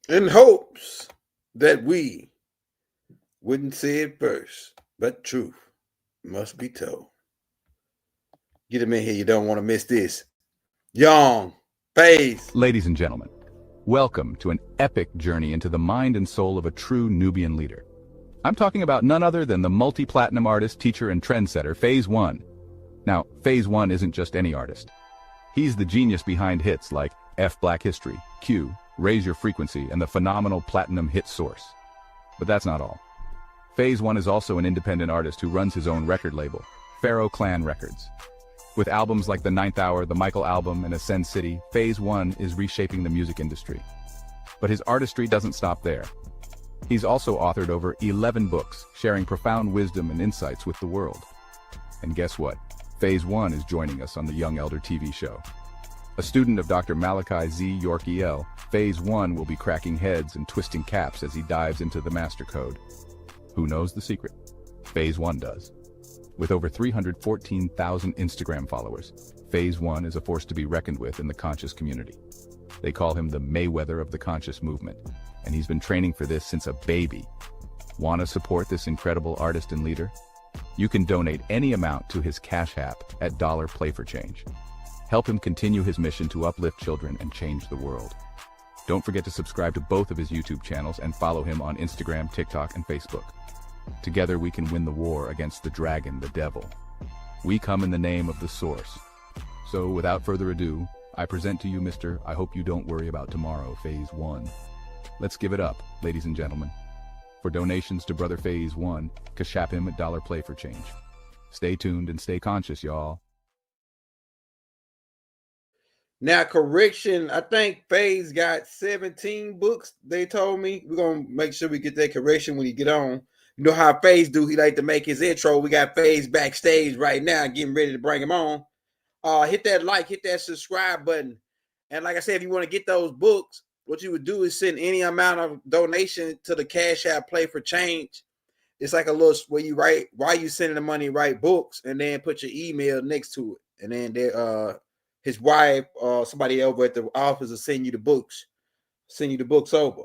in hopes that we wouldn't say it first, but truth must be told. Get him in here. You don't want to miss this. Young Faise. Ladies and gentlemen, welcome to an epic journey into the mind and soul of a true Nubian leader. I'm talking about none other than the multi-platinum artist, teacher, and trendsetter, Faise One. Now, Faise One isn't just any artist. He's the genius behind hits like F Black History, Q, Raise Your Frequency, and the phenomenal platinum hit Source. But that's not all. Faise One is also an independent artist who runs his own record label, Pharaoh Clan Records. With albums like The Ninth Hour, The Michael Album, and Ascend City, Faise One is reshaping the music industry. But his artistry doesn't stop there. He's also authored over 11 books, sharing profound wisdom and insights with the world. And guess what? Faise One is joining us on the Young Elder TV show. A student of Dr. Malachi Z. York EL, Faise One will be cracking heads and twisting caps as he dives into the master code. Who knows the secret? Faise One does. With over 314,000 Instagram followers, Faise One is a force to be reckoned with in the conscious community. They call him the Mayweather of the conscious movement, and he's been training for this since a baby. Want to support this incredible artist and leader? You can donate any amount to his Cash App at $Play4Change. Help him continue his mission to uplift children and change the world. Don't forget to subscribe to both of his YouTube channels and follow him on Instagram, TikTok, and Facebook. Together we can win the war against the dragon, the devil. We come in the name of the source. So without further ado, I present to you Mr. I Hope You Don't Worry About Tomorrow, Faise One. Let's give it up, ladies and gentlemen. For donations to Brother Faise One, cash app him at $Play4Change. Stay tuned and stay conscious, y'all. Now, correction, I think Faise got 17 books, they told me. We're going to make sure we get that correction when he get on. You know how Faise do, he like to make his intro. We got Faise backstage right now, getting ready to bring him on. Hit that like, hit that subscribe button. And like I said, if you want to get those books, what you would do is send any amount of donation to the Cash App Play4Change. It's like a little where you write, why you sending the money, write books, and then put your email next to it. And then there, his wife or somebody over at the office will send you the books over.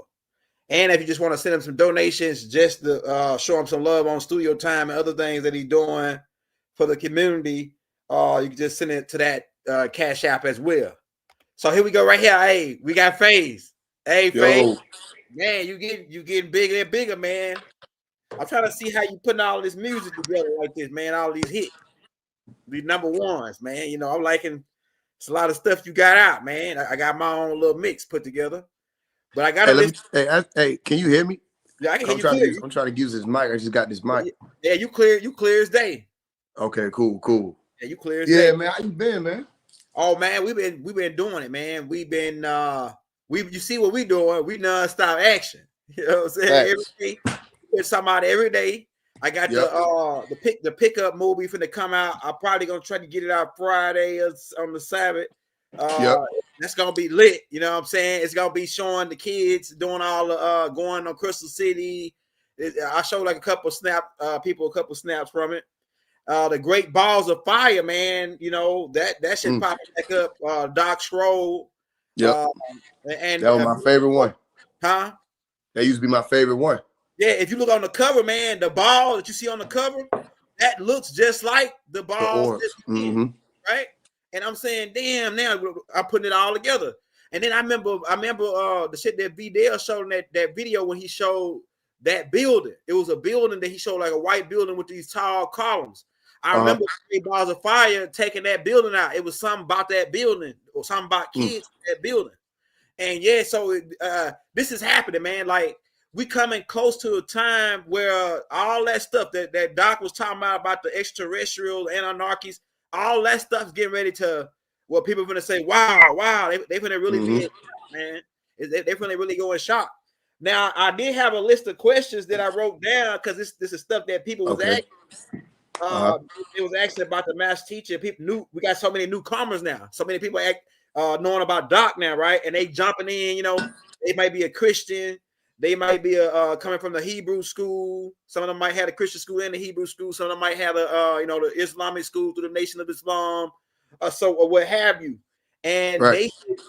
And if you just want to send him some donations, just to show him some love on studio time and other things that he's doing for the community, you can just send it to that Cash App as well. So here we go right here. Hey, we got Faise. Hey, Faise. Man, you getting bigger and bigger, man. I'm trying to see how you putting all this music together like this, man. All these hits, these number ones, man. You know, I'm liking. It's a lot of stuff you got out, man. I got my own little mix put together. But I got to hey, can you hear me? Yeah, I can hear you. I'm trying to use this mic. I just got this mic. Yeah, you clear as day. Okay, cool. Yeah, you clear as day. Yeah, man. How you been, man? Oh man, we've been doing it, man. We've been you see what we doing, we non-stop action. You know what I'm saying? Every day, we put something out every day. I got the pickup movie finna come out. I'm probably gonna try to get it out Friday on the Sabbath. That's gonna be lit, you know what I'm saying? It's gonna be showing the kids doing all the going on Crystal City. I showed like a couple snaps from it. The Great Balls of Fire, man. You know that should pop back up. Doc Scroll. And that was my favorite one. Huh? That used to be my favorite one. Yeah, if you look on the cover, man, the ball that you see on the cover, that looks just like the balls, right? And I'm saying, damn, now I'm putting it all together. And then I remember the shit that Vidal showed in that video when he showed that building. It was a building that he showed, like a white building with these tall columns. I remember Great Balls of Fire taking that building out. It was something about that building or something about kids in that building. And yeah, so this is happening, man. Like, we coming close to a time where all that stuff that Doc was talking about the extraterrestrials and anarchies, all that stuff's getting ready to, well, people are going to say, wow, they're going to really be, man. They're going to really go in shock. Now, I did have a list of questions that I wrote down because this is stuff that people was asking. It was actually about the mass teacher. People knew we got so many newcomers now. So many people knowing about Doc now, right? And they jumping in, you know, they might be a Christian. They might be coming from the Hebrew school. Some of them might have a Christian school and the Hebrew school. Some of them might have the Islamic school through the Nation of Islam, or what have you. And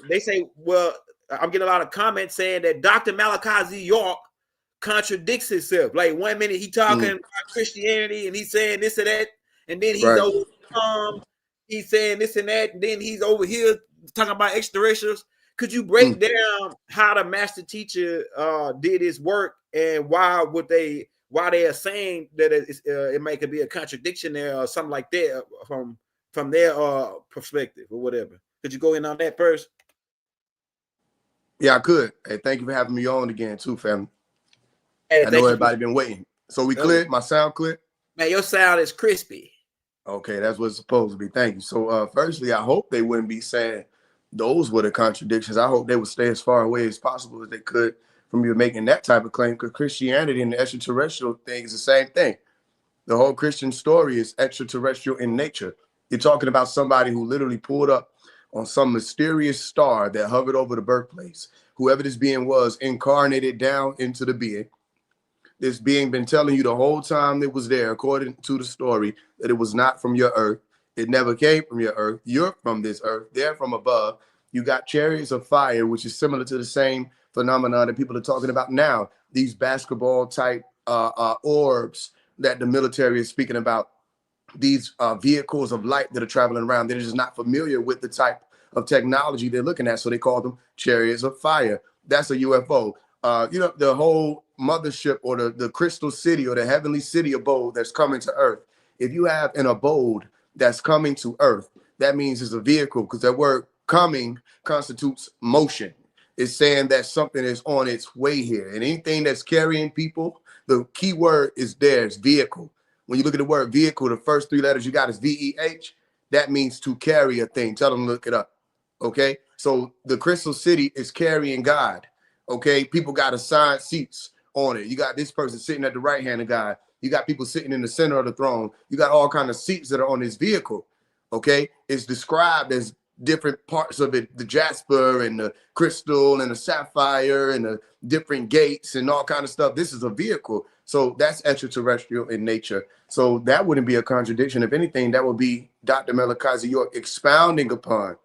they say, well, I'm getting a lot of comments saying that Dr. Malachi Z. York contradicts himself. Like 1 minute he talking about Christianity and he's saying this and that, and then he's over he's saying this and that, and then he's over here talking about extraterrestrials. Could you break down how the master teacher did his work and why they are saying that it may could be a contradiction there or something like that from their perspective or whatever? Could you go in on that first? Yeah, I could. Hey, thank you for having me on again too, family. Hey, I know everybody been waiting. So we clear? My sound clear? Man, your sound is crispy. Okay, that's what it's supposed to be. Thank you. So firstly, I hope they wouldn't be saying those were the contradictions. I hope they would stay as far away as possible as they could from you making that type of claim, because Christianity and the extraterrestrial thing is the same thing. The whole Christian story is extraterrestrial in nature. You're talking about somebody who literally pulled up on some mysterious star that hovered over the birthplace. Whoever this being was incarnated down into the being. This being been telling you the whole time it was there, according to the story, that it was not from your earth. It never came from your earth. You're from this earth. They're from above. You got chariots of fire, which is similar to the same phenomenon that people are talking about now. These basketball type orbs that the military is speaking about. These vehicles of light that are traveling around. They're just not familiar with the type of technology they're looking at. So they call them chariots of fire. That's a UFO. The whole mothership or the crystal city or the heavenly city abode that's coming to earth. If you have an abode that's coming to earth, that means it's a vehicle, because that word coming constitutes motion. It's saying that something is on its way here. And anything that's carrying people, the key word is there, it's vehicle. When you look at the word vehicle, the first 3 letters you got is VEH. That means to carry a thing. Tell them to look it up. Okay. So the crystal city is carrying God. Okay. People got assigned seats on it. You got this person sitting at the right hand of God. You got people sitting in the center of the throne. You got all kinds of seats that are on this vehicle. Okay. It's described as different parts of it, the jasper and the crystal and the sapphire and the different gates and all kind of stuff. This is a vehicle. So that's extraterrestrial in nature. So that wouldn't be a contradiction. If anything, that would be Dr. Malachi Z. York expounding upon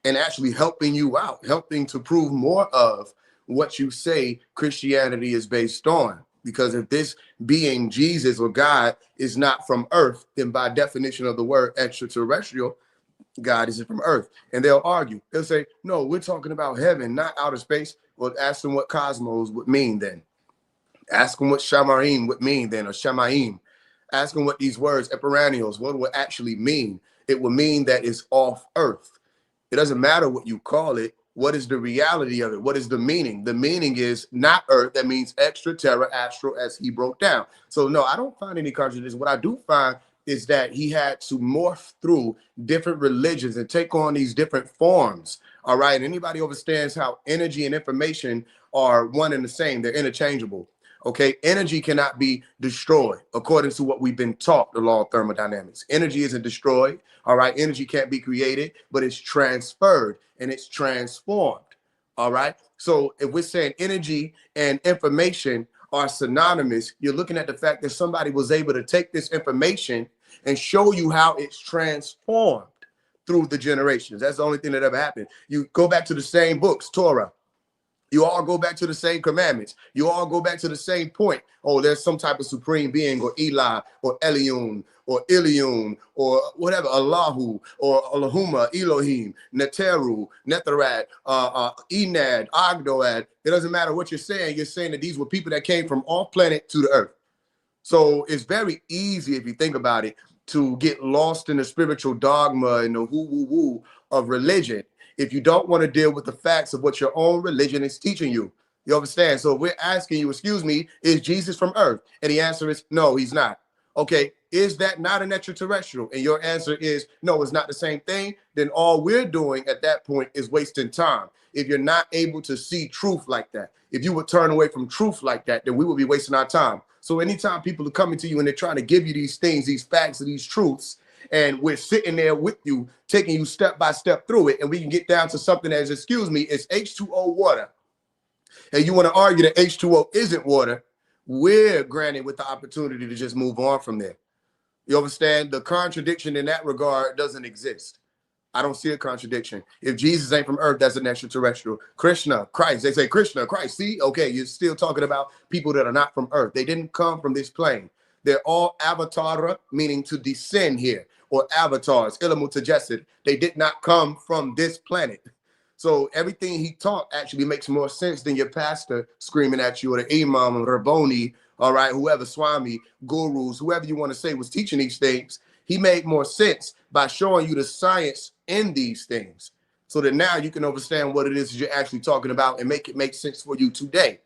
and actually helping you out, helping to prove more of what you say Christianity is based on. Because if this being Jesus or God is not from earth, then by definition of the word extraterrestrial, God isn't from earth. And they'll argue. They'll say, no, we're talking about heaven, not outer space. Well, ask them what cosmos would mean then. Ask them what Shamaim would mean then, or Shamaim. Ask them what these words, epirannials, what would actually mean. It would mean that it's off earth. It doesn't matter what you call it. What is the reality of it? What is the meaning? The meaning is not earth. That means extraterrestrial, as he broke down. So no, I don't find any contradiction. What I do find is that he had to morph through different religions and take on these different forms. All right. Anybody understands how energy and information are one and the same. They're interchangeable. Okay. Energy cannot be destroyed according to what we've been taught, the law of thermodynamics. Energy isn't destroyed. All right. Energy can't be created, but it's transferred and it's transformed. All right. So if we're saying energy and information are synonymous, you're looking at the fact that somebody was able to take this information and show you how it's transformed through the generations. That's the only thing that ever happened. You go back to the same books, Torah. You all go back to the same commandments. You all go back to the same point. Oh, there's some type of supreme being, or Eli, or Elion, or Ilion, or whatever, Allahu, or Allahumma, Elohim, Neteru, Netharat, Enad, Agdoad. It doesn't matter what you're saying. You're saying that these were people that came from off planet to the earth. So it's very easy, if you think about it, to get lost in the spiritual dogma and the woo-woo-woo of religion if you don't want to deal with the facts of what your own religion is teaching you. You understand? So if we're asking you, excuse me, is Jesus from earth? And the answer is no, he's not. Okay, is that not an extraterrestrial? And your answer is no, it's not the same thing. Then all we're doing at that point is wasting time. If you're not able to see truth like that, if you would turn away from truth like that, then we would be wasting our time. So anytime people are coming to you and they're trying to give you these things, these facts, and these truths, and we're sitting there with you, taking you step by step through it, and we can get down to something as, excuse me, it's H2O water, and you want to argue that H2O isn't water, we're granted with the opportunity to just move on from there. You understand? The contradiction in that regard doesn't exist. I don't see a contradiction. If Jesus ain't from Earth, that's an extraterrestrial. Krishna, Christ, they say Krishna, Christ. See, okay, you're still talking about people that are not from Earth. They didn't come from this plane. They're all avatara, meaning to descend here, or avatars, Ilamu. They did not come from this planet. So everything he taught actually makes more sense than your pastor screaming at you, or the imam, Rabboni, all right, whoever, Swami, gurus, whoever you want to say was teaching these things. He made more sense by showing you the science in these things, so that now you can understand what it is you're actually talking about and make it make sense for you today.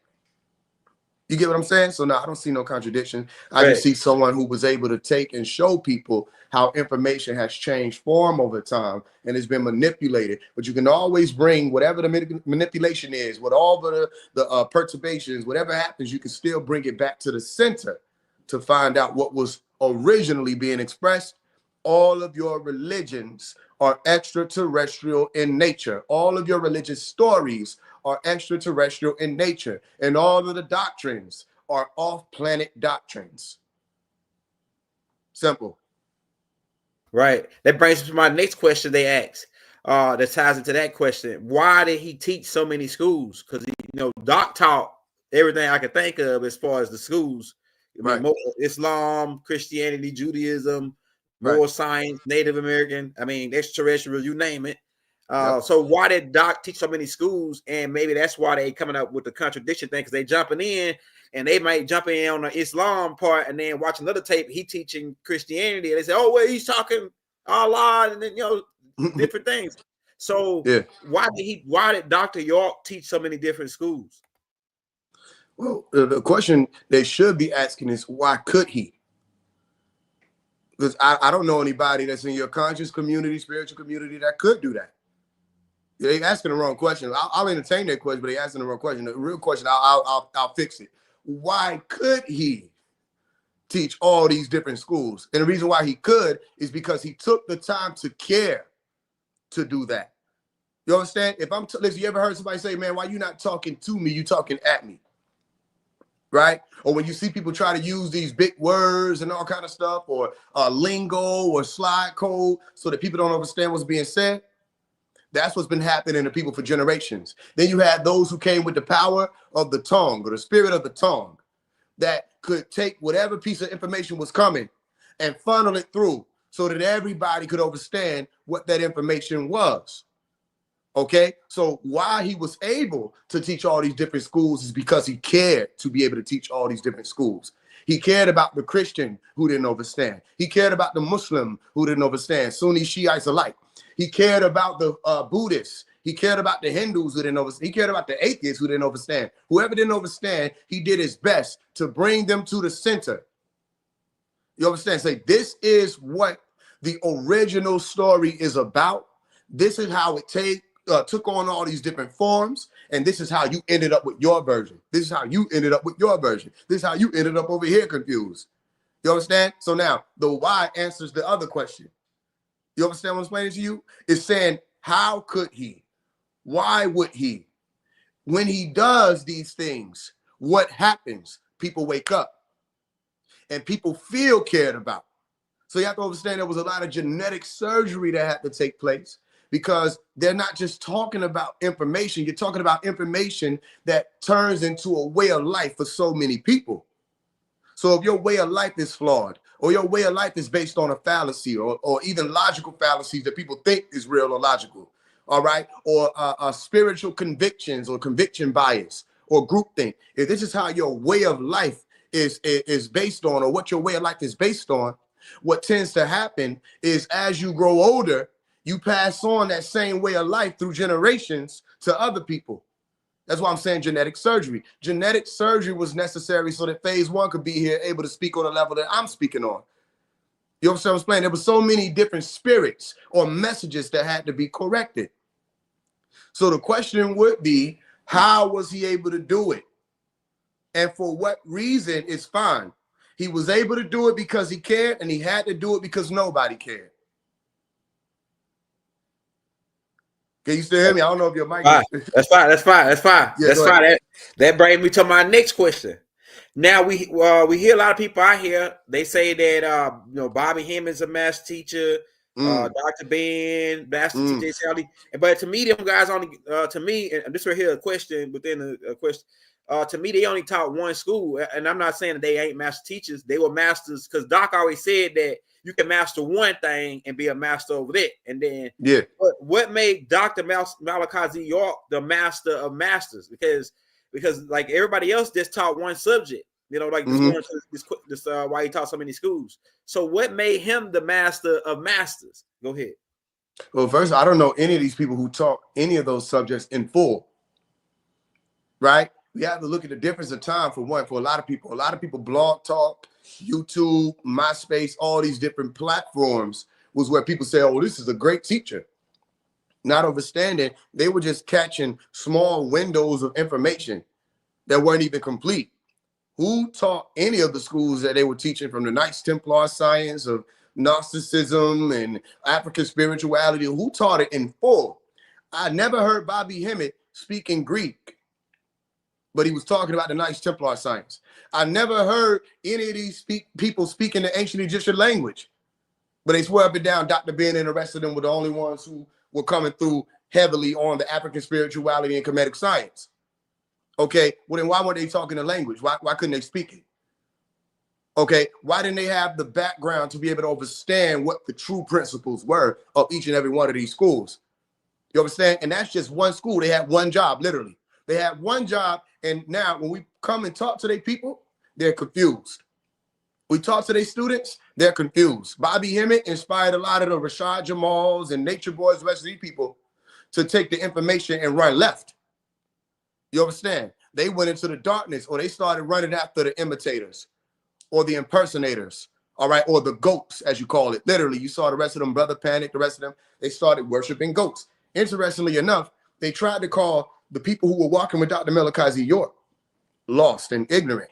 You get what I'm saying? So no, I don't see no contradiction. I just see someone who was able to take and show people how information has changed form over time and has been manipulated. But you can always bring whatever the manipulation is, with all the perturbations, whatever happens, you can still bring it back to the center to find out what was originally being expressed. All of your religions are extraterrestrial in nature. All of your religious stories are extraterrestrial in nature, and all of the doctrines are off-planet doctrines. Simple. Right. That brings me to my next question they asked. That ties into that question. Why did he teach so many schools? Because Doc taught everything I could think of as far as the schools. I mean, more Islam, Christianity, Judaism, more science, Native American, extraterrestrial, you name it. So why did Doc teach so many schools? And maybe that's why they coming up with the contradiction thing, because they jumping in, and they might jump in on the Islam part and then watch another tape, he teaching Christianity, and they say, oh, well, he's talking Allah, and then different things. So why did Dr. York teach so many different schools? Well, the question they should be asking is, why could he? Because I don't know anybody that's in your conscious community, spiritual community, that could do that. They're asking the wrong question. I'll entertain that question, but they're asking the wrong question. The real question, I'll fix it. Why could he teach all these different schools? And the reason why he could is because he took the time to care to do that. You understand? If listen, you ever heard somebody say, man, why you not talking to me? You talking at me. Right? Or when you see people try to use these big words and all kind of stuff, or lingo or slide code so that people don't understand what's being said. That's what's been happening to people for generations. Then you had those who came with the power of the tongue, or the spirit of the tongue, that could take whatever piece of information was coming and funnel it through so that everybody could understand what that information was. Okay, so why he was able to teach all these different schools is because he cared to be able to teach all these different schools. He cared about the Christian who didn't understand. He cared about the Muslim who didn't understand, Sunni Shiites alike. He cared about the Buddhists. He cared about the Hindus who didn't understand. He cared about the atheists who didn't understand. Whoever didn't understand, he did his best to bring them to the center. You understand? Say, this is what the original story is about. This is how it took on all these different forms, and this is how you ended up with your version. This is how you ended up with your version. This is how you ended up over here confused. You understand? So now the why answers the other question. You understand what I'm explaining to you? It's saying, how could he? Why would he? When he does these things, what happens? People wake up and people feel cared about. So you have to understand there was a lot of genetic surgery that had to take place, because they're not just talking about information. You're talking about information that turns into a way of life for so many people. So if your way of life is flawed, or your way of life is based on a fallacy, or even logical fallacies that people think is real or logical, all right, or spiritual convictions or conviction bias or groupthink, if this is how your way of life is based on, or what your way of life is based on, what tends to happen is, as you grow older, you pass on that same way of life through generations to other people. That's why I'm saying genetic surgery. Genetic surgery was necessary so that Faise One could be here, able to speak on the level that I'm speaking on. You know what I'm saying? There were so many different spirits or messages that had to be corrected. So the question would be, how was he able to do it? And for what reason is fine. He was able to do it because he cared, and he had to do it because nobody cared. Can you still hear me? I don't know if your mic is. That's fine. Yeah, that's fine. That brings me to my next question. Now we hear a lot of people out here. They say that Bobby Hemmon's a master teacher. Dr. Ben, Master TJ Sally. But to me, them guys only, to me, and this right here, a question within a question. To me, they only taught one school, and I'm not saying that they ain't master teachers. They were masters, because Doc always said that you can master one thing and be a master over that. And then, what made Dr. Malachi Z. York the master of masters? Because like everybody else just taught one subject. You know, like this why he taught so many schools. So what made him the master of masters? Go ahead. Well, first, I don't know any of these people who taught any of those subjects in full. Right? We have to look at the difference of time for one. For a lot of people blog talk, YouTube, MySpace, all these different platforms was where people say, oh, this is a great teacher. Not understanding, they were just catching small windows of information that weren't even complete. Who taught any of the schools that they were teaching, from the Knights Templar science of Gnosticism and African spirituality? Who taught it in full? I never heard Bobby Hemmett speak in Greek, but he was talking about the Knights Templar science. I never heard any of these people speaking the ancient Egyptian language, but they swear up and down Dr. Ben and the rest of them were the only ones who were coming through heavily on the African spirituality and Kemetic science. Okay, well then why weren't they talking the language? Why couldn't they speak it? Okay, why didn't they have the background to be able to understand what the true principles were of each and every one of these schools? You understand? And that's just one school. They had one job, literally. They had one job, and now when we come and talk to their people, they're confused. We talk to their students, they're confused. Bobby Hemmett inspired a lot of the Rashad Jamals and Nature Boys, the rest of these people, to take the information and run left. You understand? They went into the darkness, or they started running after the imitators or the impersonators, all right, or the goats, as you call it. Literally, you saw the rest of them, Brother Panic, the rest of them, they started worshiping goats. Interestingly enough, they tried to call the people who were walking with Dr. Malachi Z. York lost and ignorant,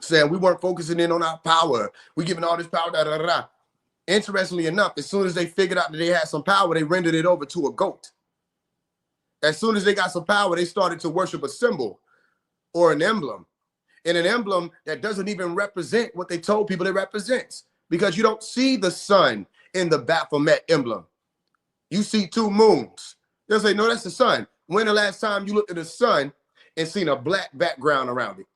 saying we weren't focusing in on our power. We're giving all this power, da, da, da, da. Interestingly enough, as soon as they figured out that they had some power, they rendered it over to a goat. As soon as they got some power, they started to worship a symbol or an emblem. And an emblem that doesn't even represent what they told people it represents, because you don't see the sun in the Baphomet emblem. You see two moons. They'll say, no, that's the sun. When the last time you looked at the sun and seen a black background around it?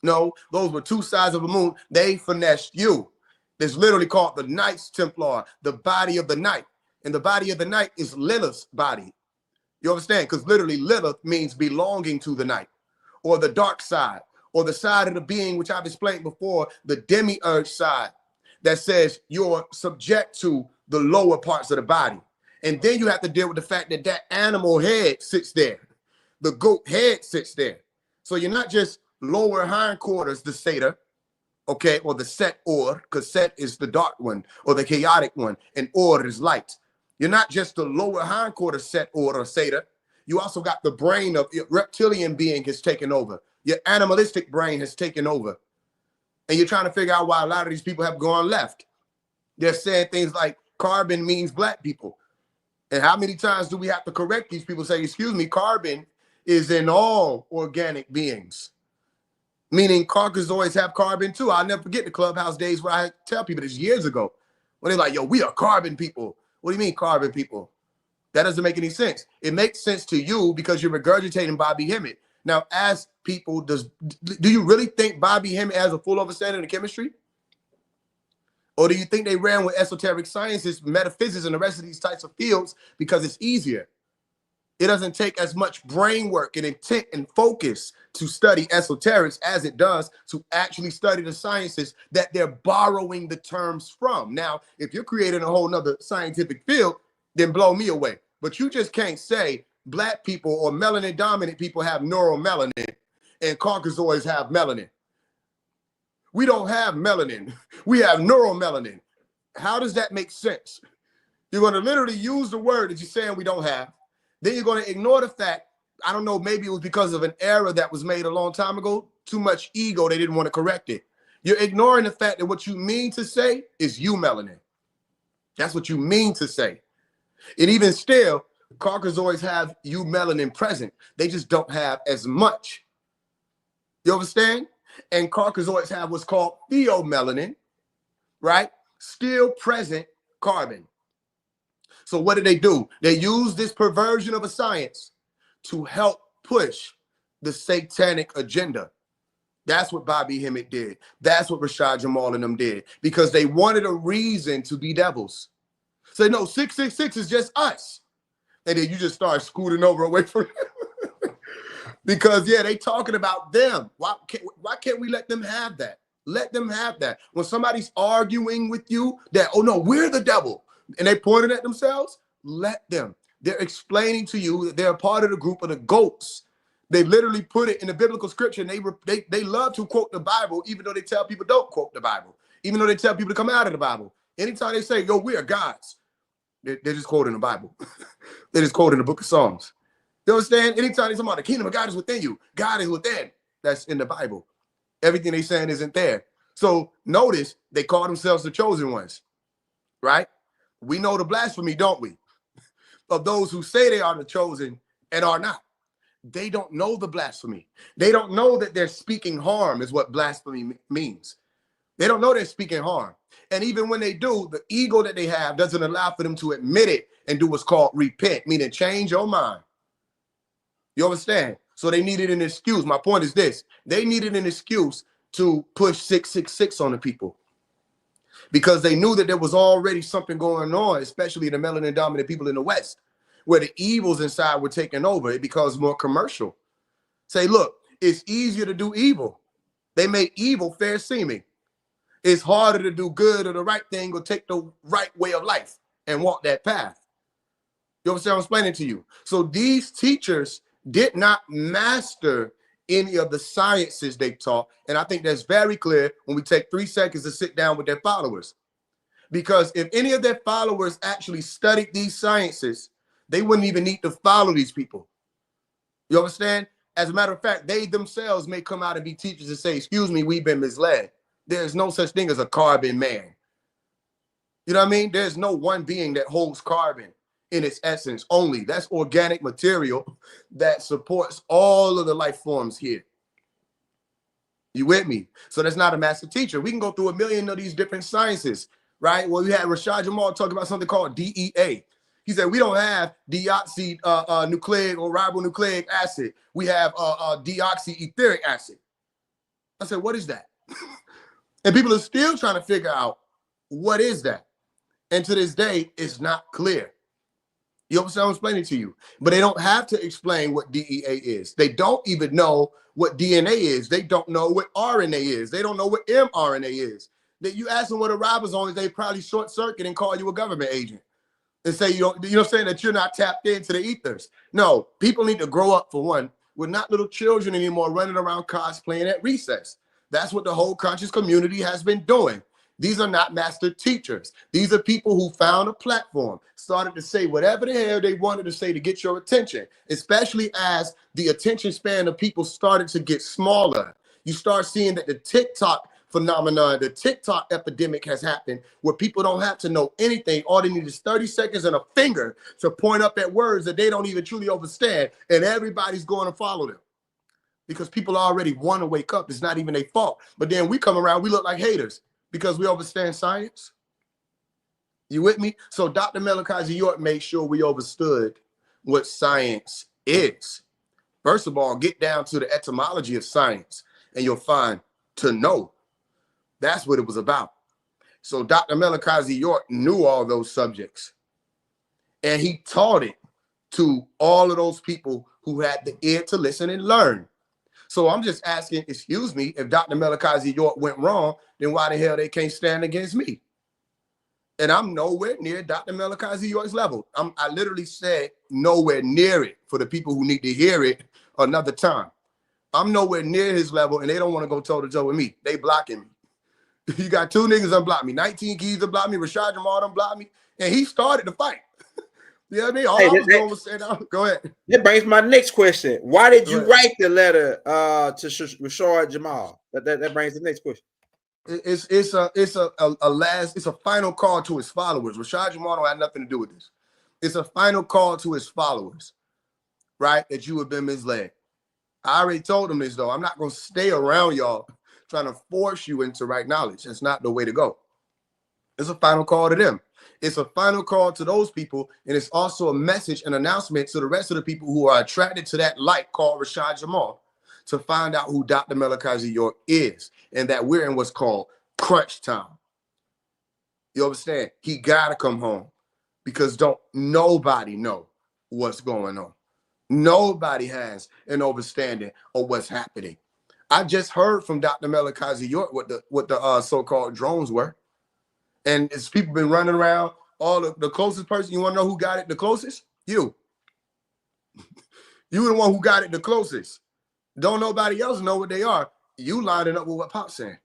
No, those were two sides of a moon. They finessed you. It's literally called the Knights Templar, the body of the night. And the body of the night is Lilith's body. You understand? Because literally Lilith means belonging to the night, or the dark side, or the side of the being, which I've explained before, the demiurge side, that says you're subject to the lower parts of the body. And then you have to deal with the fact that that animal head sits there. The goat head sits there. So you're not just lower hindquarters, the Seder, okay, or the Set Or, because Set is the dark one, or the chaotic one, and Or is light. You're not just the lower hindquarters Set or Seder. You also got the brain of your reptilian being has taken over. Your animalistic brain has taken over. And you're trying to figure out why a lot of these people have gone left. They're saying things like carbon means black people. And how many times do we have to correct these people, say, excuse me, carbon is in all organic beings. Meaning Caucasoids have carbon too. I'll never forget the Clubhouse days where I tell people this years ago, when they're like, yo, we are carbon people. What do you mean carbon people? That doesn't make any sense. It makes sense to you because you're regurgitating Bobby Hemmett. Now, ask people, do you really think Bobby Hemmett has a full understanding of chemistry? Or do you think they ran with esoteric sciences, metaphysics, and the rest of these types of fields because it's easier? It doesn't take as much brain work and intent and focus to study esoterics as it does to actually study the sciences that they're borrowing the terms from. Now, if you're creating a whole nother scientific field, then blow me away. But you just can't say black people or melanin dominant people have neuromelanin and Caucasoids have melanin. We don't have melanin. We have neuromelanin. How does that make sense? You're going to literally use the word that you're saying we don't have. Then you're going to ignore the fact, I don't know, maybe it was because of an error that was made a long time ago, too much ego, they didn't want to correct it. You're ignoring the fact that what you mean to say is eumelanin. That's what you mean to say. And even still, Caucasoids have eumelanin present. They just don't have as much. You understand? And Caucasoids have what's called theomelanin, right? Still present, carbon. So what did they do? They used this perversion of a science to help push the satanic agenda. That's what Bobby Hemmett did. That's what Rashad Jamal and them did, because they wanted a reason to be devils. Say, no, 666 is just us. And then you just start scooting over away from it. Because, yeah, they talking about them. Why can't we let them have that? Let them have that. When somebody's arguing with you that, oh, no, we're the devil, and they pointed at themselves, let them. They're explaining to you that they're a part of the group of the goats. They literally put it in the biblical scripture, and they love to quote the Bible, even though they tell people don't quote the Bible, even though they tell people to come out of the Bible. Anytime they say, yo, we are gods, they're just quoting the Bible. They're just quoting the book of Psalms. You understand? Anytime they talk about the kingdom of God is within you, God is within. That's in the Bible. Everything they're saying isn't there. So notice they call themselves the chosen ones, right? We know the blasphemy, don't we? Of those who say they are the chosen and are not. They don't know the blasphemy. They don't know that they're speaking harm is what blasphemy means. They don't know they're speaking harm. And even when they do, the ego that they have doesn't allow for them to admit it and do what's called repent, meaning change your mind. You understand? So they needed an excuse. My point is this. They needed an excuse to push 666 on the people, because they knew that there was already something going on, especially the melanin dominant people in the West, where the evils inside were taking over. It becomes more commercial. Say, look, it's easier to do evil. They make evil fair seeming. It's harder to do good or the right thing or take the right way of life and walk that path. You understand what I'm explaining to you? So these teachers did not master any of the sciences they taught. And I think that's very clear when we take 3 seconds to sit down with their followers. Because if any of their followers actually studied these sciences, they wouldn't even need to follow these people. You understand? As a matter of fact, they themselves may come out and be teachers and say, excuse me, we've been misled. There's no such thing as a carbon man. You know what I mean? There's no one being that holds carbon in its essence only. That's organic material that supports all of the life forms here. You with me? So that's not a master teacher. We can go through a million of these different sciences, right? Well, we had Rashad Jamal talk about something called DEA. He said, we don't have deoxynucleic or ribonucleic acid. We have deoxyetheric acid. I said, what is that? And people are still trying to figure out what is that. And to this day, it's not clear. You understand what I'm explaining to you? But they don't have to explain what DEA is. They don't even know what DNA is. They don't know what RNA is. They don't know what mRNA is. That you ask them what a ribosome is, they probably short circuit and call you a government agent and say, you know what I'm saying, that you're not tapped into the ethers. No, people need to grow up, for one. We're not little children anymore running around cosplaying at recess. That's what the whole conscious community has been doing. These are not master teachers. These are people who found a platform, started to say whatever the hell they wanted to say to get your attention, especially as the attention span of people started to get smaller. You start seeing that the TikTok phenomenon, the TikTok epidemic has happened, where people don't have to know anything. All they need is 30 seconds and a finger to point up at words that they don't even truly understand, and everybody's going to follow them. Because people already want to wake up. It's not even their fault. But then we come around, we look like haters because we understand science. You with me? So Dr. Malachi York made sure we understood what science is. First of all, get down to the etymology of science, and you'll find to know. That's what it was about. So Dr. Malachi York knew all those subjects, and he taught it to all of those people who had the ear to listen and learn. So I'm just asking, excuse me, if Dr. Malachi York went wrong, then why the hell they can't stand against me? And I'm nowhere near Dr. Malachi York's level. I literally said nowhere near it for the people who need to hear it another time. I'm nowhere near his level, and they don't want to go toe-to-toe with me. They blocking me. You got 2 niggas unblock me. 19 Keys unblock me. Rashad Jamal unblock me. And he started the fight. You know what I mean? All I was doing was saying, go ahead. That brings my next question. Why did you write the letter to Rashard Jamal? That brings the next question. It's a final call to his followers. Rashad Jamal don't have nothing to do with this. It's a final call to his followers, right? That you have been misled. I already told them this, though. I'm not going to stay around y'all trying to force you into right knowledge. That's not the way to go. It's a final call to them. It's a final call to those people, and it's also a message, an announcement to the rest of the people who are attracted to that light called Rashad Jamal to find out who Dr. Malachi York is, and that we're in what's called crunch time. You understand? He gotta come home because don't nobody know what's going on. Nobody has an understanding of what's happening. I just heard from Dr. Malachi York what the so-called drones were. And it's people been running around. All the closest person, you want to know who got it the closest? You. You the one who got it the closest. Don't nobody else know what they are. You lining up with what Pop's saying.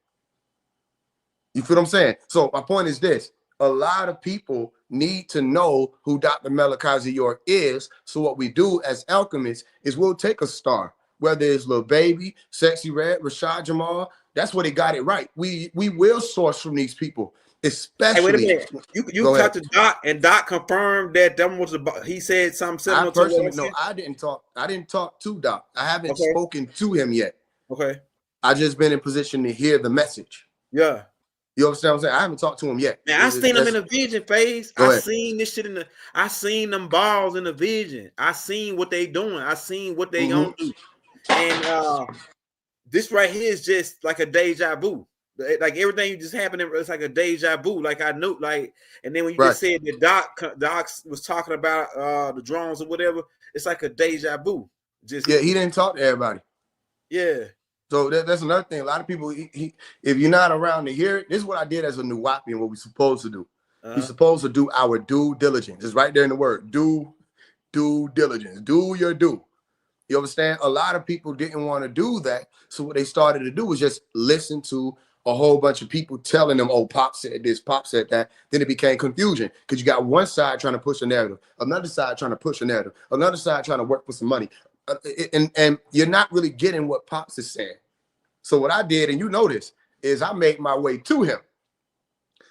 You feel what I'm saying? So my point is this. A lot of people need to know who Dr. Malachi York is. So what we do as alchemists is we'll take a star, whether it's Lil Baby, Sexy Red, Rashad Jamal. That's where they got it right. We will source from these people. Especially, hey, wait a minute. You talked to Doc, and Doc confirmed that them was he said something similar to what I said? No, I didn't talk to Doc. I haven't spoken to him yet. Okay. I just been in position to hear the message. Yeah. You understand what I'm saying? I haven't talked to him yet. Man, I seen them in a vision phase. I seen this shit I seen them balls in the vision. I seen what they doing. I seen what they gonna do. And this right here is just like a deja vu. Like everything just happened, it's like a deja vu. Like I knew, like, and then when you just said that Doc was talking about the drones or whatever, it's like a deja vu. Just he didn't talk to everybody. Yeah. So that's another thing. A lot of people, if you're not around to hear it, this is what I did as a Nubian, what we're supposed to do. We're supposed to do our due diligence. It's right there in the word. Due diligence. Do your due. You understand? A lot of people didn't want to do that. So what they started to do was just listen to a whole bunch of people telling them, oh, Pop said this, Pop said that. Then it became confusion because you got one side trying to push a narrative, another side trying to push a narrative, another side trying to work for some money. And you're not really getting what Pops is saying. So what I did, and you know this, is I made my way to him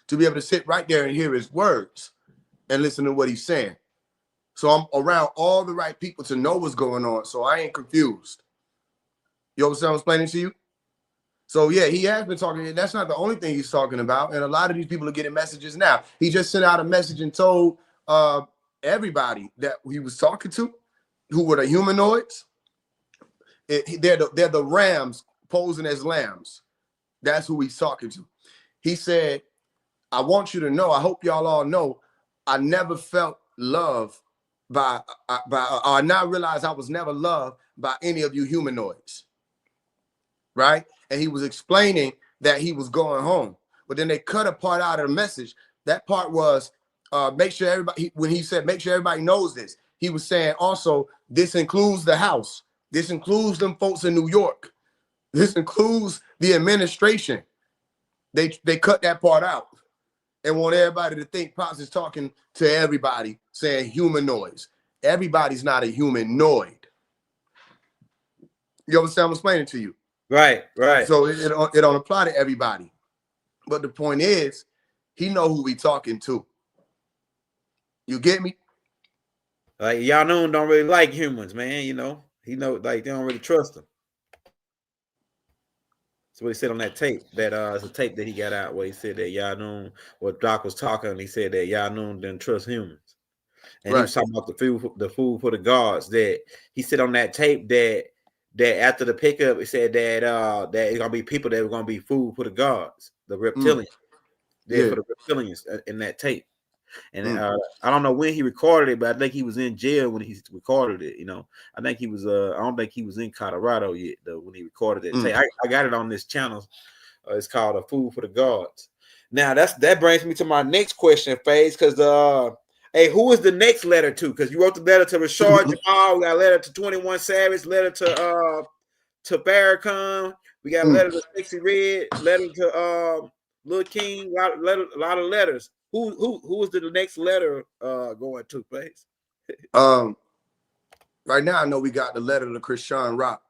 to be able to sit right there and hear his words and listen to what he's saying. So I'm around all the right people to know what's going on, so I ain't confused. You understand what I'm explaining to you? So yeah, he has been talking. That's not the only thing he's talking about. And a lot of these people are getting messages now. He just sent out a message and told everybody that he was talking to, who were the humanoids. They're the rams posing as lambs. That's who he's talking to. He said, I want you to know, I hope y'all all know, I never felt love I now realize I was never loved by any of you humanoids. Right? And he was explaining that he was going home. But then they cut a part out of the message. That part was make sure everybody, when he said make sure everybody knows this, he was saying also this includes the house. This includes them folks in New York. This includes the administration. They cut that part out and want everybody to think Pops is talking to everybody, saying humanoids. Everybody's not a humanoid. You understand what I'm explaining to you? Right. So it don't apply to everybody. But the point is, he know who we talking to. You get me? Like y'all know don't really like humans, man. You know, he know like they don't really trust him. So what he said on that tape, that it's a tape that he got out where he said that y'all knew what Doc was talking, and he said that y'all knew didn't trust humans. And he was talking about the food for the gods. That he said on that tape that after the pickup, he said that it's gonna be people that were gonna be food for the gods, the reptilians. For the reptilians in that tape. And I don't know when he recorded it, but I think he was in jail when he recorded it. You know, I think he was. I don't think he was in Colorado yet though when he recorded it. I got it on this channel. It's called "A Food for the Gods." Now that brings me to my next question, Faise, because hey, who is the next letter to? Because you wrote the letter to Rashard Jamal, we got a letter to 21 Savage, letter to Farrakhan, we got a letter to Sexy Red, letter to Lil King, a lot of letters. Who is the next letter going to, Faise? Right now I know we got the letter to Christian Rock.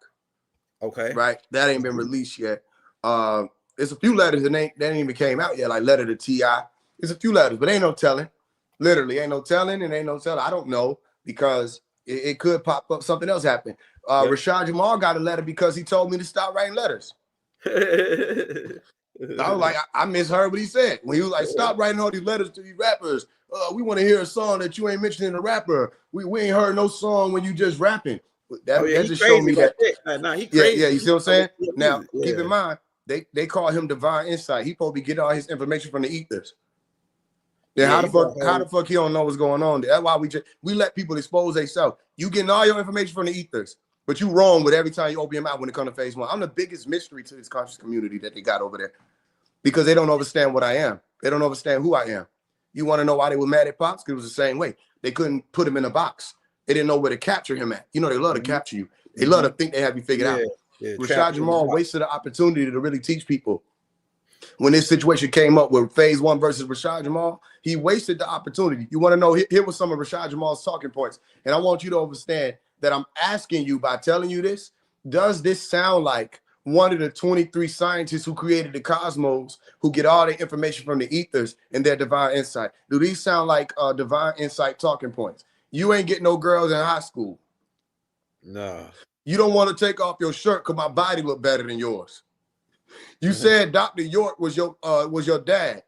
Okay. Right? That ain't been released yet. There's a few letters that ain't even came out yet, like letter to T.I. There's a few letters, but ain't no telling. Literally, ain't no telling and ain't no telling. I don't know because it could pop up, something else happen. Rashad Jamal got a letter because he told me to stop writing letters. I was like, I misheard what he said. When he was like, stop writing all these letters to these rappers. We want to hear a song that you ain't mentioning a rapper. We ain't heard no song when you just rapping. That just showed me that. Nah, he crazy. Yeah, you see what I'm saying? Now, keep in mind, they call him divine insight. He supposed to be getting all his information from the ethers. Then how the fuck he don't know what's going on? That's why we let people expose themselves. You getting all your information from the ethers, but you wrong with every time you open your mouth when it comes to Faise One. I'm the biggest mystery to this conscious community that they got over there, because they don't understand what I am. They don't understand who I am. You want to know why they were mad at Pops? Because it was the same way. They couldn't put him in a box. They didn't know where to capture him at. You know, they love to capture you. They love to think they have you figured out. Rashad Jamal wasted the opportunity to really teach people. When this situation came up with Faise One versus Rashad Jamal, he wasted the opportunity. You want to know, here was some of Rashad Jamal's talking points. And I want you to understand that I'm asking you by telling you this, does this sound like one of the 23 scientists who created the cosmos, who get all the information from the ethers and their divine insight? Do these sound like divine insight talking points? You ain't getting no girls in high school. No. You don't want to take off your shirt because my body look better than yours. You said Dr. York was your dad,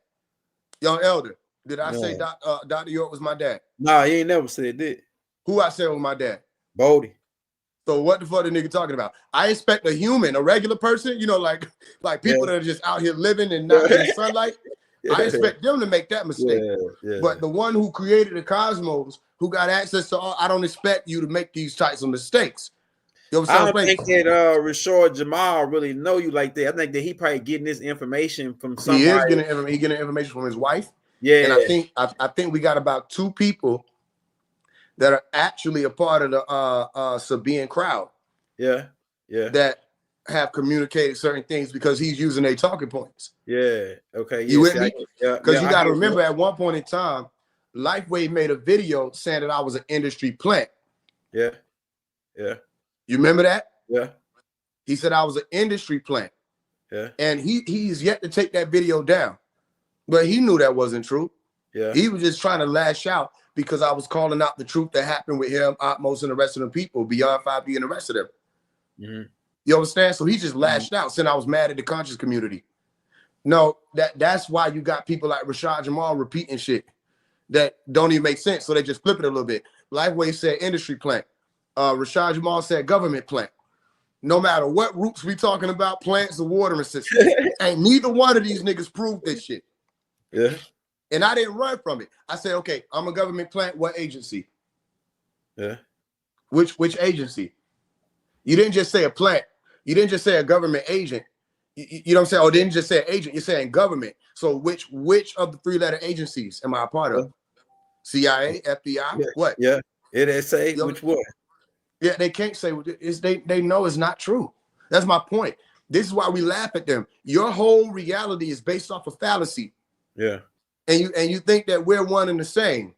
young elder. Did I say Dr. York was my dad? Nah, he ain't never said that. Who I said was my dad? Bodie. So what the fuck the nigga talking about? I expect a human, a regular person, you know, like people that are just out here living and not in the sunlight. I expect them to make that mistake. But the one who created the cosmos, who got access to all, I don't expect you to make these types of mistakes. You know I don't think that Rashard Jamal really know you like that. I think that he probably getting this information from somebody. He is getting information from his wife. Yeah. And I think we got about 2 people that are actually a part of the Sabian crowd. Yeah. That have communicated certain things because he's using their talking points. Yeah. Okay. You with me? Because you got to remember, at one point in time, Lifeway made a video saying that I was an industry plant. Yeah. You remember that? Yeah. He said I was an industry plant. Yeah. And he's yet to take that video down. But he knew that wasn't true. Yeah. He was just trying to lash out because I was calling out the truth that happened with him, Atmos, and the rest of the people, Beyond 5B and the rest of them. You understand? So he just lashed out, saying I was mad at the conscious community. No, that's why you got people like Rashad Jamal repeating shit that don't even make sense. So they just flip it a little bit. Lifeway said industry plant. Rashad Jamal said government plant. No matter what roots we talking about, plants or watering system, ain't neither one of these niggas proved this shit. Yeah. And I didn't run from it. I said, okay, I'm a government plant. What agency? Yeah. Which agency? You didn't just say a plant. You didn't just say a government agent. You know what I'm saying? Or didn't just say agent. You're saying government. So which of the 3-letter agencies am I a part of? CIA, FBI, what? Yeah. It say which one? Yeah, they can't say they know it's not true. That's my point. This is why we laugh at them. Your whole reality is based off of fallacy. Yeah. And you think that we're one and the same.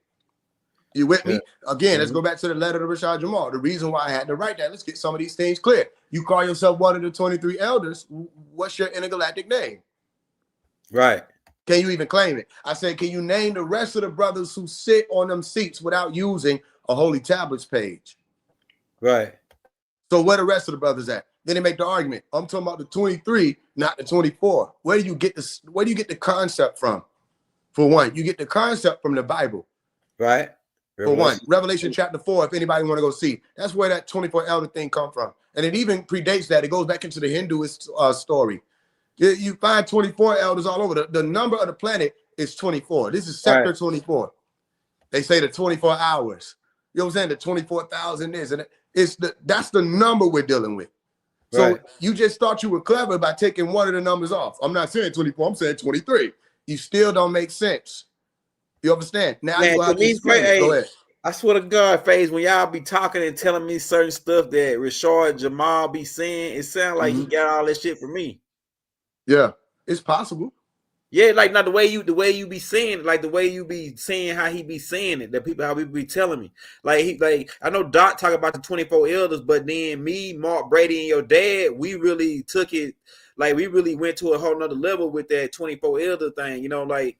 You with me? Again, let's go back to the letter to Rashad Jamal. The reason why I had to write that, let's get some of these things clear. You call yourself one of the 23 elders. What's your intergalactic name? Right. Can you even claim it? I said, can you name the rest of the brothers who sit on them seats without using a Holy Tablets page? Right. So where the rest of the brothers at? Then they make the argument. I'm talking about the 23, not the 24. Where do you get this? Where do you get the concept from? For one, you get the concept from the Bible. Right. For one, Revelation chapter 4, if anybody want to go see, that's where that 24 elder thing come from. And it even predates that. It goes back into the Hinduist story. You find 24 elders all over. The number of the planet is 24. This is sector 24. They say the 24 hours. You know what I'm saying? The 24,000 is. And that's the number we're dealing with. So you just thought you were clever by taking one of the numbers off. I'm not saying 24. I'm saying 23. You still don't make sense. You understand? Now you have to explain it. Go ahead. I swear to God, Faise, when y'all be talking and telling me certain stuff that Rashard Jamal be saying, it sounds like he got all that shit from me. Yeah, it's possible. Yeah, like not the way you be saying it, like the way you be saying how he be saying it, that people how people be telling me. Like I know Doc talk about the 24 elders, but then me, Mark Brady, and your dad, we really took it, like we really went to a whole nother level with that 24 elder thing, you know, like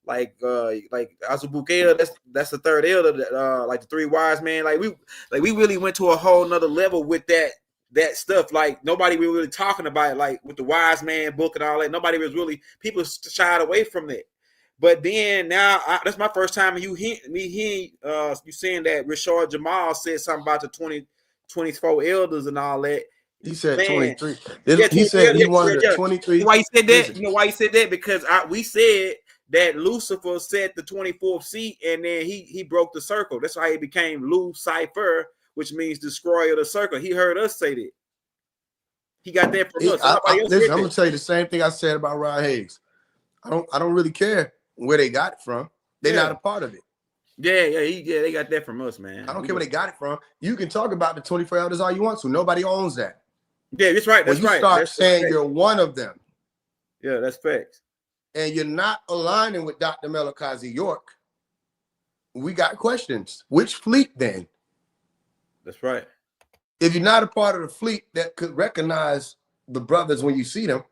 Azubukel, that's the 3rd elder, that like the 3 wise men, like we really went to a whole nother level with that that stuff. Like nobody was really talking about it, like with the Wise Man book and all that. Nobody was really, people shied away from that. But then now, that's my first time you hearing you saying that Rashard Jamal said something about the 24 elders and all that. He said, man, 23. He said he wanted the 23. Why he said that? Listen. You know why he said that? Because we said that Lucifer set the 24th seat, and then he broke the circle. That's why he became Lucifer, which means destroyer of the circle. He heard us say that. He got that from us. Listen, I'm gonna tell you the same thing I said about Rod Hayes. I don't really care where they got it from. They're not a part of it. Yeah, they got that from us, man. I don't care where they got it from. You can talk about the 24 elders all you want to. Nobody owns that. Yeah, that's right. That's when you right. Start saying you're one of them. Yeah, that's facts. And you're not aligning with Dr. Malachi York. We got questions. Which fleet then? That's right. If you're not a part of the fleet that could recognize the brothers when you see them,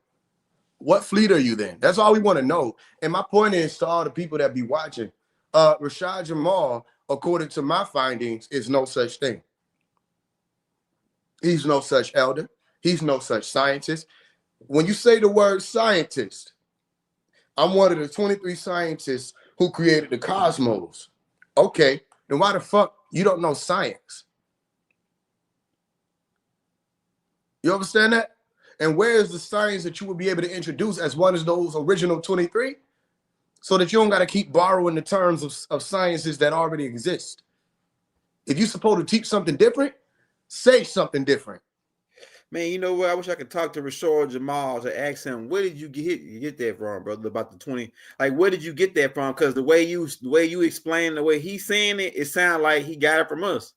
what fleet are you then? That's all we want to know. And my point is to all the people that be watching, Rashad Jamal, according to my findings, is no such thing. He's no such elder. He's no such scientist. When you say the word scientist, I'm one of the 23 scientists who created the cosmos. Okay, then why the fuck you don't know science? You understand that? And where is the science that you would be able to introduce as one of those original 23? So that you don't got to keep borrowing the terms of sciences that already exist. If you're supposed to teach something different, say something different. Man, you know what? I wish I could talk to Rashard Jamal to ask him, where did you get that from, brother? About the 20, like where did you get that from? Because the way you explain, the way he's saying it, it sounds like he got it from us.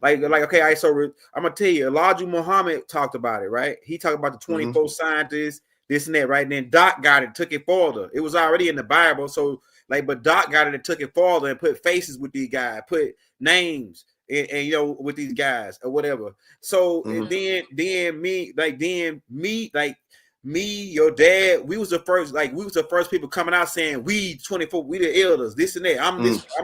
Like okay, so I'm gonna tell you, Elijah Muhammad talked about it, right? He talked about the 24 scientists, this and that, right? And then Doc got it, took it further. It was already in the Bible, so like, but Doc got it and took it further and put faces with these guys, put names. And you know, with these guys or whatever. So and then me, your dad, we was the first people coming out saying we 24, we the elders, this and that. I'm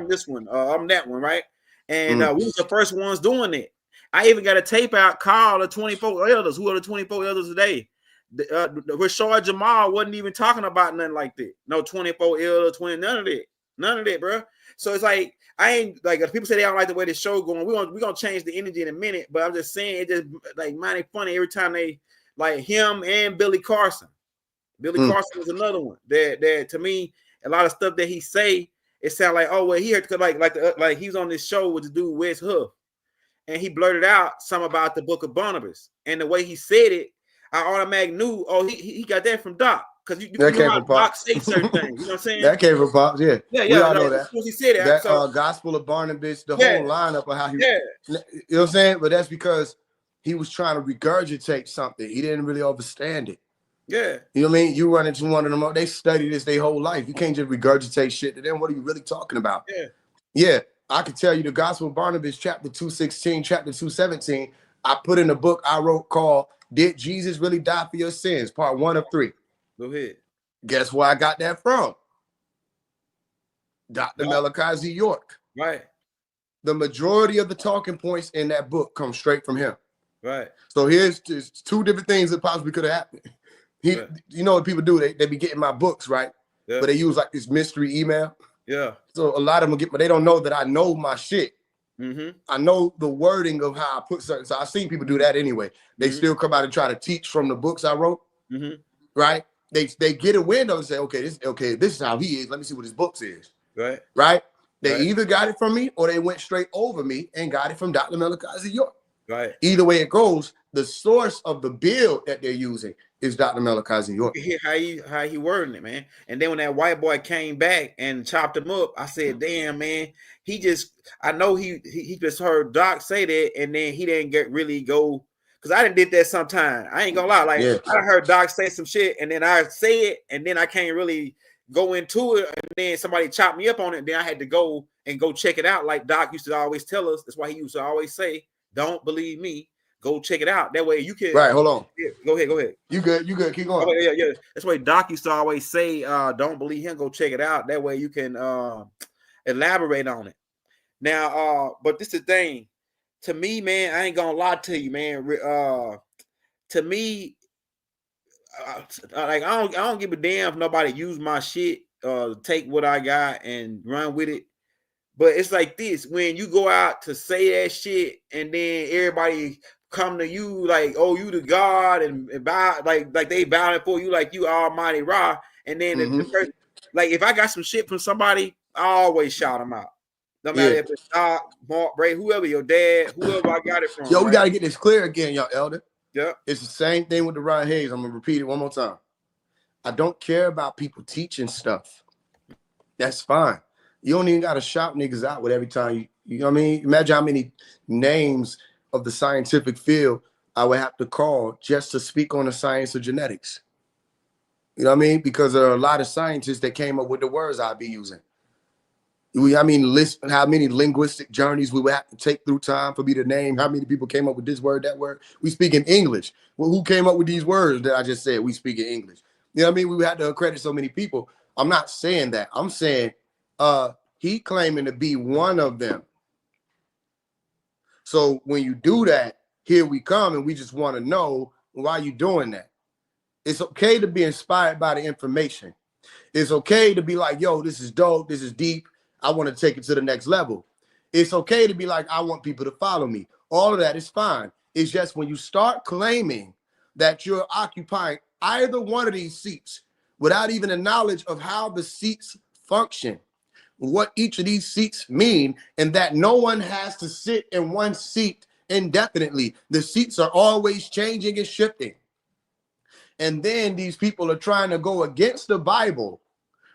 this one, I'm that one, right? And we was the first ones doing it. I even got a tape out called the 24 elders. Who are the 24 elders today? Rashard Jamal wasn't even talking about nothing like that. No 24 elders, none of that, bro. So it's like, I ain't like, people say they don't like the way the show going. We're gonna change the energy in a minute, but I'm just saying, it just like mighty funny every time they like him and Billy Carson. Billy Carson was another one that to me, a lot of stuff that he say, it sound like, oh well, he heard like he's on this show with the dude Wes Huff, and he blurted out something about the Book of Barnabas, and the way he said it, I automatically knew, oh, he got that from Doc. Because you know how Doc say certain things, you know what I'm saying? That came from Pops, yeah. We all know that. He said that. Gospel of Barnabas, the whole lineup of how he, you know what I'm saying? But that's because he was trying to regurgitate something. He didn't really understand it. Yeah. You know what I mean? You run into one of them, they study this their whole life. You can't just regurgitate shit to them. What are you really talking about? Yeah. I could tell you the Gospel of Barnabas, chapter 216, chapter 217. I put in a book I wrote called Did Jesus Really Die for Your Sins? Part 1 of 3. Go ahead. Guess where I got that from? Dr. Malachi York. Right. The majority of the talking points in that book come straight from him. Right. So here's just two different things that possibly could have happened. You know what people do? They be getting my books, right? Yeah. But they use like this mystery email. Yeah. So a lot of them but they don't know that I know my shit. I know the wording of how I put certain. So I've seen people do that anyway. They still come out and try to teach from the books I wrote. Right. They get a window and say, okay, this is how he is. Let me see what his books is. Right. They either got it from me or they went straight over me and got it from Dr. Malachi York. Right. Either way it goes, the source of the build that they're using is Dr. Malachi York. You hear how he wording it, man. And then when that white boy came back and chopped him up, I said, damn, man, I know he just heard Doc say that, and then he didn't really go. Because I done did that sometime. I ain't gonna lie. Like, I heard Doc say some shit, and then I say it, and then I can't really go into it. And then somebody chopped me up on it, and then I had to go check it out. Like Doc used to always tell us. That's why he used to always say, don't believe me. Go check it out. That way you can. Right, hold on. Yeah, go ahead. You good. Keep going. Oh, yeah. That's why Doc used to always say, don't believe him. Go check it out. That way you can elaborate on it. Now, but this is the thing. to me, man, I ain't gonna lie to you, man. To me, like I don't give a damn if nobody use my shit, take what I got and run with it. But it's like this: when you go out to say that shit, and then everybody come to you like, "Oh, you the God," and bow like they bowing for you like you Almighty Ra. And then the person, like if I got some shit from somebody, I always shout them out. No matter if it's Doc, Mark, Bray, whoever your dad, whoever I got it from. Yo, we gotta get this clear again, y'all, Elder. Yeah, it's the same thing with the Rod Hayes. I'm gonna repeat it one more time. I don't care about people teaching stuff. That's fine. You don't even gotta shout niggas out with every time you know what I mean? Imagine how many names of the scientific field I would have to call just to speak on the science of genetics. You know what I mean? Because there are a lot of scientists that came up with the words I'd be using. Listen, how many linguistic journeys we would have to take through time for me to name how many people came up with this word, that word. We speak in English. Well, who came up with these words that I just said? We speak in English. You know what I mean? We would have to accredit so many people. I'm not saying that. I'm saying he claiming to be one of them. So when you do that, here we come, and we just want to know why you doing that. It's okay to be inspired by the information. It's okay to be like, yo, this is dope. This is deep. I want to take it to the next level. It's okay to be like, I want people to follow me. All of that is fine. It's just when you start claiming that you're occupying either one of these seats without even a knowledge of how the seats function, what each of these seats mean, and that no one has to sit in one seat indefinitely. The seats are always changing and shifting. And then these people are trying to go against the Bible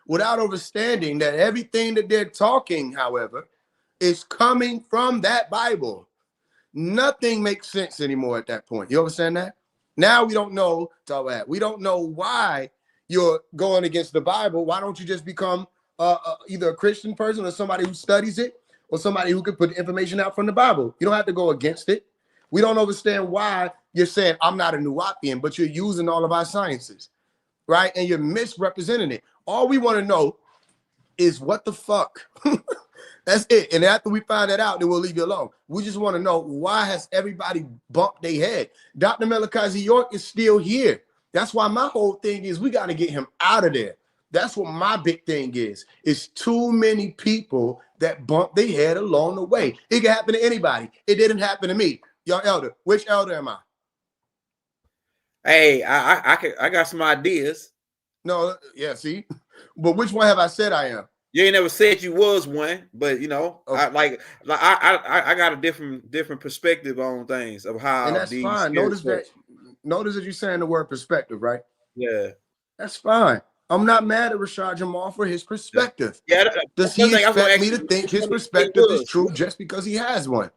without understanding that everything that they're talking, however, is coming from that Bible. Nothing makes sense anymore at that point. You understand that? Now we don't know, we don't know why you're going against the Bible. Why don't you just become either a Christian person or somebody who studies it or somebody who can put information out from the Bible? You don't have to go against it. We don't understand why you're saying I'm not a Nubian, but you're using all of our sciences, right? And you're misrepresenting it. All we want to know is what the fuck. That's it. And after we find that out, then we'll leave you alone. We just want to know, why has everybody bumped their head? Dr. Malachi York is still here. That's why my whole thing is we got to get him out of there. That's what my big thing is. It's too many people that bump their head along the way. It can happen to anybody. It didn't happen to me. Y'all elder, which elder am I? Hey, I got some ideas. No, yeah, see, but which one have I said I am? You ain't never said you was one, but you know, okay. I got a different perspective on things of how. And that's fine. Notice that you're saying the word perspective, right? Yeah, that's fine. I'm not mad at Rashad Jamal for his perspective. Yeah, does he expect me to think his perspective is true just because he has one?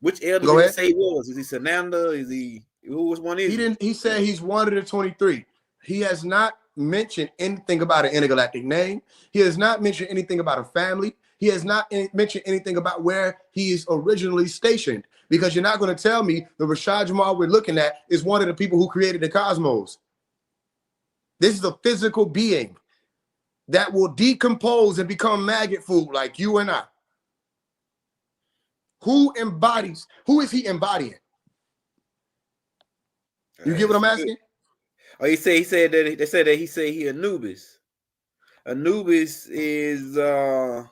Which elder did he say he was? Is he Sananda? Is he who was one? Is he didn't? He said he's one of the 23. He has not mentioned anything about an intergalactic name. He has not mentioned anything about a family. He has not mentioned anything about where he is originally stationed. Because you're not going to tell me the Rashad Jamal we're looking at is one of the people who created the cosmos. This is a physical being that will decompose and become maggot food like you and I. Who is he embodying? You get what I'm asking? Oh, he said that they said that he Anubis. Anubis is that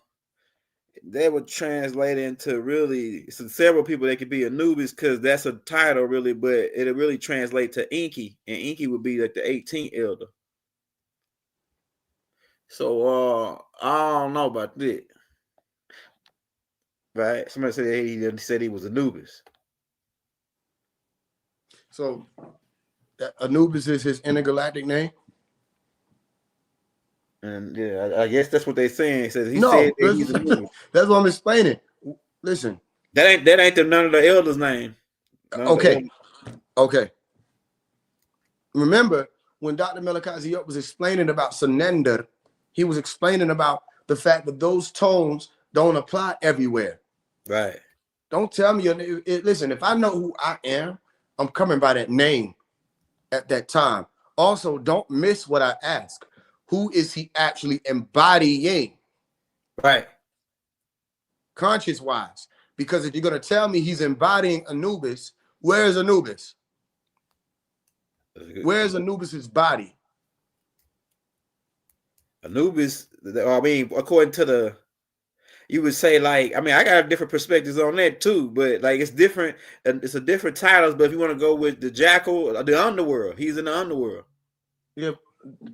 would translate into really several people that could be Anubis because that's a title really, but it'll really translate to Inky, and Inky would be like the 18th elder. So I don't know about that. Right? Somebody said he was Anubis. So Anubis is his intergalactic name? And yeah, I guess that's what they're saying. He said that he's Anubis. That's what I'm explaining. Listen. That ain't none of the elders' name. Okay. Remember when Dr. Malachi York was explaining about Sanender, he was explaining about the fact that those tones don't apply everywhere. Right. Don't tell me listen, if I know who I am, I'm coming by that name at that time. Also, don't miss what I ask. Who is he actually embodying? Right. Conscious wise. Because if you're going to tell me he's embodying Anubis, where is Anubis? Where's Anubis's body? Anubis, I mean, according to you would say, like, I mean, I got different perspectives on that too, but like it's different. It's a different titles. But if you want to go with the jackal, the underworld, he's in the underworld. Yeah.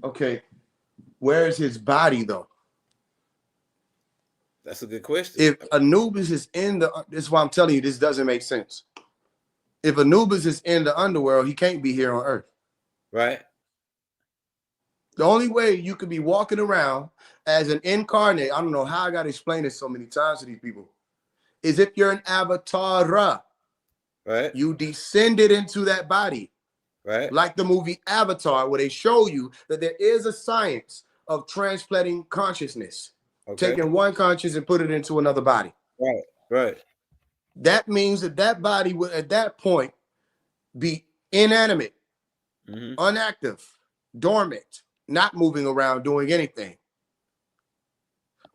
Okay. Where is his body though? That's a good question. If Anubis is in this is why I'm telling you this doesn't make sense. If Anubis is in the underworld, he can't be here on Earth. Right. The only way you could be walking around as an incarnate, I don't know how I got to explain this so many times to these people, is if you're an avatar. Right. You descended into that body. Right. Like the movie Avatar, where they show you that there is a science of transplanting consciousness. Okay. Taking one conscious and put it into another body. Right. Right. That means that body would at that point be inanimate, inactive, dormant, not moving around doing anything,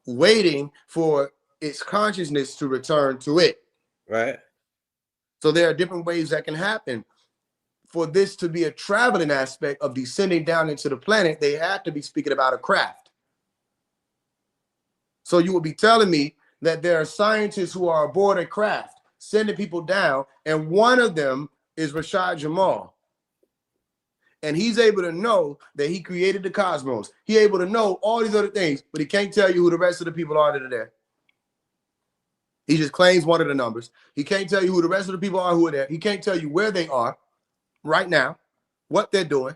waiting for its consciousness to return to it. Right. So there are different ways that can happen. For this to be a traveling aspect of descending down into the planet, they have to be speaking about a craft. So you would be telling me that there are scientists who are aboard a craft, sending people down, and one of them is Rashad Jamal. And he's able to know that he created the cosmos. He's able to know all these other things, but he can't tell you who the rest of the people are that are there. He just claims one of the numbers. He can't tell you who the rest of the people are who are there. He can't tell you where they are right now, what they're doing.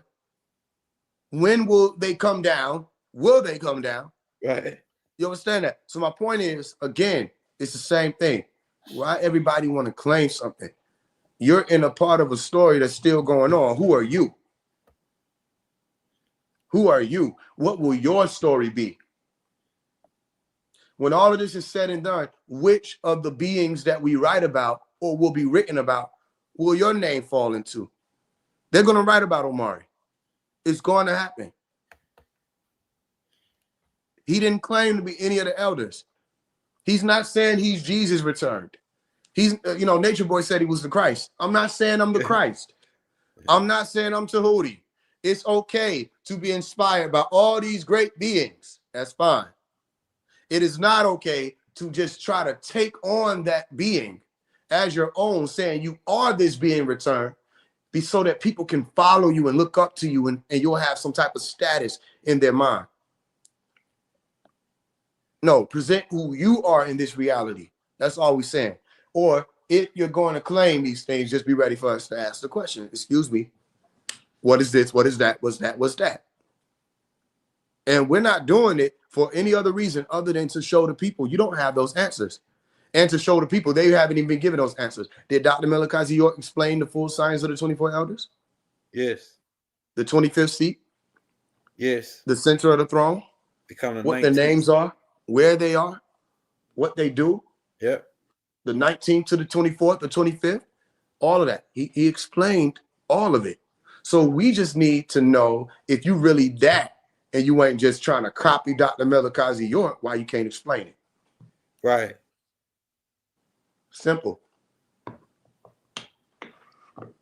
When will they come down? Will they come down? Right. You understand that? So my point is, again, it's the same thing. Why everybody want to claim something? You're in a part of a story that's still going on. Who are you? Who are you? What will your story be? When all of this is said and done, which of the beings that we write about or will be written about will your name fall into? They're going to write about Omari. It's going to happen. He didn't claim to be any of the elders. He's not saying he's Jesus returned. He's, Nature Boy said he was the Christ. I'm not saying I'm the Christ. I'm not saying I'm Tahuti. It's okay to be inspired by all these great beings. That's fine. It is not okay to just try to take on that being as your own, saying you are this being returned, so that people can follow you and look up to you and you'll have some type of status in their mind. No, present who you are in this reality. That's all we're saying. Or if you're going to claim these things, just be ready for us to ask the question. Excuse me. What is this? What is that? What's that? What's that? And we're not doing it for any other reason other than to show the people you don't have those answers. And to show the people they haven't even been given those answers. Did Dr. Malachi York explain the full science of the 24 elders? Yes. The 25th seat? Yes. The center of the throne? What their names are? Where they are? What they do? Yep. The 19th to the 24th, the 25th? All of that. He explained all of it. So we just need to know if you really that and you ain't just trying to copy Dr. Malachi York, why you can't explain it. Right. Simple.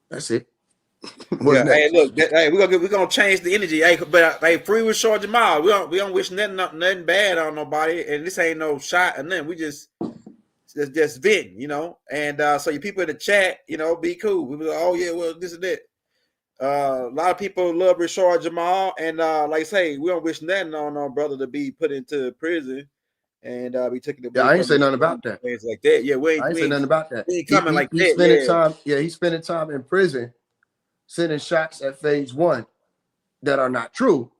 That's it. Yeah, hey, look, we're gonna change the energy. Hey, but free with Rashard Jamal. We don't wish nothing bad on nobody, and this ain't no shot or nothing. We just vent, And so you people in the chat, be cool. We be like, oh yeah, well this and that. A lot of people love Rashard Jamal, and like I say, we don't wish nothing on our brother to be put into prison and be taken. Yeah, I ain't say nothing about that. Things like that. Yeah, I ain't say nothing about that. We ain't coming like that. Spending time. Yeah, he's spending time in prison, sending shots at Faise One that are not true.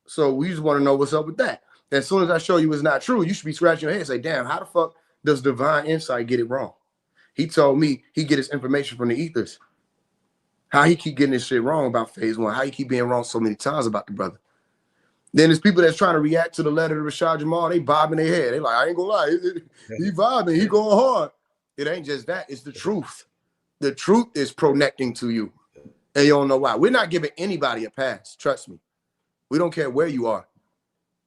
So we just want to know what's up with that. As soon as I show you it's not true, you should be scratching your head and say, "Damn, how the fuck does Divine Insight get it wrong?" He told me he get his information from the ethers. How he keep getting this shit wrong about Faise One? How he keep being wrong so many times about the brother? Then there's people that's trying to react to the letter to Rashad Jamal. They bobbing their head. They like, I ain't gonna lie. He vibing. He going hard. It ain't just that. It's the truth. The truth is connecting to you. And you don't know why. We're not giving anybody a pass. Trust me. We don't care where you are.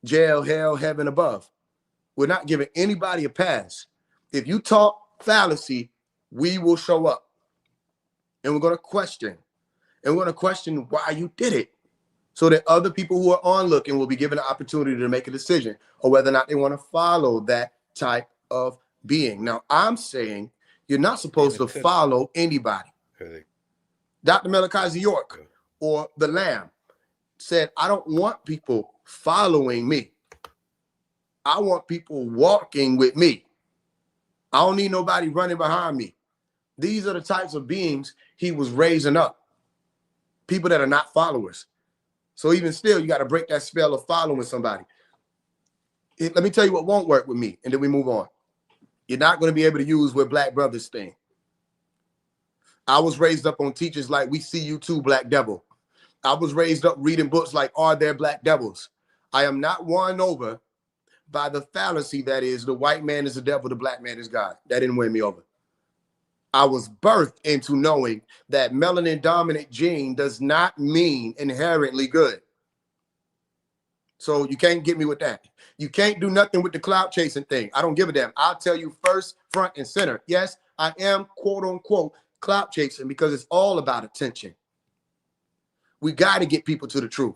Jail, hell, heaven above. We're not giving anybody a pass. If you talk fallacy, we will show up. And we're going to question. And we're going to question why you did it. So that other people who are onlooking will be given an opportunity to make a decision or whether or not they want to follow that type of being. Now, I'm saying you're not supposed to follow anybody. Dr. Malachi York or the Lamb said, I don't want people following me. I want people walking with me. I don't need nobody running behind me. These are the types of beings he was raising up. People that are not followers. So even still, you got to break that spell of following somebody. Let me tell you what won't work with me, and then we move on. You're not going to be able to use what Black Brothers think. I was raised up on teachers like We See You Too, Black Devil. I was raised up reading books like Are There Black Devils? I am not won over by the fallacy that is the white man is the devil, the black man is God. That didn't win me over. I was birthed into knowing that melanin dominant gene does not mean inherently good. So you can't get me with that. You can't do nothing with the clout chasing thing. I don't give a damn. I'll tell you first, front and center. Yes, I am quote unquote clout chasing because it's all about attention. We got to get people to the truth.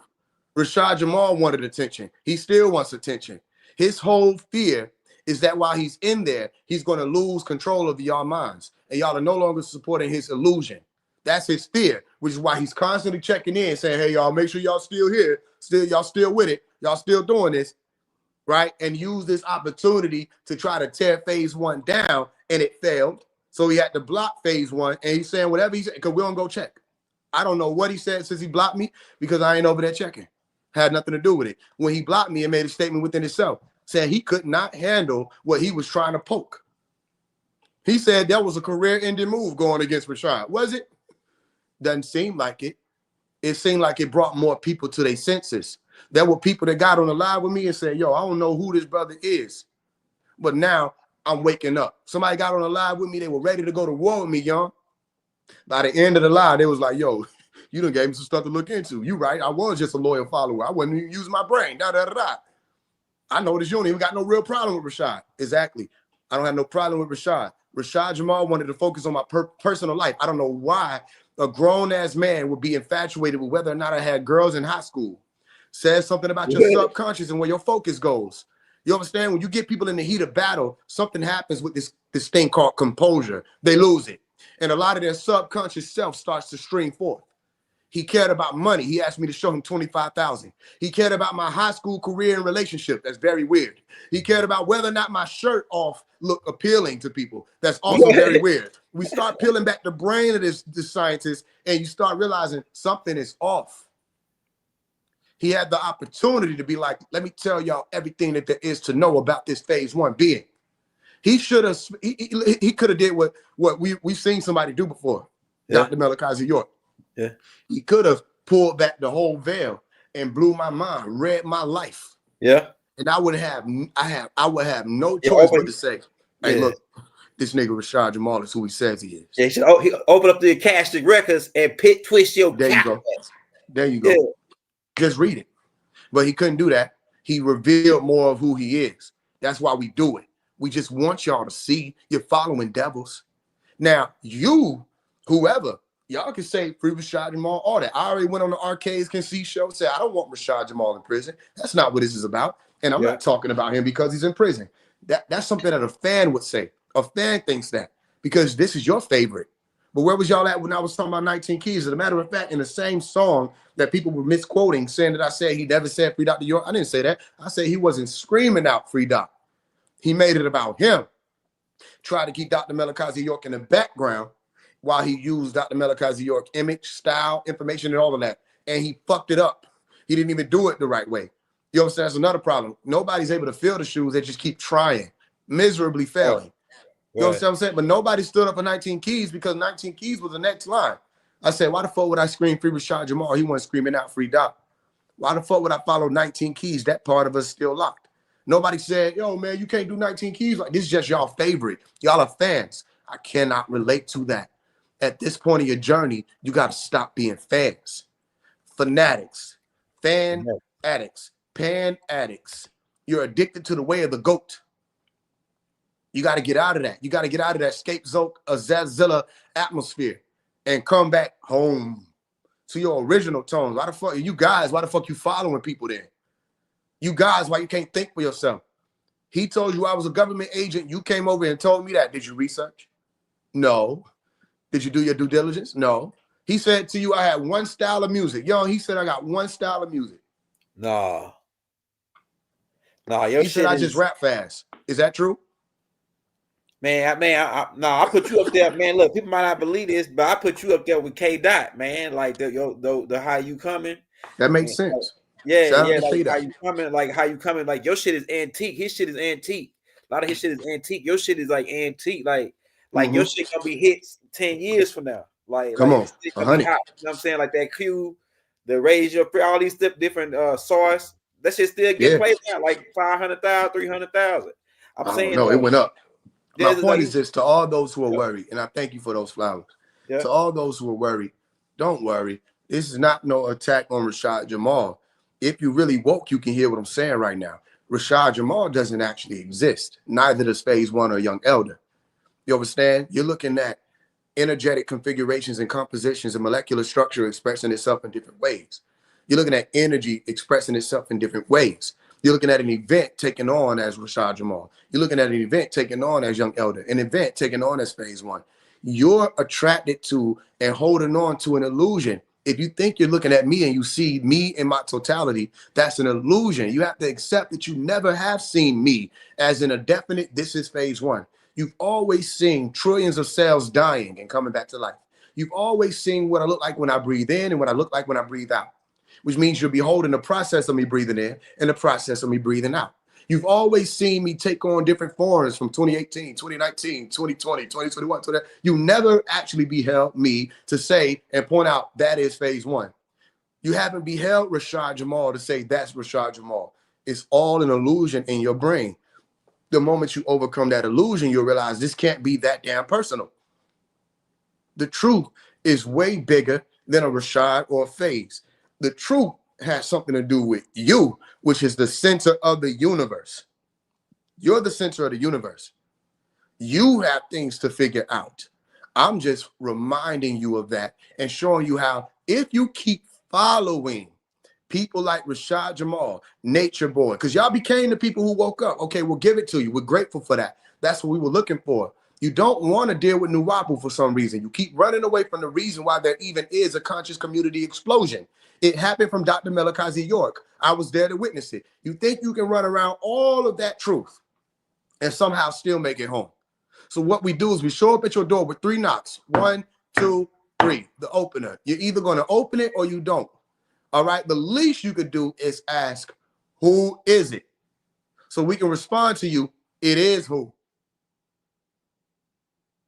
Rashad Jamal wanted attention. He still wants attention. His whole fear is that while he's in there, he's going to lose control of y'all minds. And y'all are no longer supporting his illusion. That's his fear, which is why he's constantly checking in, saying, hey, y'all, make sure y'all still here. Y'all still with it. Y'all still doing this, right? And use this opportunity to try to tear Faise One down, and it failed. So he had to block Faise One, and he's saying whatever he said, because we don't go check. I don't know what he said since he blocked me, because I ain't over there checking. Had nothing to do with it. When he blocked me and made a statement within himself, saying he could not handle what he was trying to poke. He said that was a career-ending move going against Rashard. Was it? Doesn't seem like it. It seemed like it brought more people to their senses. There were people that got on the live with me and said, yo, I don't know who this brother is, but now I'm waking up. Somebody got on the live with me. They were ready to go to war with me, young. By the end of the live, they was like, yo, you done gave me some stuff to look into. You right. I was just a loyal follower. I wasn't even using my brain. I noticed you don't even got no real problem with Rashad. Exactly. I don't have no problem with Rashad. Rashad Jamal wanted to focus on my personal life. I don't know why a grown-ass man would be infatuated with whether or not I had girls in high school. Says something about your subconscious and where your focus goes. You understand? When you get people in the heat of battle, something happens with this thing called composure. They lose it. And a lot of their subconscious self starts to stream forth. He cared about money. He asked me to show him $25,000. He cared about my high school career and relationship. That's very weird. He cared about whether or not my shirt off looked appealing to people. That's also very weird. We start peeling back the brain of this scientist, and you start realizing something is off. He had the opportunity to be like, let me tell y'all everything that there is to know about this Faise One being. He should have, he could have did what we've seen somebody do before. Yeah. Dr. Malachi York. Yeah. He could have pulled back the whole veil and blew my mind, read my life. Yeah. And I would have no choice but to say, hey, look, this nigga Rashad Jamal is who he says he is. Yeah, he should open up the Akashic records and twist your There you go. There you go. Yeah. Just read it. But he couldn't do that. He revealed more of who he is. That's why we do it. We just want y'all to see you're following devils. Now, you, whoever, y'all can say free Rashad Jamal, all that. I already went on the Arcades Can See show, said I don't want Rashad Jamal in prison. That's not what this is about. And I'm not talking about him because he's in prison. That's something that a fan would say. A fan thinks that because this is your favorite. But where was y'all at when I was talking about 19 Keys? As a matter of fact, in the same song that people were misquoting, saying that I said he never said free Dr. York, I didn't say that. I said he wasn't screaming out free Doc. He made it about him. Tried to keep Dr. Malachi York in the background while he used Dr. Malachi York image, style, information, and all of that. And he fucked it up. He didn't even do it the right way. You understand? That's another problem. Nobody's able to fill the shoes. They just keep trying, miserably failing. You understand what I'm saying? But nobody stood up for 19 Keys because 19 Keys was the next line. I said, why the fuck would I scream free Rashad Jamal? He wasn't screaming out free Doc. Why the fuck would I follow 19 Keys? That part of us still locked. Nobody said, yo, man, you can't do 19 Keys. Like, this is just y'all favorite. Y'all are fans. I cannot relate to that. At this point of your journey, you got to stop being fans. Fanatics, fan addicts, pan addicts. You're addicted to the way of the goat. You got to get out of that. You got to get out of that scapegoat Azazilla atmosphere and come back home to your original tones. Why the fuck you guys? Why the fuck you following people then? You guys, why you can't think for yourself? He told you I was a government agent. You came over and told me that. Did you research? No. Did you do your due diligence? No. He said to you, I had one style of music. Yo, he said I got one style of music. No. He said I just rap fast. Is that true? Man, I put you up there, man. Look, people might not believe this, but I put you up there with K Dot, man. Like the how you coming. That makes sense. Yeah, like how you coming, like your shit is antique. His shit is antique. A lot of his shit is antique. Your shit is like antique. Like your shit gonna be hits 10 years from now. Like, come on, you know what I'm saying? Like that Q, the raise your all these different source. That shit still get played out like 500,000, 300,000. I'm saying no, it went up. My point is this: to all those who are worried, and I thank you for those flowers. Yeah. To all those who are worried, don't worry. This is not no attack on Rashad Jamal. If you really woke, you can hear what I'm saying right now. Rashad Jamal doesn't actually exist. Neither does Faise One or Young Elder. You understand? You're looking at energetic configurations and compositions and molecular structure expressing itself in different ways. You're looking at energy expressing itself in different ways. You're looking at an event taken on as Rashad Jamal. You're looking at an event taken on as Young Elder, an event taken on as Faise One. You're attracted to and holding on to an illusion. If you think you're looking at me and you see me in my totality, that's an illusion. You have to accept that you never have seen me as in a definite, this is Faise One. You've always seen trillions of cells dying and coming back to life. You've always seen what I look like when I breathe in and what I look like when I breathe out, which means you're beholding the process of me breathing in and the process of me breathing out. You've always seen me take on different forms from 2018, 2019, 2020, 2021. You never actually beheld me to say and point out that is Faise One. You haven't beheld Rashad Jamal to say that's Rashad Jamal. It's all an illusion in your brain. The moment you overcome that illusion, you'll realize this can't be that damn personal. The truth is way bigger than a Rashad or a Faise. The truth has something to do with you, which is the center of the universe. You're the center of the universe. You have things to figure out. I'm just reminding you of that and showing you how if you keep following people like Rashad Jamal, Nature Boy, because y'all became the people who woke up. Okay, we'll give it to you. We're grateful for that. That's what we were looking for. You don't want to deal with Nuwapu for some reason. You keep running away from the reason why there even is a conscious community explosion. It happened from Dr. Malachi York. I was there to witness it. You think you can run around all of that truth and somehow still make it home. So what we do is we show up at your door with 3 knocks. 1, 2, 3, the opener. You're either going to open it or you don't. All right. The least you could do is ask, who is it? So we can respond to you. It is who?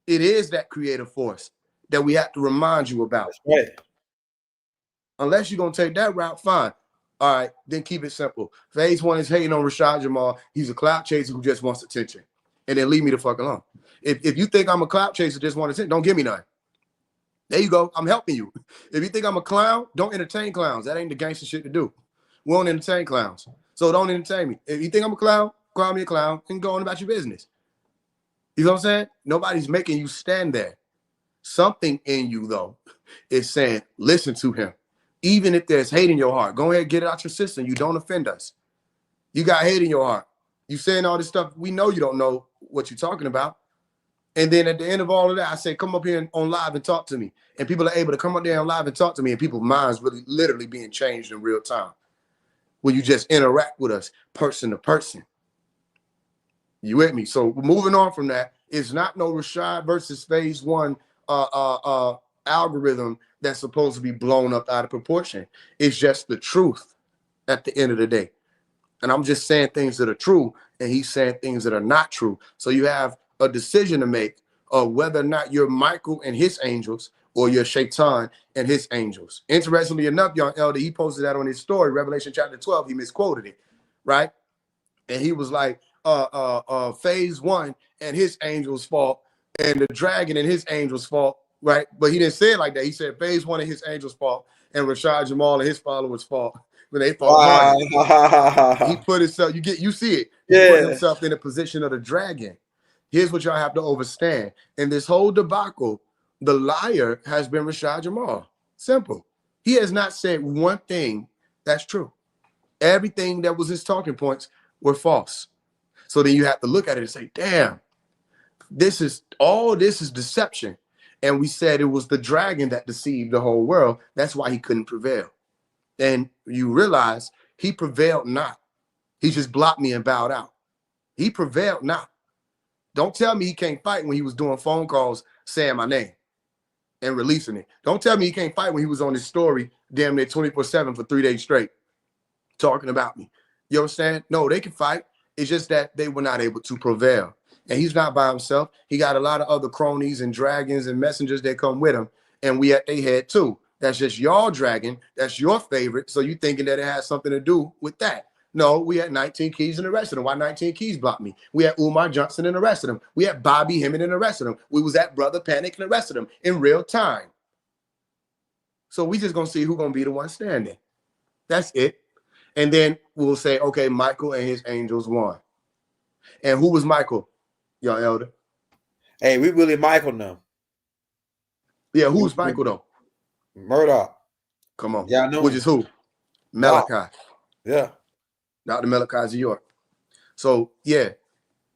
It is that creative force that we have to remind you about. Right. Unless you're going to take that route, fine. All right, then keep it simple. Faise One is hating on Rashad Jamal. He's a clout chaser who just wants attention. And then leave me the fuck alone. If you think I'm a clout chaser just want attention, don't give me none. There you go. I'm helping you. If you think I'm a clown, don't entertain clowns. That ain't the gangster shit to do. We don't entertain clowns. So don't entertain me. If you think I'm a clown, call me a clown and go on about your business. You know what I'm saying? Nobody's making you stand there. Something in you, though, is saying, listen to him. Even if there's hate in your heart, go ahead, get it out your system. You don't offend us. You got hate in your heart. You saying all this stuff. We know you don't know what you're talking about. And then at the end of all of that, I say, come up here on live and talk to me. And people are able to come up there on live and talk to me. And people's minds really literally being changed in real time. When you just interact with us person to person. You with me? So moving on from that, it's not no Rashad versus Faise One algorithm that's supposed to be blown up out of proportion. It's just the truth at the end of the day. And I'm just saying things that are true, and he's saying things that are not true. So you have a decision to make of whether or not you're Michael and his angels or you're Shaitan and his angels. Interestingly enough, Young Elder, he posted that on his story, Revelation chapter 12. He misquoted it, right? And he was like, Faise One and his angels' fault, and the dragon and his angels' fault, right? But he didn't say it like that. He said Faise One and his angels' fault, and Rashad Jamal and his followers' fault. When they fought harder. He put himself, you see it. He put himself in a position of the dragon. Here's what y'all have to understand. In this whole debacle, the liar has been Rashad Jamal. Simple. He has not said one thing that's true. Everything that was his talking points were false. So then you have to look at it and say, damn, this is deception. And we said it was the dragon that deceived the whole world. That's why he couldn't prevail. And you realize he prevailed not. He just blocked me and bowed out. He prevailed not. Don't tell me he can't fight when he was doing phone calls saying my name and releasing it. Don't tell me he can't fight when he was on his story damn near 24/7 for 3 days straight talking about me. You understand? No, they can fight. It's just that they were not able to prevail. And he's not by himself. He got a lot of other cronies and dragons and messengers that come with him. And we at their head too. That's just y'all dragon. That's your favorite. So you thinking that it has something to do with that. No, we had 19 Keys and arrested him. Why 19 Keys blocked me? We had Umar Johnson and arrested him. We had Bobby Hemming and arrested him. We was at Brother Panic and arrested him in real time. So we just going to see who's going to be the one standing. That's it. And then we'll say, okay, Michael and his angels won. And who was Michael, y'all elder? Hey, we really Michael now. Yeah, who's Michael though? Murdoch. Come on. Yeah, I know. Which is who? Malachi. Yeah. Dr. Malachi Z. York. So yeah,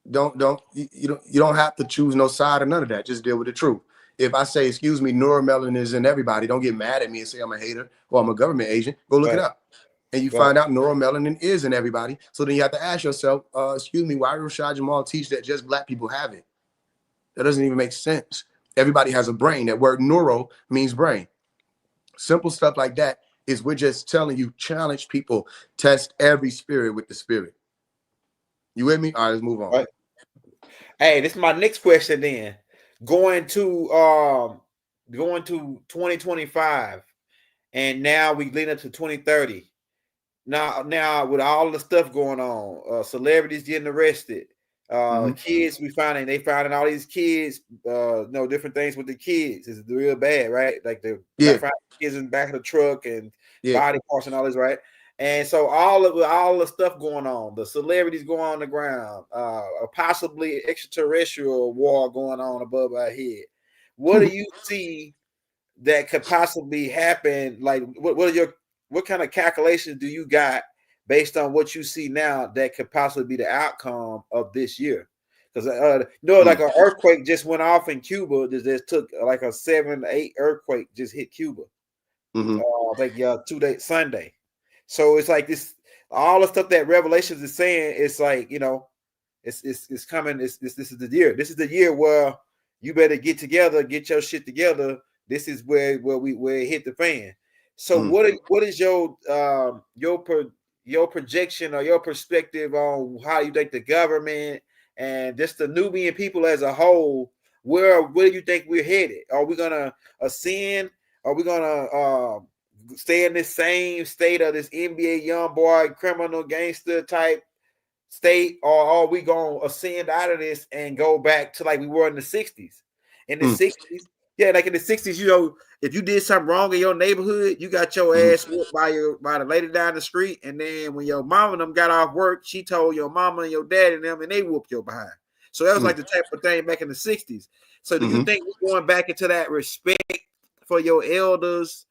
you don't have to choose no side or none of that. Just deal with the truth. If I say, excuse me, Neuromelanin is in everybody, don't get mad at me and say I'm a hater or I'm a government agent. Go look it up. And you find out neuromelanin is in everybody. So then you have to ask yourself, excuse me, why does Rashad Jamal teach that just black people have it? That doesn't even make sense. Everybody has a brain. That word neuro means brain. Simple stuff like that is we're just telling you, challenge people, test every spirit with the spirit. You with me? All right, let's move on. Right. Hey, this is my next question then. Going to 2025, and now we lead up to 2030. Now with all the stuff going on, celebrities getting arrested, kids they finding all these kids, different things with the kids. It's real bad, right? Like finding kids in the back of the truck and body parts and all this, right? And so all the stuff going on, the celebrities going on the ground, possibly extraterrestrial war going on above our head. What do you see that could possibly happen? Like, what kind of calculations do you got based on what you see now that could possibly be the outcome of this year? Because like an earthquake just went off in Cuba. Just took like a 7 or 8 earthquake just hit Cuba. I think 2 days Sunday. So it's like this, all the stuff that Revelations is saying. It's like it's coming. This is the year. This is the year where you better get together, get your shit together. This is where it hit the fan. So what is your projection or your perspective on how you think the government and just the Nubian people as a whole, where do you think we're headed? Are we gonna ascend? Are we gonna stay in this same state of this NBA young boy criminal gangster type state, or are we gonna ascend out of this and go back to like we were in the 60s? In the 60s. Yeah, like in the 60s, if you did something wrong in your neighborhood, you got your ass whooped by the lady down the street. And then when your mom and them got off work, she told your mama and your dad and them, and they whooped your behind. So that was like the type of thing back in the 60s. So do you think we're going back into that respect for your elders,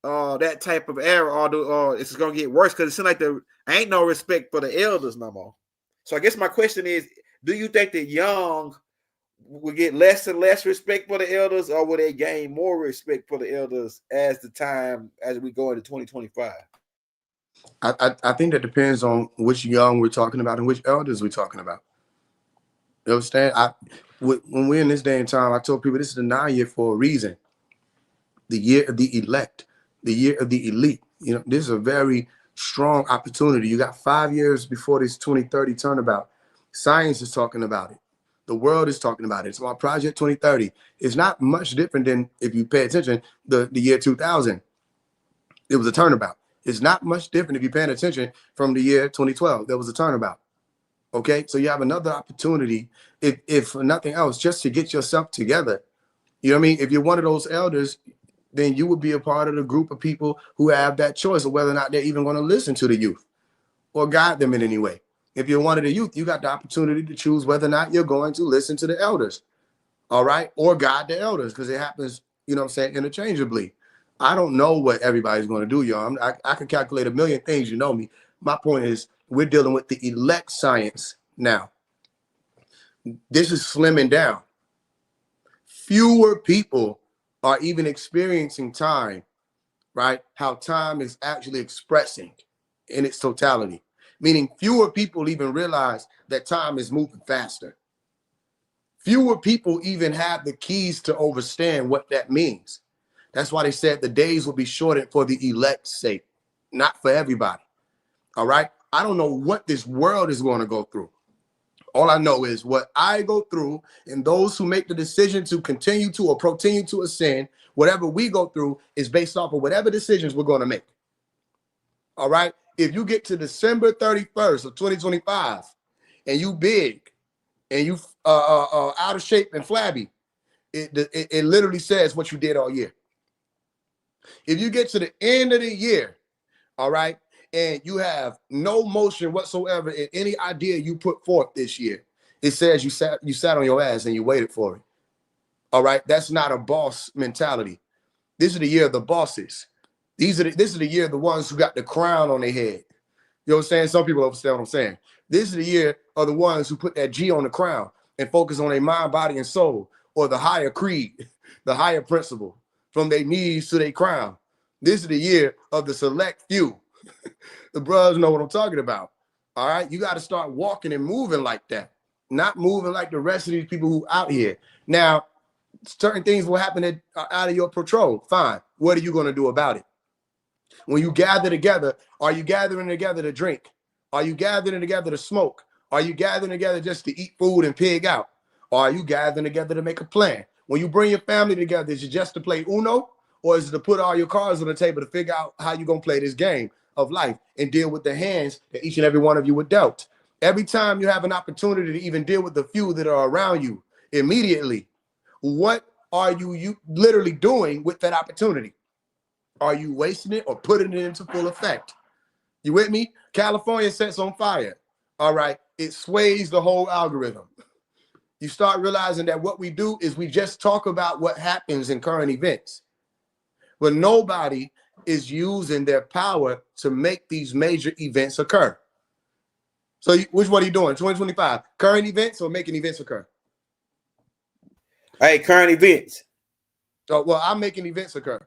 that type of era, or it's going to get worse? Because it seems like there ain't no respect for the elders no more. So I guess my question is, do you think the young will get less and less respect for the elders, or will they gain more respect for the elders as we go into 2025? I think that depends on which young we're talking about and which elders we're talking about. You understand? When we're in this day and time, I told people this is the 9 year for a reason. The year of the elect, the year of the elite. This is a very strong opportunity. You got 5 years before this 2030 turnabout. Science is talking about it. The world is talking about it. It's about Project 2030. It's not much different than, if you pay attention, the year 2000. It was a turnabout. It's not much different if you're paying attention from the year 2012. There was a turnabout. Okay, so you have another opportunity, if for nothing else, just to get yourself together. You know what I mean? If you're one of those elders, then you would be a part of the group of people who have that choice of whether or not they're even going to listen to the youth or guide them in any way. If you're one of the youth, you got the opportunity to choose whether or not you're going to listen to the elders, all right, or guide the elders, because it happens, you know what I'm saying, interchangeably. I don't know what everybody's going to do, y'all. I can calculate a million things, you know me. My point is, we're dealing with the elect science now. This is slimming down. Fewer people are even experiencing time, right? How time is actually expressing in its totality, meaning fewer people even realize that time is moving faster. Fewer people even have the keys to understand what that means. That's why they said the days will be shortened for the elect's sake, not for everybody. All right. I don't know what this world is going to go through. All I know is what I go through, and those who make the decision to continue to or continue to ascend, whatever we go through is based off of whatever decisions we're going to make. All right. If you get to December 31st of 2025 and you big and you out of shape and flabby, it literally says what you did all year. If you get to the end of the year, all right, and you have no motion whatsoever in any idea you put forth this year, it says you sat on your ass and you waited for it. All right, that's not a boss mentality. This is the year of the bosses. This is the year of the ones who got the crown on their head. You know what I'm saying? Some people understand what I'm saying. This is the year of the ones who put that G on the crown and focus on their mind, body, and soul, or the higher creed, the higher principle, from their knees to their crown. This is the year of the select few. The brothers know what I'm talking about. All right, you got to start walking and moving like that, not moving like the rest of these people who out here. Now, certain things will happen that are out of your control. Fine. What are you going to do about it? When you gather together, are you gathering together to drink? Are you gathering together to smoke? Are you gathering together just to eat food and pig out? Or are you gathering together to make a plan? When you bring your family together, is it just to play Uno? Or is it to put all your cards on the table to figure out how you're going to play this game of life and deal with the hands that each and every one of you were dealt? Every time you have an opportunity to even deal with the few that are around you immediately, what are you literally doing with that opportunity? Are you wasting it or putting it into full effect? You with me? California sets on fire. All right. It sways the whole algorithm. You start realizing that what we do is we just talk about what happens in current events, but nobody is using their power to make these major events occur. So which one are you doing? 2025, current events or making events occur? Hey, current events. Oh, well, I'm making events occur.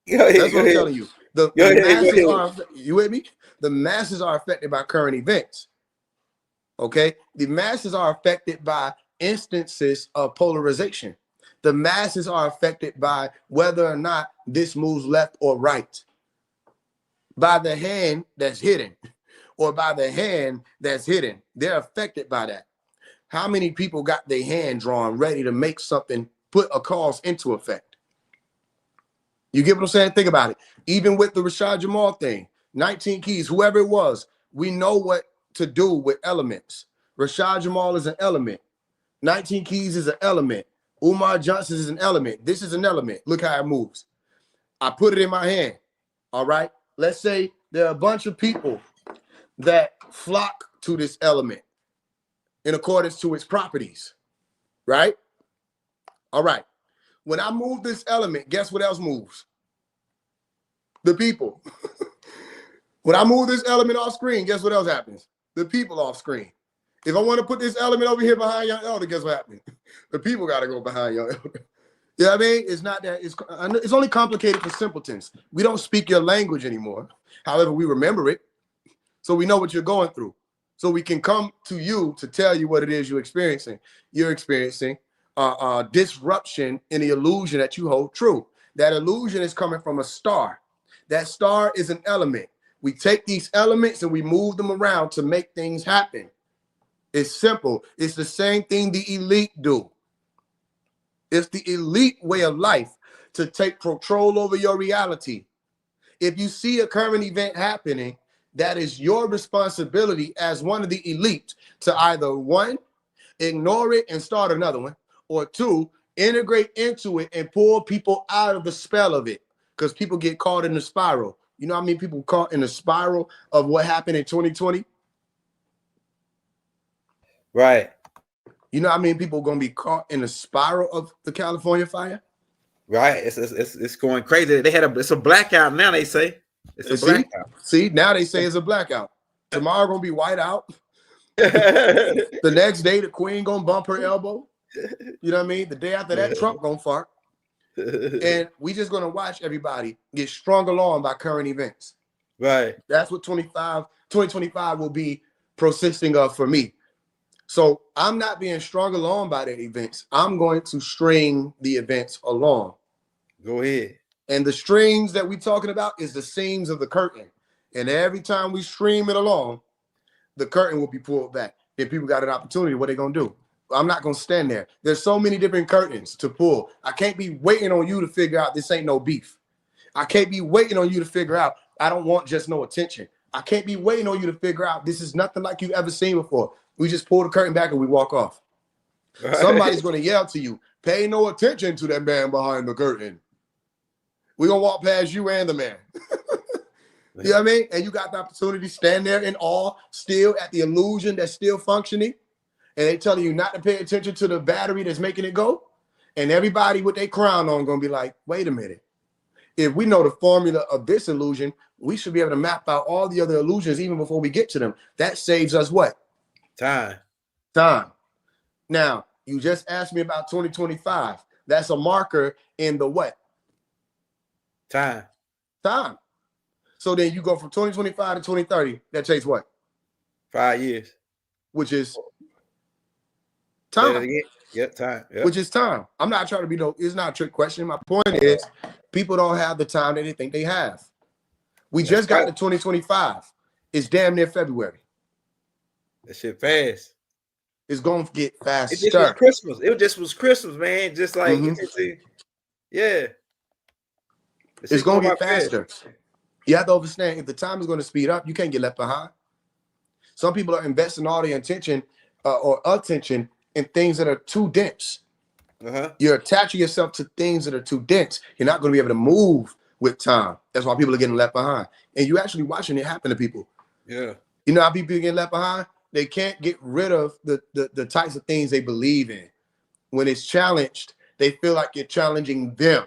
That's what I'm telling you. The masses are, you with me? The masses are affected by current events. Okay. The masses are affected by instances of polarization. The masses are affected by whether or not this moves left or right, by the hand that's hidden or by the hand that's hidden. They're affected by that. How many people got their hand drawn ready to make something, put a cause into effect? You get what I'm saying? Think about it. Even with the Rashad Jamal thing, 19 keys, whoever it was, we know what to do with elements. Rashad Jamal is an element. 19 keys is an element. Umar Johnson is an element. This is an element. Look how it moves. I put it in my hand. All right. Let's say there are a bunch of people that flock to this element in accordance to its properties. Right? All right. When I move this element, guess what else moves? The people. When I move this element off screen, guess what else happens? The people off screen. If I want to put this element over here behind young elder, guess what happens? The people got to go behind young elder. You know what I mean? It's not that, it's only complicated for simpletons. We don't speak your language anymore. However, we remember it. So we know what you're going through. So we can come to you to tell you what it is you're experiencing. You're experiencing disruption in the illusion that you hold true. That illusion is coming from a star. That star is an element. We take these elements and we move them around to make things happen. It's simple. It's the same thing the elite do. It's the elite way of life to take control over your reality. If you see a current event happening, that is your responsibility as one of the elite to either one, ignore it and start another one, or two, integrate into it and pull people out of the spell of it, because people get caught in the spiral. You know how many people caught in the spiral of what happened in 2020? Right. You know how many people are going to be caught in the spiral of the California fire? Right. It's going crazy. It's a blackout now, they say. It's a blackout. See, now they say it's a blackout. Tomorrow going to be white out. The next day, the queen going to bump her elbow. You know what I mean? The day after that, Trump going to fart. And we just going to watch everybody get strung along by current events. Right. That's what 2025 will be consisting of for me. So I'm not being strung along by the events. I'm going to string the events along. Go ahead. And the strings that we're talking about is the seams of the curtain. And every time we stream it along, the curtain will be pulled back. Then people got an opportunity. What they going to do? I'm not going to stand there. There's so many different curtains to pull. I can't be waiting on you to figure out this ain't no beef. I can't be waiting on you to figure out I don't want just no attention. I can't be waiting on you to figure out this is nothing like you've ever seen before. We just pull the curtain back and we walk off. Right. Somebody's going to yell to you, pay no attention to that man behind the curtain. We're going to walk past you and the man. You know what I mean? And you got the opportunity to stand there in awe, still at the illusion that's still functioning. And they telling you not to pay attention to the battery that's making it go. And everybody with their crown on going to be like, wait a minute. If we know the formula of this illusion, we should be able to map out all the other illusions even before we get to them. That saves us what? Time. Now, you just asked me about 2025. That's a marker in the what? Time. So then you go from 2025 to 2030. That takes what? 5 years. Which is time. Yep, time. Yep. Which is time. I'm not trying to be it's not a trick question. My point is people don't have the time that they think they have. We just got to 2025. It's damn near February. That shit fast. It's going to get faster. It just was Christmas. It just was Christmas, man. Just like, yeah. It's going to get faster. You have to understand, if the time is going to speed up, you can't get left behind. Some people are investing all their attention or attention in things that are too dense. You're attaching yourself to things that are too dense. You're not going to be able to move with time. That's why people are getting left behind. And you're actually watching it happen to people. Yeah. You know how people get left behind? They can't get rid of the types of things they believe in. When it's challenged, they feel like you're challenging them.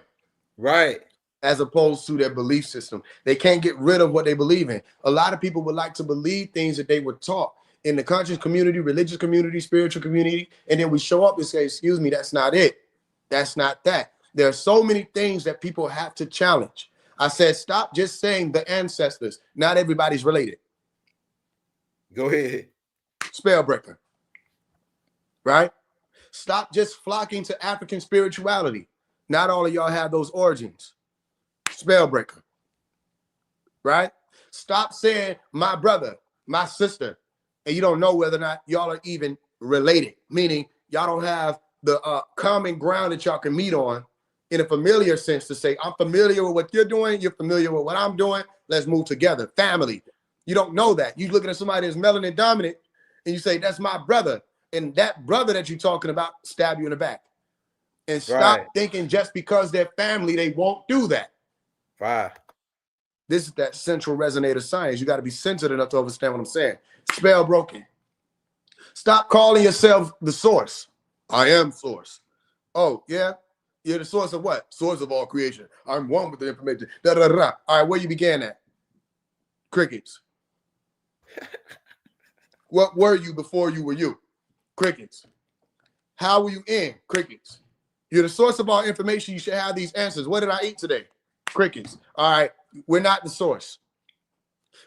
Right. As opposed to their belief system. They can't get rid of what they believe in. A lot of people would like to believe things that they were taught in the conscious community, religious community, spiritual community, and then we show up and say, excuse me, that's not it. That's not that. There are so many things that people have to challenge. I said, stop just saying the ancestors. Not everybody's related. Go ahead. Spellbreaker. Right? Stop just flocking to African spirituality. Not all of y'all have those origins. Spellbreaker. Right? Stop saying my brother, my sister, and you don't know whether or not y'all are even related, meaning y'all don't have the common ground that y'all can meet on in a familiar sense to say, I'm familiar with what you're doing, you're familiar with what I'm doing, let's move together. Family. You don't know that. You looking at somebody that's melanin dominant and you say, that's my brother. And that brother that you're talking about stab you in the back. And stop thinking just because they're family, they won't do that. Right. This is that central resonator science. You got to be centered enough to understand what I'm saying. Spell broken. Stop calling yourself the source. I am source. Oh, yeah? You're the source of what? Source of all creation. I'm one with the information. Da, da, da, da. All right, where you began at? Crickets. What were you before you were you? Crickets. How were you in? Crickets. You're the source of all information. You should have these answers. What did I eat today? Crickets. All right, we're not the source.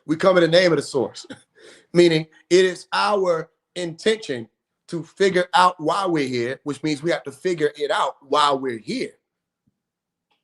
We come in the name of the source, meaning it is our intention to figure out why we're here, which means we have to figure it out while we're here.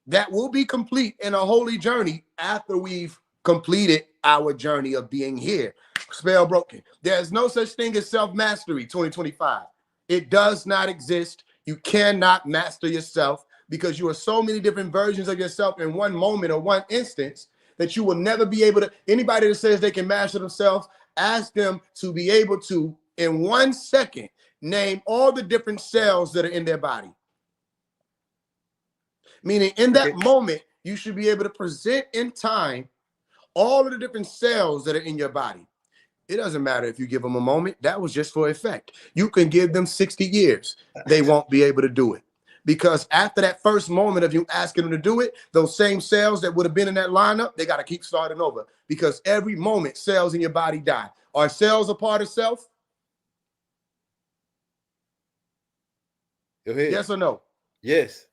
That will be complete in a holy journey after we've completed our journey of being here. Spell broken. There's no such thing as self-mastery 2025. It does not exist. You cannot master yourself because you are so many different versions of yourself in one moment or one instance that you will never be able to. Anybody that says they can master themselves, ask them to be able to, in 1 second, name all the different cells that are in their body. Meaning in that moment, you should be able to present in time all of the different cells that are in your body. It doesn't matter if you give them a moment. That was just for effect. You can give them 60 years. They won't be able to do it. Because after that first moment of you asking them to do it, those same cells that would have been in that lineup, they got to keep starting over. Because every moment, cells in your body die. Are cells a part of self? Go ahead. Yes or no? Yes.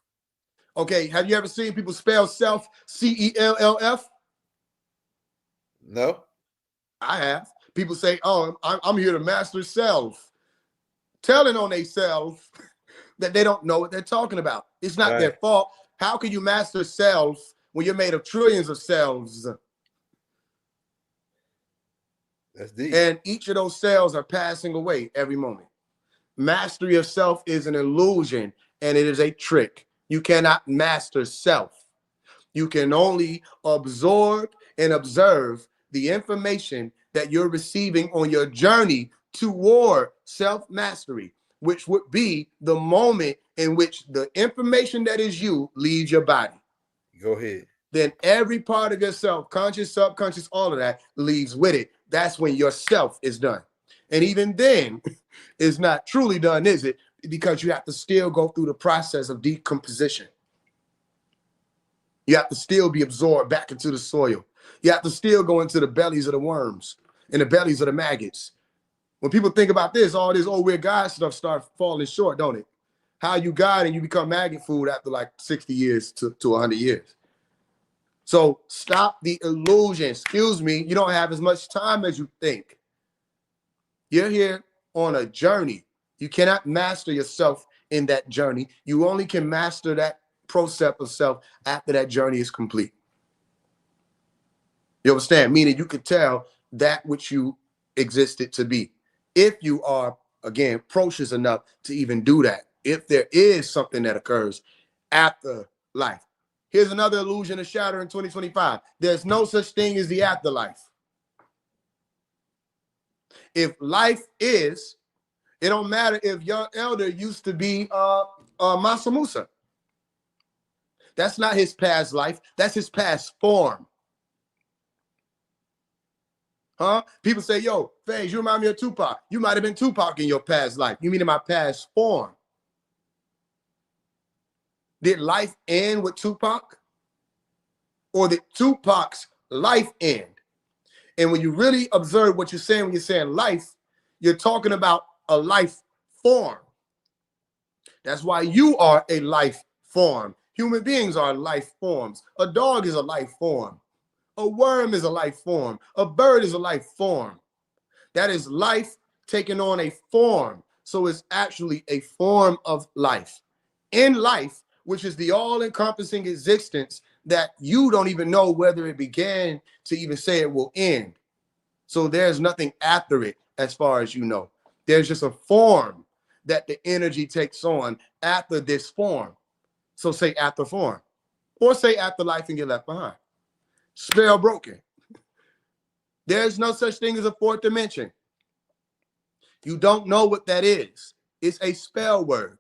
Okay, have you ever seen people spell self C-E-L-L-F? No. I have. People say, oh, I'm here to master self. Telling on themselves that they don't know what they're talking about. It's not their fault. How can you master self when you're made of trillions of cells? That's deep. And each of those cells are passing away every moment. Mastery of self is an illusion, and it is a trick. You cannot master self. You can only absorb and observe the information that you're receiving on your journey toward self-mastery, which would be the moment in which the information that is you leaves your body. Go ahead. Then every part of yourself, conscious, subconscious, all of that leaves with it. That's when your self is done. And even then, it's not truly done, is it? Because you have to still go through the process of decomposition. You have to still be absorbed back into the soil. You have to still go into the bellies of the worms and the bellies of the maggots. When people think about this, all this old weird God stuff starts falling short, don't it? How you God and you become maggot food after like 60 years to 100 years. So stop the illusion. Excuse me, you don't have as much time as you think. You're here on a journey. You cannot master yourself in that journey. You only can master that precept of self after that journey is complete. You understand? Meaning you could tell that which you existed to be. If you are, again, procious enough to even do that. If there is something that occurs after life. Here's another illusion of shatter in 2025. There's no such thing as the afterlife. If life is, it don't matter if your elder used to be Mansa Musa. That's not his past life. That's his past form. Huh? People say, yo, Faise, you remind me of Tupac. You might have been Tupac in your past life. You mean in my past form? Did life end with Tupac? Or did Tupac's life end? And when you really observe what you're saying when you're saying life, you're talking about a life form. That's why you are a life form. Human beings are life forms. A dog is a life form. A worm is a life form. A bird is a life form. That is life taking on a form. So it's actually a form of life. In life, which is the all-encompassing existence that you don't even know whether it began to even say it will end. So there's nothing after it as far as you know. There's just a form that the energy takes on after this form. So say after form. Or say after life and get left behind. Spell broken. There's no such thing as a fourth dimension. You don't know what that is. It's a spell word.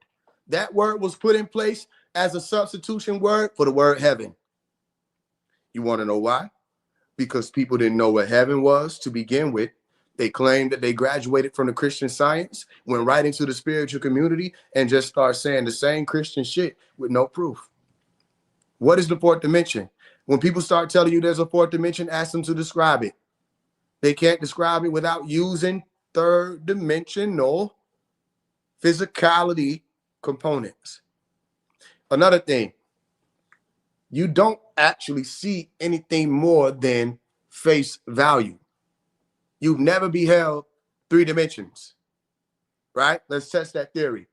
That word was put in place as a substitution word for the word heaven. You want to know why? Because people didn't know what heaven was to begin with. They claimed that they graduated from the Christian Science, went right into the spiritual community, and just start saying the same Christian shit with no proof. What is the fourth dimension? When people start telling you there's a fourth dimension, ask them to describe it. They can't describe it without using third dimensional physicality components. Another thing, you don't actually see anything more than face value. You've never beheld three dimensions, right? Let's test that theory.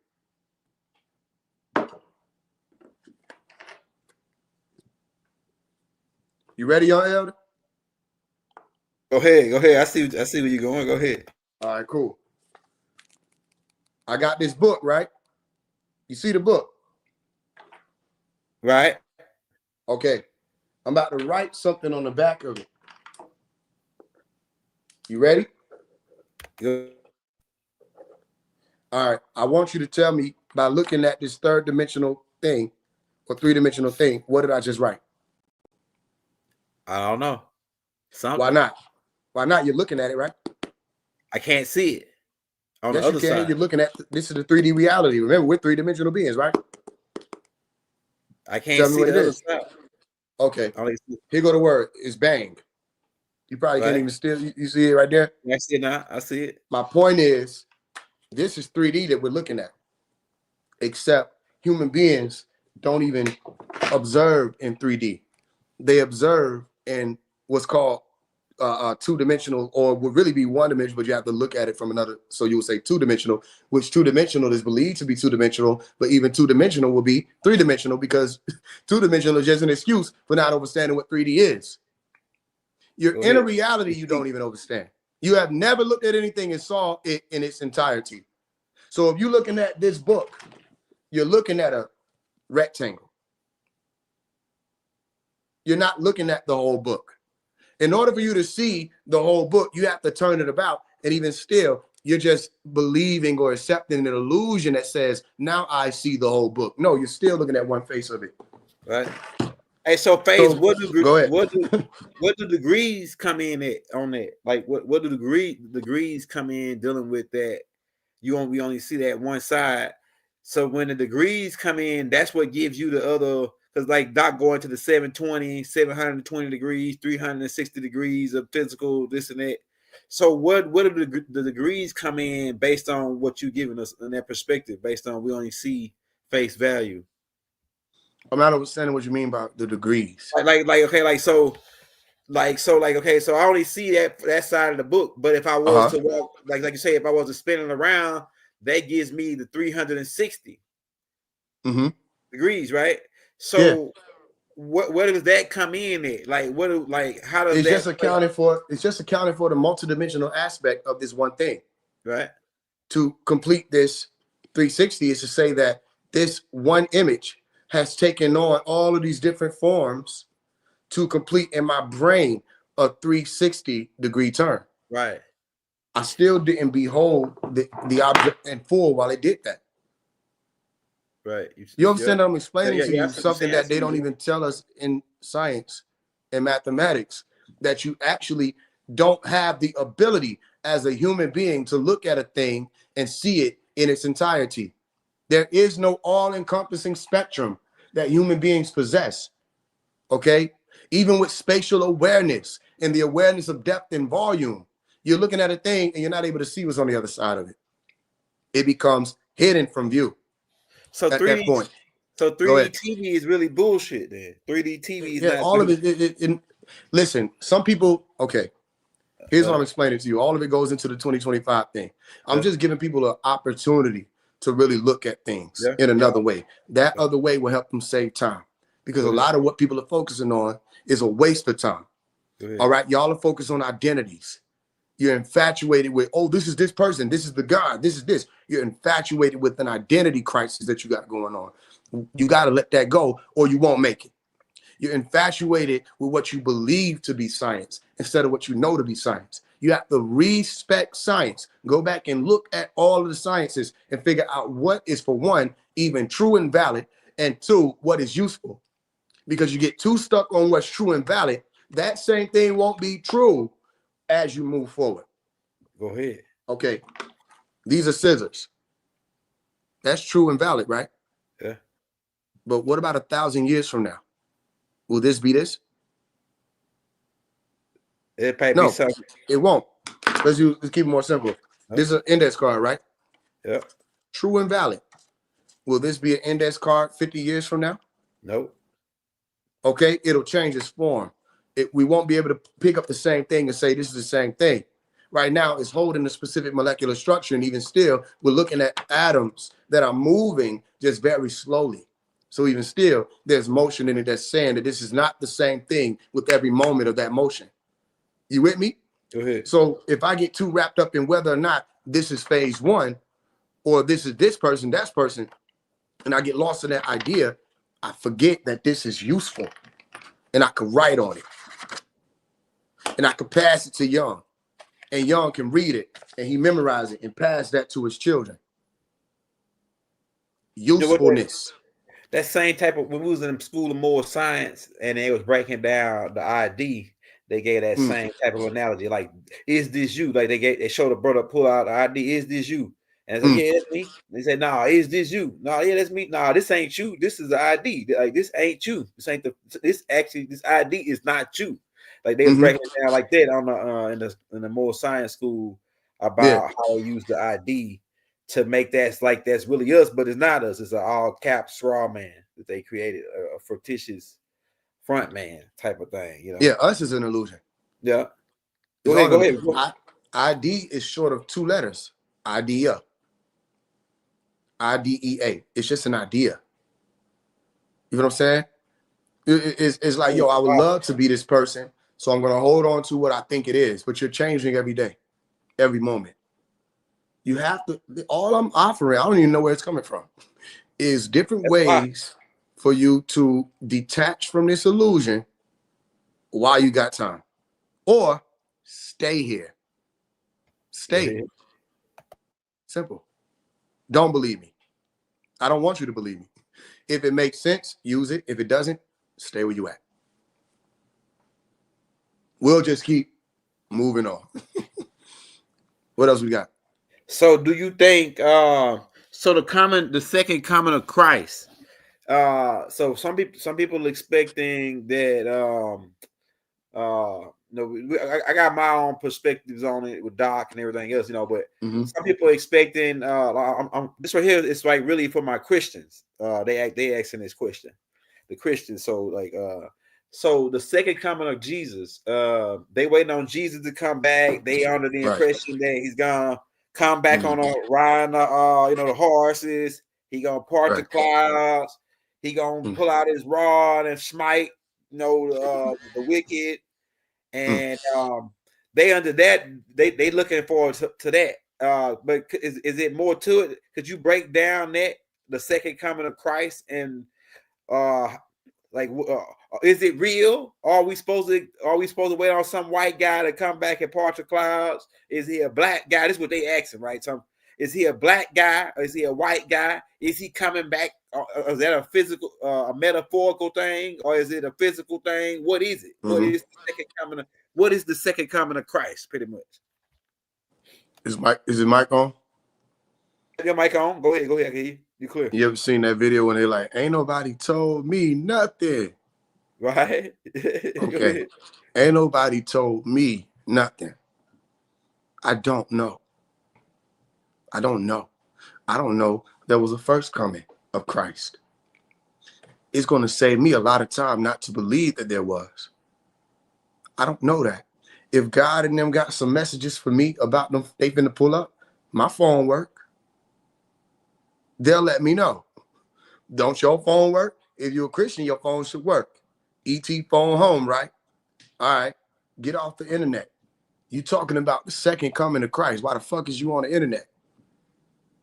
You ready, young elder? Go ahead. Go ahead. I see where you're going. Go ahead. All right, cool. I got this book, right? You see the book? Right. Okay. I'm about to write something on the back of it. You ready? Go. All right. I want you to tell me by looking at this third dimensional thing or three-dimensional thing, what did I just write? I don't know. Something. Why not? Why not? You're looking at it, right? I can't see it. On yes, the other you can. side. You're looking at this is the 3D reality. Remember, we're three-dimensional beings, right? I can't see the other side. Okay. Here go the word. It's bang. You probably can't even still. You see it right there? I see it now. I see it. My point is, this is 3D that we're looking at. Except human beings don't even observe in 3D. They observe in what's called two-dimensional, or would really be one-dimensional, but you have to look at it from another. So you would say two-dimensional, which two-dimensional is believed to be two-dimensional, but even two-dimensional will be three-dimensional because two-dimensional is just an excuse for not understanding what 3D is. You're in a reality you don't even understand. You have never looked at anything and saw it in its entirety. So if you're looking at this book, you're looking at a rectangle. You're not looking at the whole book. In order for you to see the whole book, you have to turn it about. And even still, you're just believing or accepting an illusion that says, now I see the whole book. No, you're still looking at one face of it. Right. Hey, so Faise, what do degrees come in at on that? Like what do degrees come in dealing with that? We only see that one side. So when the degrees come in, that's what gives you the other, because like Doc going to the 720 degrees, 360 degrees of physical, this and that. So what do the degrees come in based on what you're giving us in that perspective, based on we only see face value? I'm not understanding what you mean by the degrees. So I only see that side of the book. But if I was to walk, like you say, if I was to spin it around, that gives me the 360 degrees, right? So where does that come in at? Like how does it's just accounting for the multidimensional aspect of this one thing. Right. To complete this 360 is to say that this one image has taken on all of these different forms to complete in my brain a 360 degree turn. Right. I still didn't behold the object in full while it did that. Right. You understand I'm explaining to you something that they don't even tell us in science and mathematics, that you actually don't have the ability as a human being to look at a thing and see it in its entirety. There is no all-encompassing spectrum that human beings possess. Okay? Even with spatial awareness and the awareness of depth and volume, you're looking at a thing and you're not able to see what's on the other side of it. It becomes hidden from view. So at that point. So 3D TV is really bullshit then. 3D TV is not all of it. Listen, some people, okay, here's what I'm explaining to you. All of it goes into the 2025 thing. I'm just giving people an opportunity to really look at things in another way. That other way will help them save time. Because a lot of what people are focusing on is a waste of time. All right, y'all are focused on identities. You're infatuated with, oh, this is this person, this is the God, this is this. You're infatuated with an identity crisis that you got going on. You got to let that go or you won't make it. You're infatuated with what you believe to be science instead of what you know to be science. You have to respect science. Go back and look at all of the sciences and figure out what is, for one, even true and valid, and two, what is useful. Because you get too stuck on what's true and valid, that same thing won't be true as you move forward. Go ahead. Okay. These are scissors. That's true and valid, right? Yeah. But what about 1,000 years from now? Will this be this? It probably be something. It won't. Let's keep it more simple. This is an index card, right? Yeah. True and valid. Will this be an index card 50 years from now? Nope. Okay, it'll change its form. We won't be able to pick up the same thing and say this is the same thing. Right now, it's holding a specific molecular structure, and even still, we're looking at atoms that are moving just very slowly. So even still, there's motion in it that's saying that this is not the same thing with every moment of that motion. You with me? Go ahead. So if I get too wrapped up in whether or not this is phase one, or this is this person, that person, and I get lost in that idea, I forget that this is useful, and I could write on it, and I could pass it to Young, and Young can read it, and he memorize it and pass that to his children. Usefulness. That same type of, when we was in school of more science and they was breaking down the ID, they gave that same type of analogy. Like, is this you? Like they showed a brother pull out the ID. Is this you? And it's like, yeah, that's me. They said, nah, is this you? Nah, yeah, that's me. Nah, this ain't you. This is the ID. Like, this ain't you. This ID is not you. Like they was breaking it down like that on the in the more science school about how they use the ID to make that's really us, but it's not us. It's an all cap straw man that they created, a fictitious front man type of thing. You know? Yeah, us is an illusion. Yeah. Go ahead. ID is short of 2 letters. Idea. IDEA. It's just an idea. You know what I'm saying? It's like, yo, I would love to be this person, so I'm gonna hold on to what I think it is. But you're changing every day, every moment. You have to. All I'm offering, I don't even know where it's coming from, is different ways for you to detach from this illusion while you got time, or stay here. Stay. Simple. Don't believe me. I don't want you to believe me. If it makes sense, use it. If it doesn't, stay where you at. We'll just keep moving on. What else we got? So do you think the second coming of Christ? So some people expecting that I got my own perspectives on it with Doc and everything else, but some people expecting this right here is like really for my Christians. They asking this question. The Christians, so the second coming of Jesus, they waiting on Jesus to come back. They under the impression that he's gonna come back on riding the horses. He gonna part the clouds. He gonna pull out his rod and smite the wicked. And they under that, they looking forward to that. But is it more to it? Could you break down that the second coming of Christ and is it real? Are we supposed to wait on some white guy to come back and part the clouds? Is he a black guy? This is what they asking, right? Is he a black guy? Or is he a white guy? Is he coming back? Is that a physical, a metaphorical thing, or is it a physical thing? What is it? What is the second coming? What is the second coming of Christ? Pretty much. Is the mic on? Your mic on. Go ahead. I hear you. You clear. You ever seen that video when they're like, "Ain't nobody told me nothing"? Right. Okay. Ain't nobody told me nothing. I don't know. I don't know there was a first coming of Christ. It's going to save me a lot of time not to believe that there was. I don't know that. If God and them got some messages for me about them, they finna pull up, my phone work. They'll let me know. Don't your phone work? If you're a Christian, your phone should work. ET phone home, right? All right. Get off the internet. You talking about the second coming of Christ. Why the fuck is you on the internet?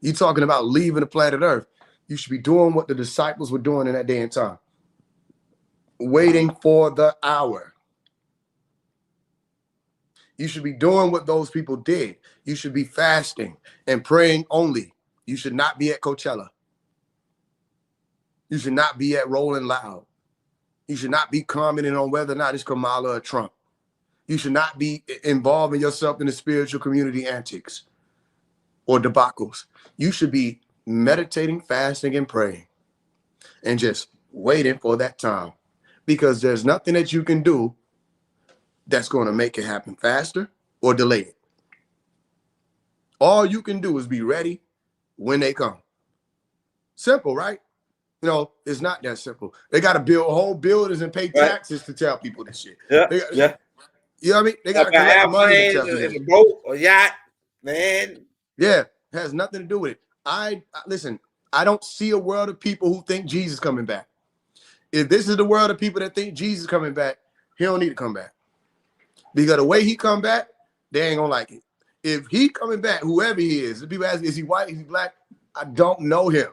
You talking about leaving the planet Earth. You should be doing what the disciples were doing in that day and time. Waiting for the hour. You should be doing what those people did. You should be fasting and praying only. You should not be at Coachella. You should not be at Rolling Loud. You should not be commenting on whether or not it's Kamala or Trump. You should not be involving yourself in the spiritual community antics or debacles. You should be meditating, fasting, and praying and just waiting for that time, because there's nothing that you can do that's going to make it happen faster or delay it. All you can do is be ready when they come. Simple, right? It's not that simple. They got to build whole buildings and pay taxes to tell people this shit. Yeah. You know what I mean? They got to collect money to tell people. In a boat or yacht, man. Yeah, it has nothing to do with it. Listen, I don't see a world of people who think Jesus coming back. If this is the world of people that think Jesus coming back, he don't need to come back. Because the way he come back, they ain't gonna like it. If he coming back, whoever he is, if people ask, is he white, is he black? I don't know him.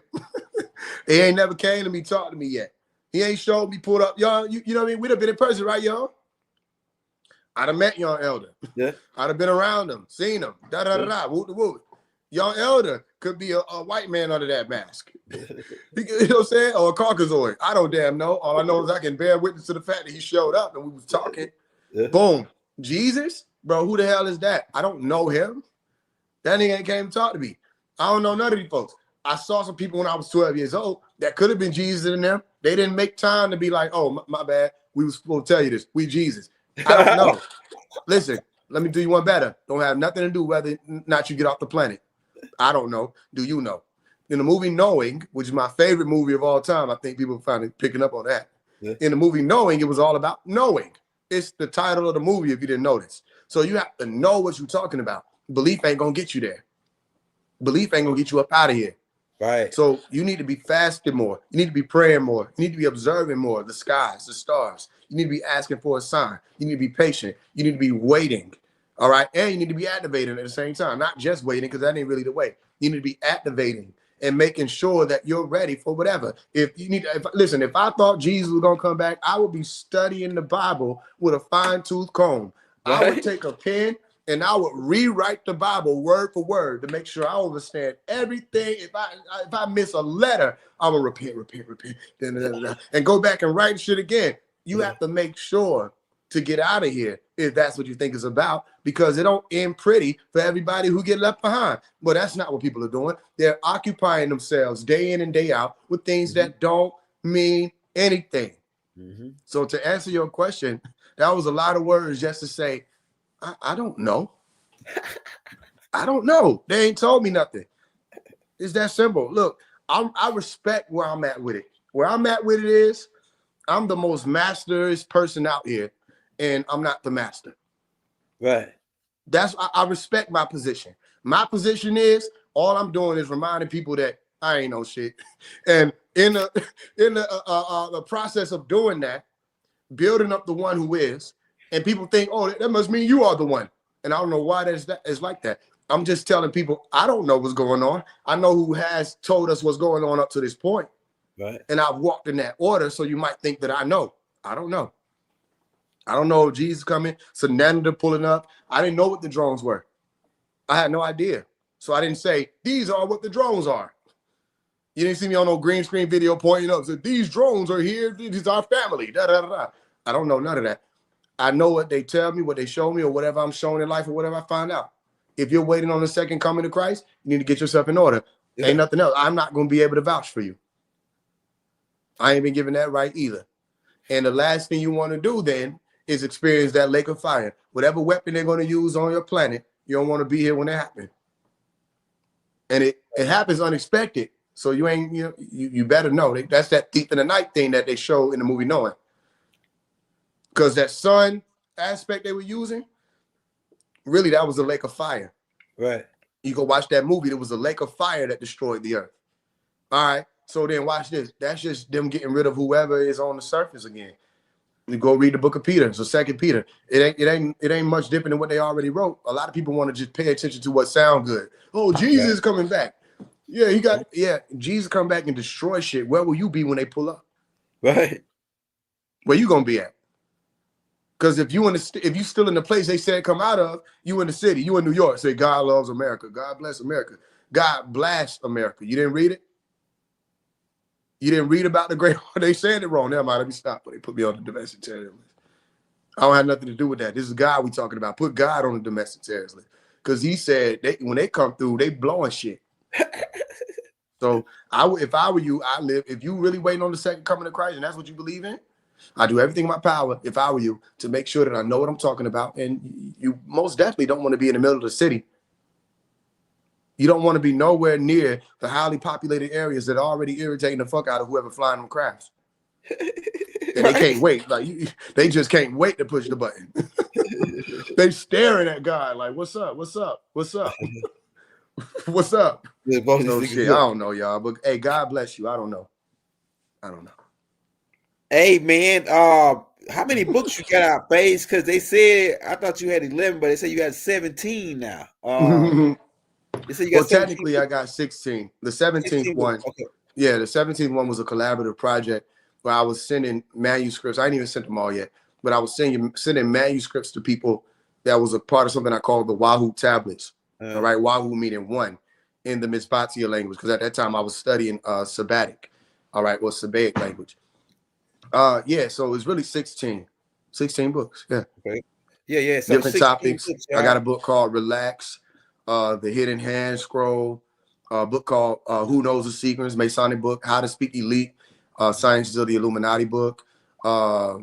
He ain't never came to me, talked to me yet. He ain't showed me, pulled up. Y'all, you know what I mean? We'd have been in person, right, y'all? I'd have met young elder. Yeah. I'd have been around him, seen him, whoop. Young elder could be a white man under that mask. You know what I'm saying? Or a Caucasoid. I don't damn know. All I know is I can bear witness to the fact that he showed up and we was talking. Boom. Jesus, bro, who the hell is that? I don't know him. That nigga ain't came to talk to me. I don't know none of these folks. I saw some people when I was 12 years old that could have been Jesus in them. They didn't make time to be like, oh, my bad. We was supposed to tell you this. We Jesus. I don't know. Listen, let me do you one better. Don't have nothing to do whether or not you get off the planet. I don't know. Do you know? In the movie Knowing, which is my favorite movie of all time, I think people are finally picking up on that. Yeah. In the movie Knowing, it was all about knowing. It's the title of the movie if you didn't notice. So you have to know what you're talking about. Belief ain't going to get you there. Belief ain't going to get you up out of here. Right. So you need to be fasting more. You need to be praying more. You need to be observing more the skies, the stars. You need to be asking for a sign. You need to be patient. You need to be waiting. All right. And you need to be activating at the same time, not just waiting, because that ain't really the way. You need to be activating and making sure that you're ready for whatever. Listen, if I thought Jesus was going to come back, I would be studying the Bible with a fine-tooth comb. Right? I would take a pen and I would rewrite the Bible word for word to make sure I understand everything. If I miss a letter, I will repent, and go back and write shit again. You have to make sure to get out of here if that's what you think it's about, because it don't end pretty for everybody who get left behind. But that's not what people are doing. They're occupying themselves day in and day out with things that don't mean anything. So to answer your question, that was a lot of words just to say, I don't know. I don't know. They ain't told me nothing. It's that simple. Look, I respect where I'm at with it. Where I'm at with it is I'm the most master's person out here, and I'm not the master. Right. I respect my position. My position is all I'm doing is reminding people that I ain't no shit. And in the process of doing that, building up the one who is, and people think, oh, that must mean you are the one. And I don't know why it's like that. I'm just telling people I don't know what's going on. I know who has told us what's going on up to this point. Right. And I've walked in that order, so you might think that I know. I don't know. I don't know if Jesus coming, Sananda pulling up. I didn't know what the drones were. I had no idea. So I didn't say, these are what the drones are. You didn't see me on no green screen video pointing up. So these drones are here. This is our family. Da, da, da, da. I don't know none of that. I know what they tell me, what they show me, or whatever I'm shown in life, or whatever I find out. If you're waiting on the second coming of Christ, you need to get yourself in order. Yeah. Ain't nothing else. I'm not going to be able to vouch for you. I ain't been given that right either. And the last thing you want to do then is experience that lake of fire. Whatever weapon they're going to use on your planet, you don't want to be here when it happens. And it happens unexpected. So you ain't, you better know. That's that thief in the night thing that they show in the movie Knowing. Because that sun aspect they were using, really, that was a lake of fire. Right. You go watch that movie. There was a lake of fire that destroyed the earth. All right. So then watch this. That's just them getting rid of whoever is on the surface again. You go read the book of Peter. So 2 Peter. It ain't much different than what they already wrote. A lot of people want to just pay attention to what sound good. Oh, Jesus is coming back. Yeah, Jesus come back and destroy shit. Where will you be when they pull up? Right. Where you gonna be at? Because if you still in the place they said come out of, you in the city, you in New York, say God loves America, God bless America, God bless America. You didn't read it? You didn't read about the great, they said it wrong. Never mind, let me stop. But they put me on the domestic terrorist list. I don't have nothing to do with that. This is God we talking about. Put God on the domestic terrorist list. Because he said when they come through, they blowing shit. So if I were you, if you really waiting on the second coming of Christ and that's what you believe in, I do everything in my power, if I were you, to make sure that I know what I'm talking about. And you most definitely don't want to be in the middle of the city. You don't want to be nowhere near the highly populated areas that are already irritating the fuck out of whoever flying them crafts. And they can't wait. Like they just can't wait to push the button. They staring at God like, what's up? What's up? What's up? What's up? Yeah, no shit. I don't know, y'all. But hey, God bless you. I don't know. Hey man, how many books you got out, Faise? Because they said I thought you had 11, but they said you got 17 now. They said you got technically I got 16. The 17th one, okay. Yeah, the 17th one was a collaborative project where I was sending manuscripts. I ain't even sent them all yet, but I was sending manuscripts to people that was a part of something I called the Wahoo tablets. All right, Wahoo meaning one in the Mizpatia language, because at that time I was studying Sabbatic. All right, Sabbaic language. Yeah, so it was really 16. 16 books. Yeah. Okay. Yeah. So Different topics. books, I got a book called Relax, The Hidden Hand Scroll, a book called Who Knows the Secrets, Masonic book, How to Speak Elite, Sciences of the Illuminati book. Yeah,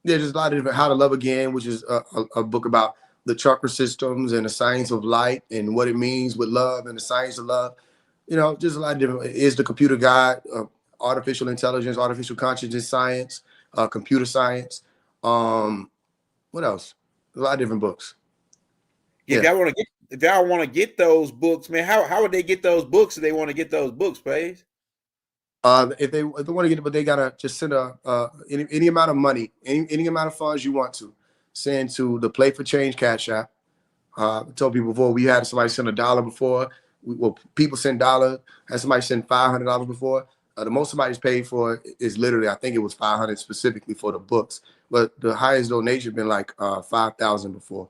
just a lot of different, How to Love Again, which is a book about the chakra systems and the science of light and what it means with love and the science of love. You know, just a lot of different. Is the Computer Guide, artificial intelligence, artificial consciousness science, computer science. What else? A lot of different books. Yeah. If y'all want to get those books, man, how would they get those books if they want to get those books, Faise? If they want to get it, but they gotta just send any amount of money, any amount of funds you want to send to the Play for Change Cash App. I told people before, we had somebody send $1 before. People send $1. Had somebody send $500 before. The most somebody's paid for is literally, I think it was $500 specifically for the books. But the highest donation been like $5,000 before.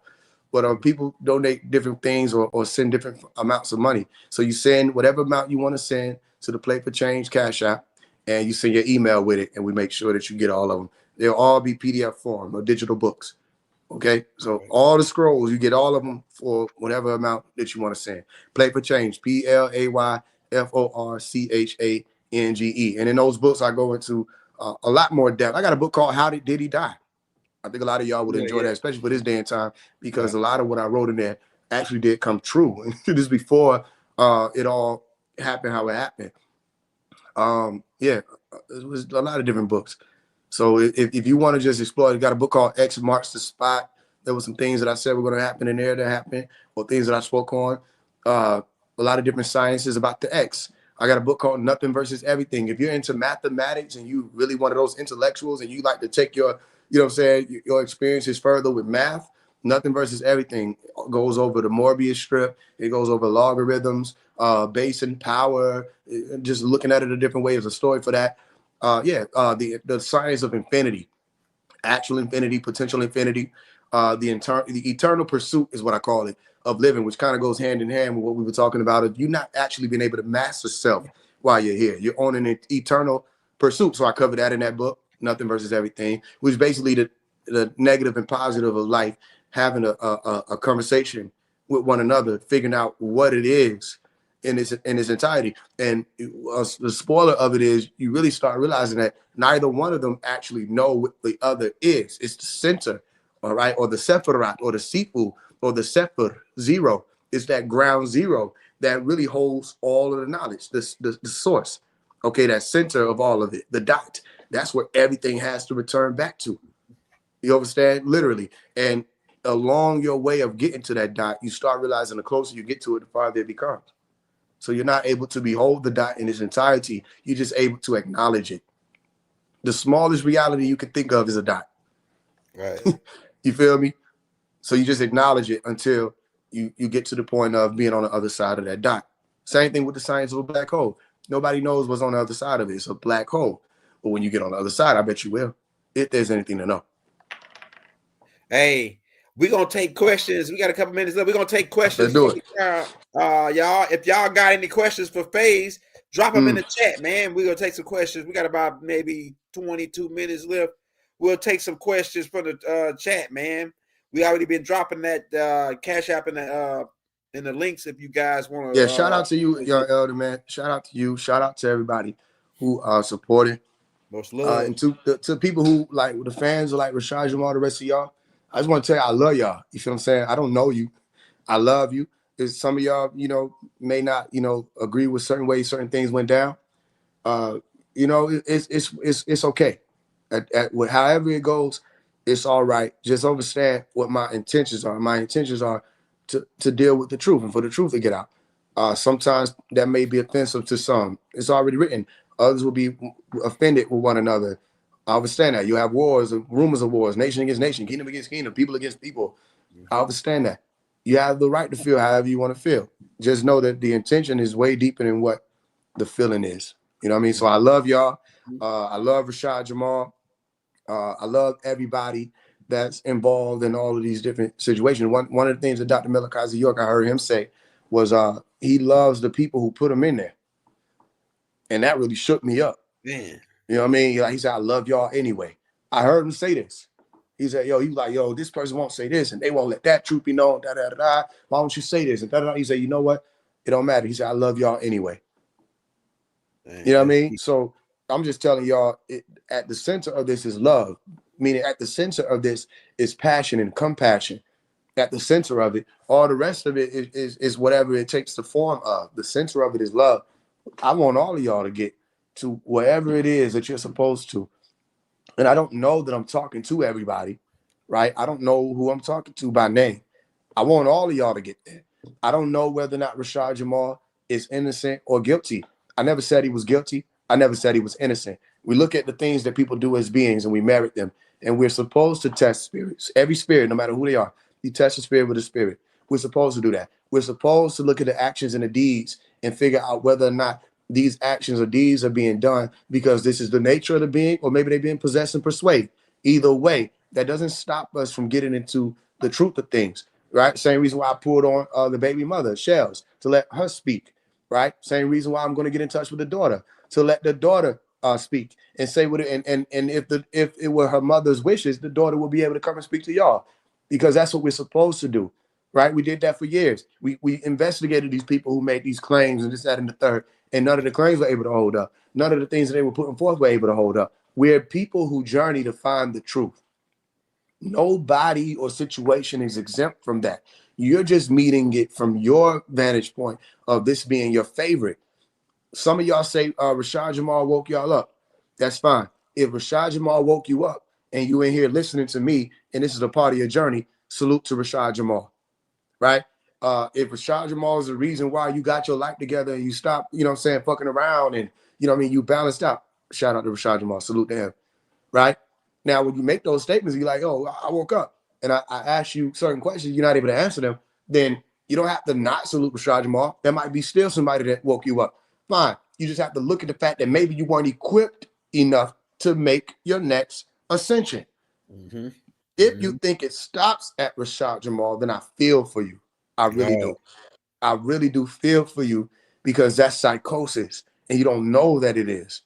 But people donate different things or send different amounts of money. So you send whatever amount you want to send to the Play for Change Cash App, and you send your email with it, and we make sure that you get all of them. They'll all be PDF form or digital books. Okay, so all the scrolls, you get all of them for whatever amount that you want to send. Play for Change, PlayForChange. And in those books, I go into a lot more depth. I got a book called How Did He Die? I think a lot of y'all would enjoy that, especially for this day and time, because a lot of what I wrote in there actually did come true. This is before it all happened how it happened. Yeah, it was a lot of different books. So if you want to just explore, you got a book called X Marks the Spot. There were some things that I said were going to happen in there that happened, or things that I spoke on. A lot of different sciences about the X. I got a book called Nothing versus Everything. If you're into mathematics and you really one of those intellectuals and you like to take your, you know what I'm saying, your experiences further with math, Nothing versus Everything goes over the Morbius strip. It goes over logarithms, base and power, just looking at it a different way as a story for that. The science of infinity, actual infinity, potential infinity, the eternal pursuit is what I call it, of living, which kind of goes hand in hand with what we were talking about. Of you not actually being able to master self while you're here. You're on an eternal pursuit. So I covered that in that book, Nothing versus Everything, which is basically the negative and positive of life, having a conversation with one another, figuring out what it is in its entirety. And the spoiler of it is you really start realizing that neither one of them actually know what the other is. It's the center, all right, or the Sephirat, or the Sifu, or the Sephir zero. It's that ground zero that really holds all of the knowledge, the source, okay, that center of all of it, the dot. That's where everything has to return back to. You understand? Literally. And along your way of getting to that dot, you start realizing the closer you get to it, the farther it becomes. So you're not able to behold the dot in its entirety. You're just able to acknowledge it. The smallest reality you can think of is a dot. Right. You feel me? So you just acknowledge it until you get to the point of being on the other side of that dot. Same thing with the science of a black hole. Nobody knows what's on the other side of it. It's a black hole. But when you get on the other side, I bet you will, if there's anything to know. Hey, we're going to take questions. We got a couple minutes left. We're going to take questions. Let's do it. Y'all, if y'all got any questions for Faise, drop them in the chat, man. We're going to take some questions. We got about maybe 22 minutes left. We'll take some questions from the chat, man. We already been dropping that Cash App in the links if you guys want to. Yeah, shout out to you, young elder, man. Shout out to you. Shout out to everybody who supported. Most love. And to people who, like, the fans of like Rashad, Jamal, the rest of y'all, I just want to tell you I love y'all. You feel what I'm saying? I don't know you. I love you. There's some of y'all, may not, agree with certain ways certain things went down. It's okay. However it goes, it's all right. Just understand what my intentions are. My intentions are to deal with the truth and for the truth to get out. Sometimes that may be offensive to some. It's already written. Others will be offended with one another. I understand that. You have wars, rumors of wars, nation against nation, kingdom against kingdom, people against people. I understand that. You have the right to feel however you want to feel. Just know that the intention is way deeper than what the feeling is. You know what I mean? So I love y'all. I love Rashad, Jamal. I love everybody that's involved in all of these different situations. One of the things that Dr. Malachi York, I heard him say, was he loves the people who put him in there. And that really shook me up. Man. You know what I mean? Like he said, I love y'all anyway. I heard him say this. He said, yo, he was like, yo, this person won't say this and they won't let that truth be known. Da, da, da, da. Why don't you say this? And da, da, da. He said, you know what? It don't matter. He said, I love y'all anyway. You know what I mean? So I'm just telling y'all, at the center of this is love. Meaning at the center of this is passion and compassion. At the center of it, all the rest of it is whatever it takes to form of. The center of it is love. I want all of y'all to get to wherever it is that you're supposed to. And I don't know that I'm talking to everybody, right? I don't know who I'm talking to by name. I want all of y'all to get there. I don't know whether or not Rashad Jamal is innocent or guilty. I never said he was guilty. I never said he was innocent. We look at the things that people do as beings and we merit them. And we're supposed to test spirits. Every spirit, no matter who they are, you test the spirit with a spirit. We're supposed to do that. We're supposed to look at the actions and the deeds and figure out whether or not these actions or deeds are being done because this is the nature of the being, or maybe they're being possessed and persuaded. Either way, that doesn't stop us from getting into the truth of things, right? Same reason why I pulled on the baby mother, Shells, to let her speak, right? Same reason why I'm going to get in touch with the daughter, to let the daughter speak and say what it, and if it were her mother's wishes, the daughter will be able to come and speak to y'all, because that's what we're supposed to do, right? We did that for years. We investigated these people who made these claims and this, that, and the third. And none of the claims were able to hold up. None of the things that they were putting forth were able to hold up. We're people who journey to find the truth. Nobody or situation is exempt from that. You're just meeting it from your vantage point of this being your favorite. Some of y'all say Rashad Jamal woke y'all up. That's fine. If Rashad Jamal woke you up and you in here listening to me and this is a part of your journey, salute to Rashad Jamal, right? If Rashad Jamal is the reason why you got your life together and you stop, you know what I'm saying, fucking around and, you know what I mean, you balanced out, shout out to Rashad Jamal, salute to him, right? Now, when you make those statements, you're like, oh, I woke up and I ask you certain questions, you're not able to answer them, then you don't have to not salute Rashad Jamal. There might be still somebody that woke you up. Fine. You just have to look at the fact that maybe you weren't equipped enough to make your next ascension. Mm-hmm. If you think it stops at Rashad Jamal, then I feel for you. I really do. I really do feel for you, because that's psychosis and you don't know that it is.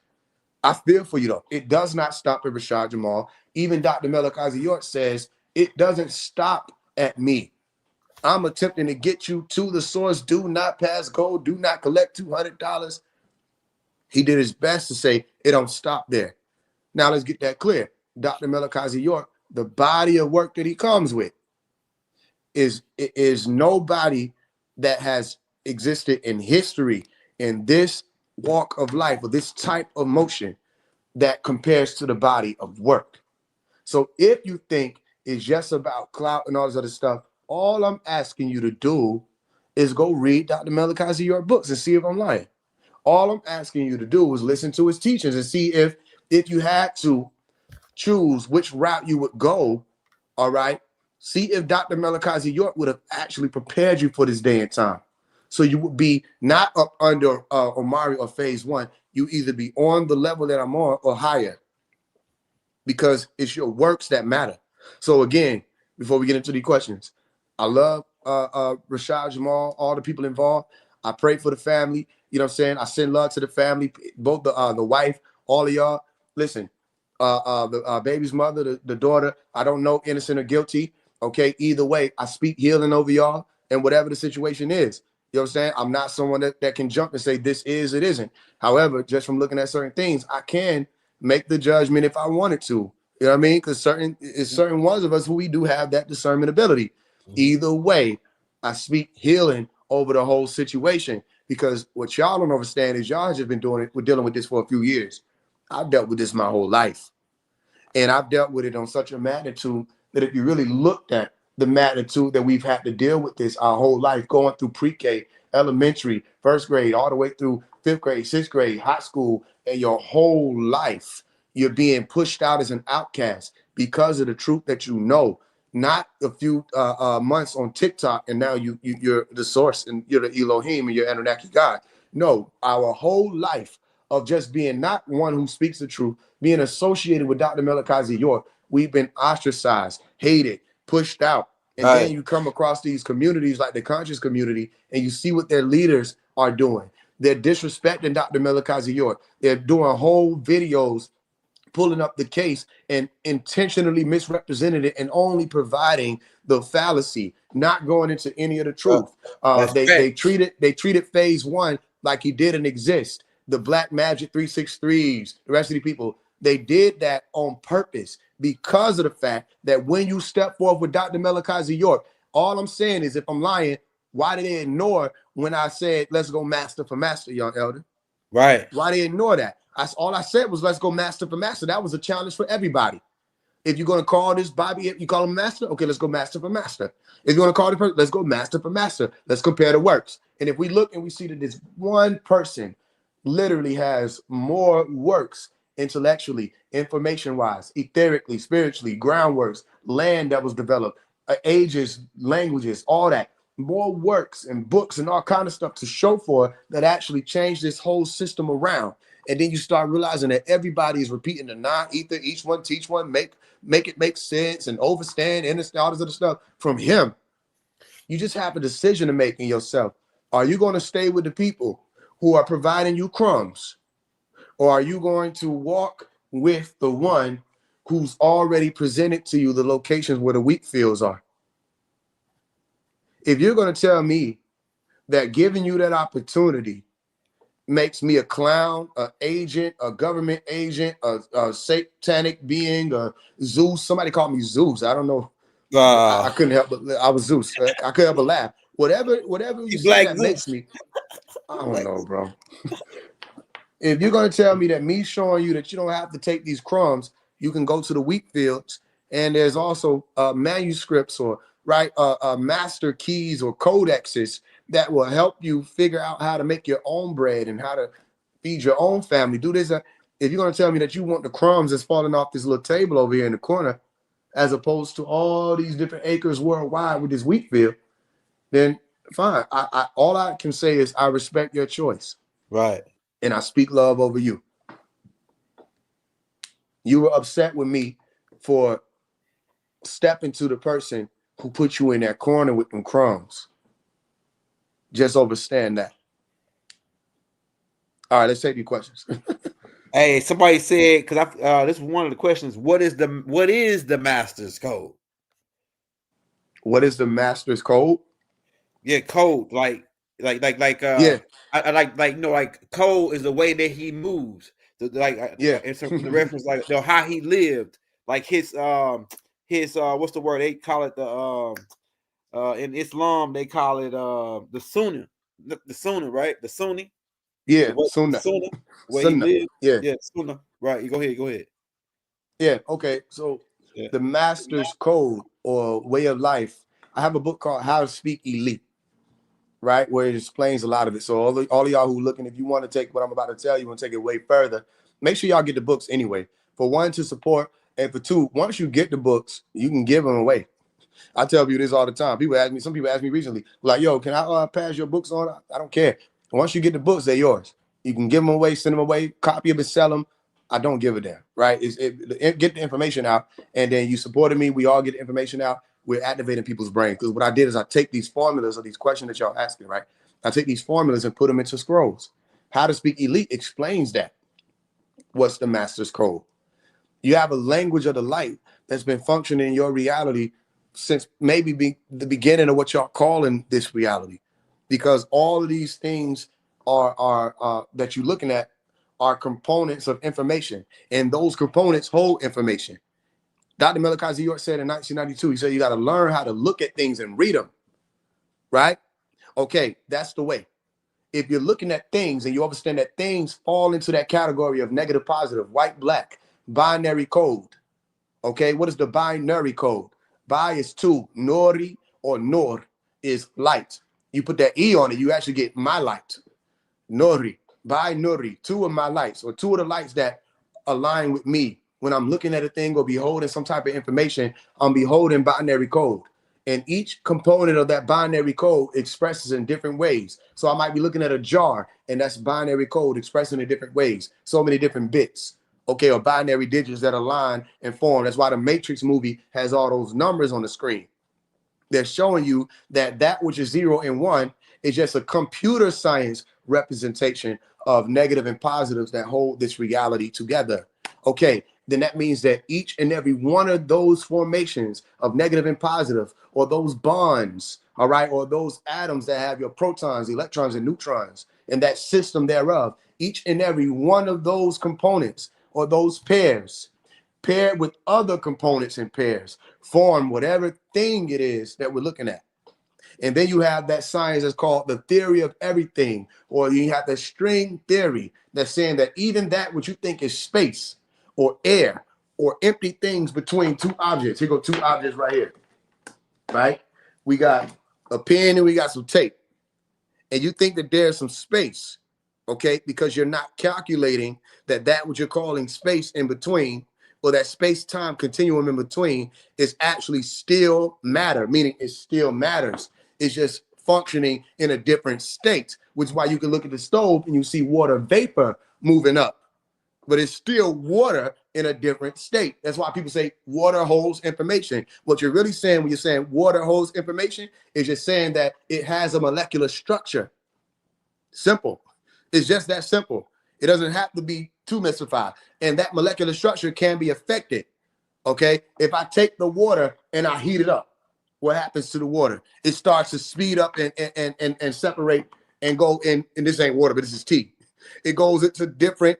I feel for you though. It does not stop at Rashad Jamal. Even Dr. Malachi York says it doesn't stop at me. I'm attempting to get you to the source. Do not pass go. Do not collect $200. He did his best to say it don't stop there. Now let's get that clear. Dr. Malachi York, the body of work that he comes with is nobody that has existed in history in this walk of life or this type of motion that compares to the body of work. So if you think it's just about clout and all this other stuff, all I'm asking you to do is go read Dr. Malachi York books and see if I'm lying. All I'm asking you to do is listen to his teachings and see if you had to choose which route you would go, all right? See if Dr. Malachi York would have actually prepared you for this day and time. So you would be not up under Omari or Faise One. You either be on the level that I'm on or higher, because it's your works that matter. So again, before we get into the questions, I love Rashad Jamal, all the people involved. I pray for the family. You know what I'm saying? I send love to the family, both the wife, all of y'all. Listen, the baby's mother, the daughter, I don't know, innocent or guilty. Okay, either way, I speak healing over y'all and whatever the situation is. You know what I'm saying? I'm not someone that can jump and say this is, it isn't. However, just from looking at certain things, I can make the judgment if I wanted to. You know what I mean? Because certain ones of us who we do have that discernment ability. Either way, I speak healing over the whole situation, because what y'all don't understand is y'all just been doing it. We're dealing with this for a few years. I've dealt with this my whole life. And I've dealt with it on such a magnitude that if you really looked at the magnitude that we've had to deal with this our whole life, going through pre-K, elementary, first grade, all the way through fifth grade, sixth grade, high school, and your whole life, you're being pushed out as an outcast because of the truth that you know. Not a few months on TikTok and now you're the source and you're the Elohim and you're Anunnaki God. No, our whole life of just being not one who speaks the truth, being associated with Dr. Malachi York, we've been ostracized, hated, pushed out. And then you come across these communities like the conscious community and you see what their leaders are doing. They're disrespecting Dr. Malachi York. They're doing whole videos pulling up the case and intentionally misrepresenting it and only providing the fallacy, not going into any of the truth. They treated Faise One like he didn't exist. The Black Magic 363s, the rest of the people, they did that on purpose because of the fact that when you step forth with Dr. Malachi York, all I'm saying is, if I'm lying, why did they ignore when I said, let's go master for master, young elder? Right. Why they ignore that? All I said was, let's go master for master. That was a challenge for everybody. If you're going to call this Bobby, you call him master, okay, let's go master for master. If you're going to call the person, let's go master for master. Let's compare the works. And if we look and we see that this one person literally has more works intellectually, information-wise, etherically, spiritually, groundworks, land that was developed, ages, languages, all that, more works and books and all kind of stuff to show for that actually changed this whole system around. And then you start realizing that everybody is repeating the non-ether, each one teach one, make it make sense and overstand, understand all this other stuff from him. You just have a decision to make in yourself. Are you going to stay with the people who are providing you crumbs? Or are you going to walk with the one who's already presented to you the locations where the wheat fields are? If you're going to tell me that giving you that opportunity makes me a clown, an agent, a government agent, a satanic being, a Zeus. Somebody called me Zeus. I don't know. I couldn't help but I was Zeus. I couldn't help but laugh. Whatever you say that makes me. I don't know, bro. If you're going to tell me that me showing you that you don't have to take these crumbs, you can go to the wheat fields, and there's also manuscripts or master keys or codexes that will help you figure out how to make your own bread and how to feed your own family. Do this. If you're going to tell me that you want the crumbs that's falling off this little table over here in the corner, as opposed to all these different acres worldwide with this wheat field, then fine. All I can say is I respect your choice. Right. And I speak love over you. You were upset with me for stepping to the person who put you in that corner with them crumbs. Just understand that. All right, let's take your questions. Hey, somebody said, because this is one of the questions. What is the master's code? What is the master's code? Yeah, code. Like yeah. I like code is the way that he moves. In terms of the reference, like how he lived, like his what's the word they call it, in Islam they call it the Sunnah, right? The Sunni. Yeah, Sunnah. Where he lived. Yeah, Sunnah. Right. You go ahead. Yeah. Okay. So the master's code or way of life. I have a book called How to Speak Elite, right, where it explains a lot of it. So all of y'all who looking, if you want to take what I'm about to tell you and take it way further, make sure y'all get the books anyway. For one, to support, and for two, once you get the books, you can give them away. I tell people this all the time. Some people ask me recently, like, yo, can I pass your books on? I don't care. Once you get the books, they're yours. You can give them away, send them away, copy them and sell them. I don't give a damn, right? Get the information out, and then you supported me. We all get the information out. We're activating people's brains. Because what I did is I take these formulas or these questions that y'all asking, right? I take these formulas and put them into scrolls. How to Speak Elite explains that. What's the master's code? You have a language of the light that's been functioning in your reality since maybe the beginning of what y'all calling this reality. Because all of these things are that you're looking at are components of information. And those components hold information. Dr. Malachi York said in 1992, he said, you got to learn how to look at things and read them, right? Okay, that's the way. If you're looking at things and you understand that things fall into that category of negative, positive, white, black, binary code, okay, what is the binary code? Bi is two, nori or nor is light. You put that E on it, you actually get my light. Nori, binary, two of my lights, or two of the lights that align with me. When I'm looking at a thing or beholding some type of information, I'm beholding binary code. And each component of that binary code expresses in different ways. So I might be looking at a jar, and that's binary code expressing in different ways. So many different bits, okay, or binary digits that align and form. That's why the Matrix movie has all those numbers on the screen. They're showing you that which is 0 and 1 is just a computer science representation of negative and positives that hold this reality together. Okay, then that means that each and every one of those formations of negative and positive, or those bonds, all right, or those atoms that have your protons, electrons, and neutrons, and that system thereof, each and every one of those components or those pairs, paired with other components and pairs, form whatever thing it is that we're looking at. And then you have that science that's called the theory of everything, or you have the string theory that's saying that even that which you think is space or air or empty things between two objects. Here go two objects right here, right? We got a pen and we got some tape. And you think that there's some space, okay? Because you're not calculating that what you're calling space in between, or that space-time continuum in between, is actually still matter, meaning it still matters. It's just functioning in a different state, which is why you can look at the stove and you see water vapor moving up, but it's still water in a different state. That's why people say water holds information. What you're really saying when you're saying water holds information is just saying that it has a molecular structure. Simple. It's just that simple. It doesn't have to be too mystified. And that molecular structure can be affected. Okay. If I take the water and I heat it up, what happens to the water? It starts to speed up and separate and go in. And this ain't water, but this is tea. It goes into different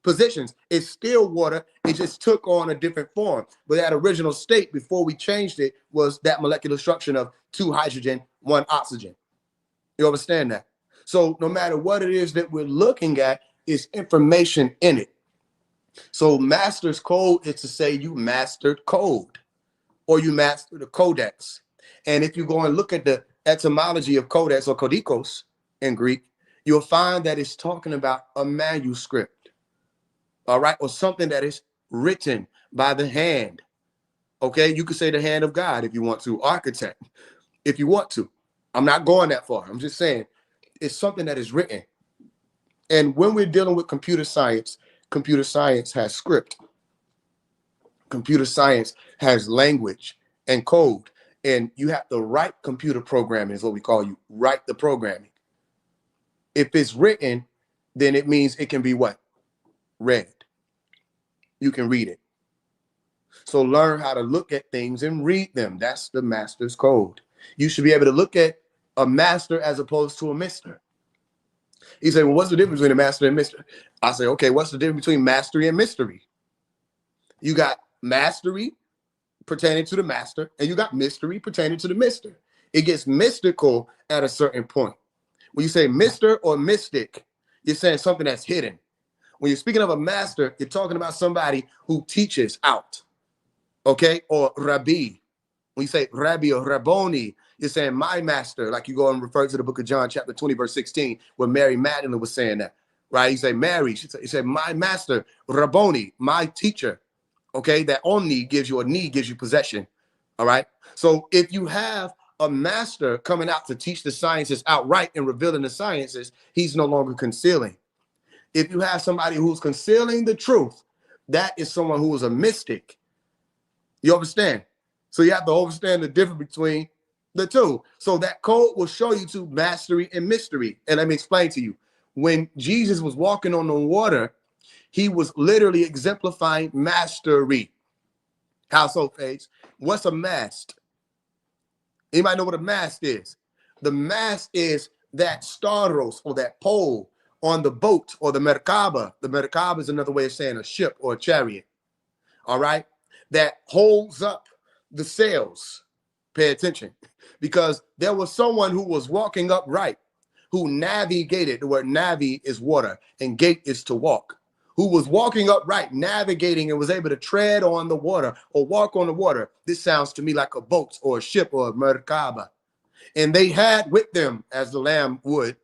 positions. It's still water. It just took on a different form. But that original state before we changed it was that molecular structure of 2 hydrogen, 1 oxygen. You understand that? So no matter what it is that we're looking at, is information in it. So master's code is to say you mastered code, or you mastered the codex. And if you go and look at the etymology of codex or kodikos in Greek, you'll find that it's talking about a manuscript, all right, or something that is written by the hand. Okay, you could say the hand of God if you want to, architect, if you want to. I'm not going that far. I'm just saying it's something that is written. And when we're dealing with computer science has script. Computer science has language and code. And you have to write computer programming is what we call you. Write the programming. If it's written, then it means it can be what? Read. You can read it. So learn how to look at things and read them. That's the master's code. You should be able to look at a master as opposed to a mister. He said, well, what's the difference between a master and mister? I say, okay, what's the difference between mastery and mystery? You got mastery pertaining to the master, and you got mystery pertaining to the mister. It gets mystical at a certain point. When you say mister or mystic, you're saying something that's hidden. When you're speaking of a master, you're talking about somebody who teaches out, okay? Or rabbi. When you say rabbi or rabboni, you're saying my master, like you go and refer to the book of John, chapter 20, verse 16, where Mary Magdalene was saying that, right? You say Mary, she said my master, rabboni, my teacher, okay? That oni gives you, a ni gives you possession, all right? So if you have a master coming out to teach the sciences outright and revealing the sciences, he's no longer concealing. If you have somebody who's concealing the truth, that is someone who is a mystic. You understand? So you have to understand the difference between the two. So that code will show you to mastery and mystery. And let me explain to you. When Jesus was walking on the water, he was literally exemplifying mastery. How so, Faise? What's a mast? Anybody know what a mast is? The mast is that staros, or that pole on the boat, or the merkaba. The merkaba is another way of saying a ship or a chariot. All right? That holds up the sails. Pay attention, because there was someone who was walking upright, who navigated. The word navi is water and gate is to walk, who was walking upright, navigating, and was able to tread on the water or walk on the water. This sounds to me like a boat or a ship or a merkaba. And they had with them, as the lamb would,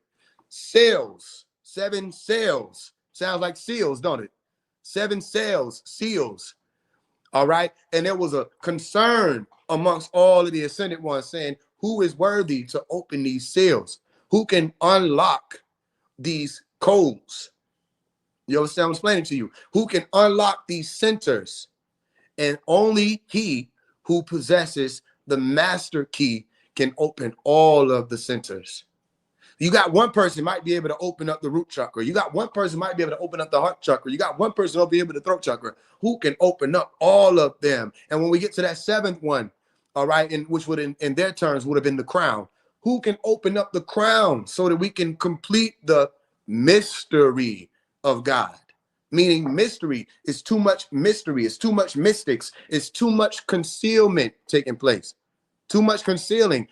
sails, 7 sails. Sounds like seals, don't it? 7 sails, seals. All right. And there was a concern amongst all of the ascended ones saying, who is worthy to open these seals? Who can unlock these codes? You understand what I'm explaining to you? Who can unlock these centers? And only he who possesses the master key can open all of the centers. You got one person might be able to open up the root chakra. You got one person might be able to open up the heart chakra. You got one person who'll be able to throat chakra. Who can open up all of them? And when we get to that seventh one, all right, and which would in their terms would have been the crown. Who can open up the crown so that we can complete the mystery of God? Meaning mystery is too much mystery. It's too much mystics. It's too much concealment taking place. Too much concealing.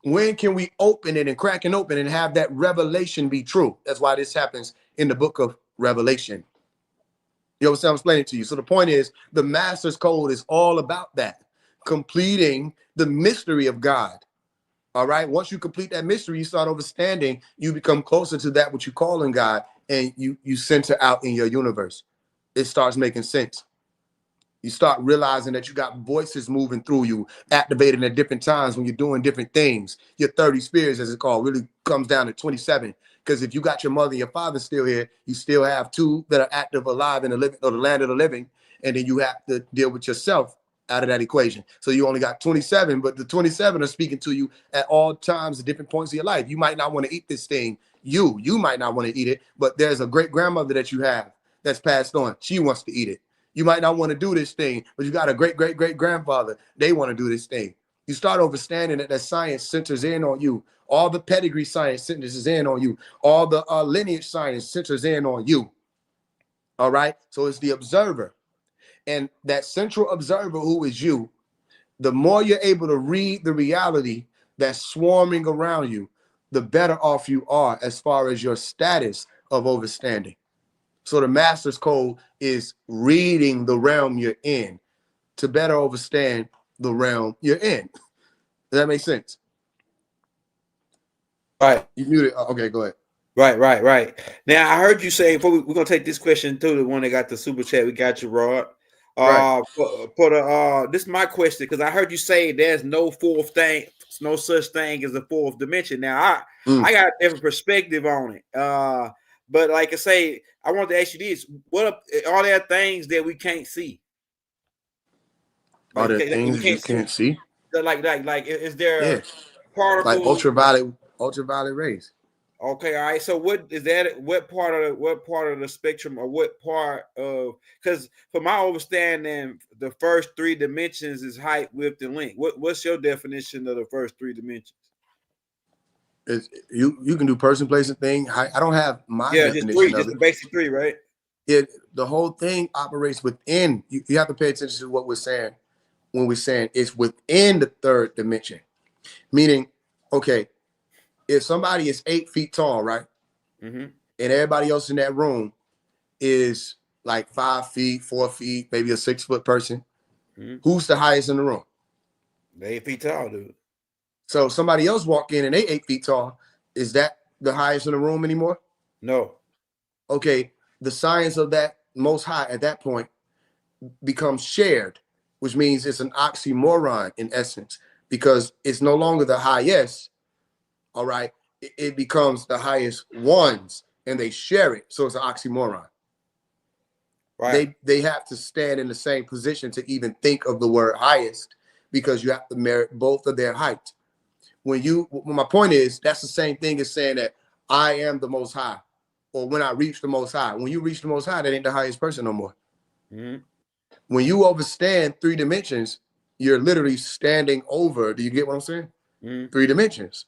When can we open it and crack it open and have that revelation be true? That's why this happens in the book of Revelation. You know what I'm explaining to you? So the point is, the master's code is all about that. Completing the mystery of God. All right. Once you complete that mystery, you start understanding, you become closer to that which you call in God, and you center out in your universe. It starts making sense. You start realizing that you got voices moving through you, activating at different times when you're doing different things. Your 30 spirits, as it's called, really comes down to 27. Because if you got your mother and your father still here, you still have two that are active, alive in the living, or the land of the living. And then you have to deal with yourself out of that equation. So you only got 27, but the 27 are speaking to you at all times at different points of your life. You might not want to eat this thing. You might not want to eat it, but there's a great grandmother that you have that's passed on. She wants to eat it. You might not want to do this thing, but you got a great grandfather. They want to do this thing. You start understanding that science centers in on you. All the pedigree science centers in on you. All the lineage science centers in on you. All right. So it's the observer. And that central observer who is you, the more you're able to read the reality that's swarming around you, the better off you are as far as your status of understanding. So the master's code is reading the realm you're in to better understand the realm you're in. Does that make sense? Right. You muted. Okay, go ahead. Right. Now I heard you say, before we're gonna take this question too, the one that got the super chat. We got you, Rod. Right. For the this is my question, because I heard you say there's no fourth thing, no such thing as a fourth dimension. Now I got a different perspective on it. But like I say, I want to ask you this: what are there things that we can't see? Are there things you can't see? Like is there particles like ultraviolet rays? Okay, all right. So what is that? What part of the spectrum, or what part of? Because from my understanding, the first three dimensions is height, width, and length. What's your definition of the first three dimensions? You can do person, place, and thing. I don't have my definition just three, of just it. the basic three, right? The whole thing operates within. You have to pay attention to what we're saying when we're saying it's within the third dimension. Meaning, okay, if somebody is 8 feet tall, right, and everybody else in that room is like 5 feet, 4 feet, maybe a 6 foot person, who's the highest in the room? They 8 feet tall, dude. So somebody else walk in and they 8 feet tall. Is that the highest in the room anymore? No. Okay, the science of that most high at that point becomes shared, which means it's an oxymoron in essence, because it's no longer the highest. All right, it becomes the highest ones, and they share it, so it's an oxymoron. Right. They have to stand in the same position to even think of the word highest, because you have to merit both of their height. When my point is, that's the same thing as saying that I am the most high, or when I reach the most high. When you reach the most high, that ain't the highest person no more. When you overstand 3 dimensions, you're literally standing over. Do you get what I'm saying? 3 dimensions.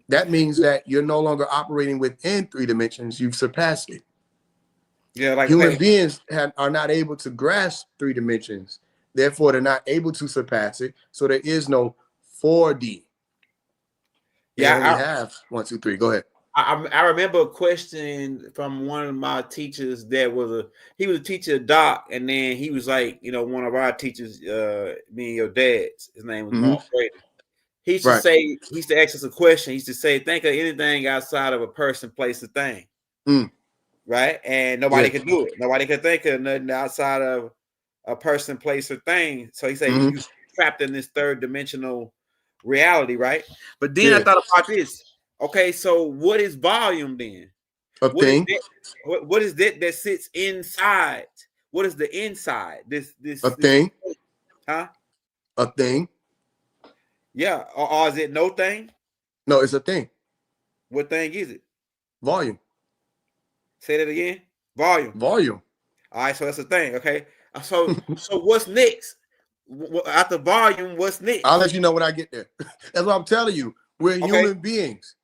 That means that you're no longer operating within 3 dimensions. You've surpassed it. Yeah, like human beings are not able to grasp 3 dimensions. Therefore, they're not able to surpass it. So there is no 4D. They only have 1, 2, 3. Go ahead. I remember a question from one of my teachers that was he was a teacher of Doc, and then he was like, one of our teachers, me and your dad's. His name was Mark Brady. He used to say, he used to ask us a question. He used to say, think of anything outside of a person, place, or thing. Right? And nobody could do it. Nobody could think of nothing outside of a person, place, or thing. So he said, you trapped in this third dimensional reality, right? But then I thought about this. Okay, so what is volume then? What is that sits inside? What is the inside? This thing? Huh? A thing? Yeah. Or is it no thing? No, it's a thing. What thing is it? Volume. Say that again. Volume. Volume. All right, so that's the thing. Okay. So what's next? After volume, what's next? I'll let you know when I get there. That's what I'm telling you. We're human beings.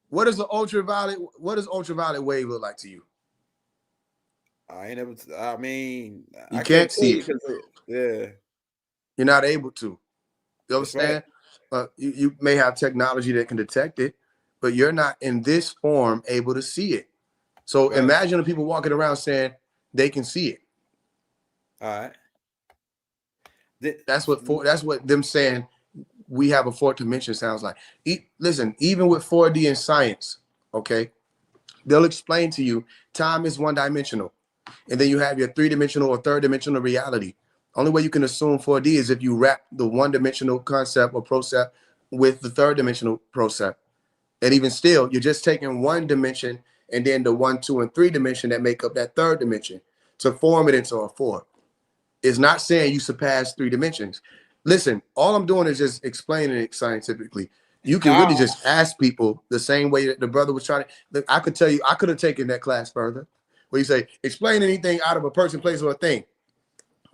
What does ultraviolet wave look like to you? I mean, you can't see it. Yeah. You're not able to. You understand? Right. You may have technology that can detect it, but you're not in this form able to see it. So imagine the people walking around saying they can see it. All right. That's what them saying we have a fourth dimension sounds like. Listen, even with 4D in science, okay, they'll explain to you time is one-dimensional, and then you have your three-dimensional or third-dimensional reality. Only way you can assume 4D is if you wrap the one-dimensional concept or process with the third-dimensional process. And even still, you're just taking one dimension and then the 1, 2, and 3 dimension that make up that third dimension to form it into a fourth. It's not saying you surpass 3 dimensions. Listen, all I'm doing is just explaining it scientifically. You can really just ask people the same way that the brother was trying to. I could tell you, I could have taken that class further, where you say, explain anything out of a person, place, or a thing.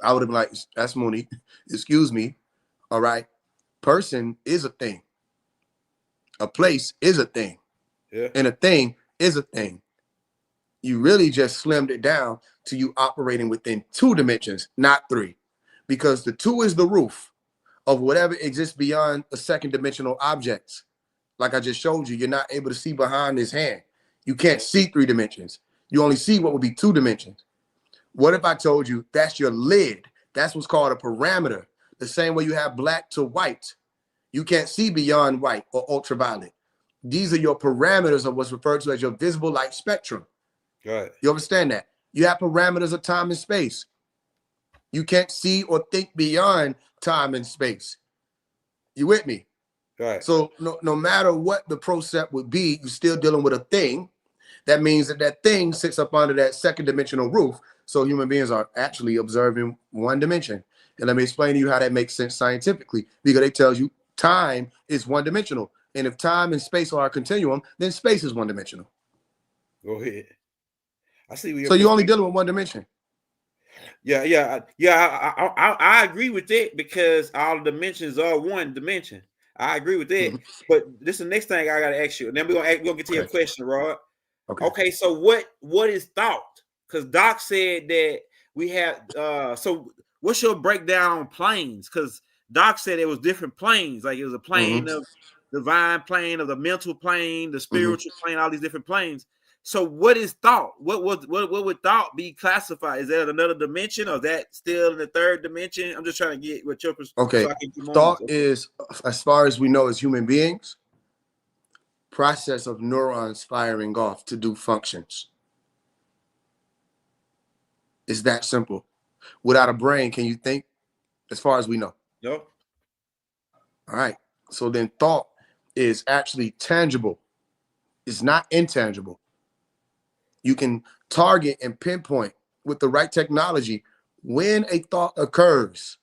I would have been like, that's Mooney. Excuse me. All right. Person is a thing. A place is a thing. Yeah. And a thing is a thing. You really just slimmed it down to you operating within 2 dimensions, not 3. Because the 2 is the roof of whatever exists beyond a second dimensional objects. Like I just showed you, you're not able to see behind his hand. You can't see 3 dimensions. You only see what would be 2 dimensions. What if I told you that's your lid? That's what's called a parameter. The same way you have black to white. You can't see beyond white or ultraviolet. These are your parameters of what's referred to as your visible light spectrum. Right. You understand that? You have parameters of time and space. You can't see or think beyond time and space. You with me? Right. So no matter what the process would be, you're still dealing with a thing. That means that thing sits up under that second dimensional roof. So human beings are actually observing 1 dimension. And let me explain to you how that makes sense scientifically, because it tells you time is 1 dimensional. And if time and space are a continuum, then space is 1 dimensional. Go ahead. I see where so you're only dealing with 1 dimension. Yeah. I agree with that, because all dimensions are 1 dimension. I agree with that. But this is the next thing I got to ask you. And then we're gonna get to your question, Rod. Okay. So what is thought? Because Doc said that we have so what's your breakdown on planes? Because Doc said it was different planes, like it was a plane of divine plane, of the mental plane, the spiritual plane, all these different planes. So what is thought? What would thought be classified? Is that another dimension, or is that still in the 3rd dimension? I'm just trying to get what your perspective. Okay. Thought is, as far as we know as human beings, process of neurons firing off to do functions. It's that simple. Without a brain, can you think? As far as we know. No. All right. So then thought is actually tangible. It's not intangible. You can target and pinpoint with the right technology when a thought occurs.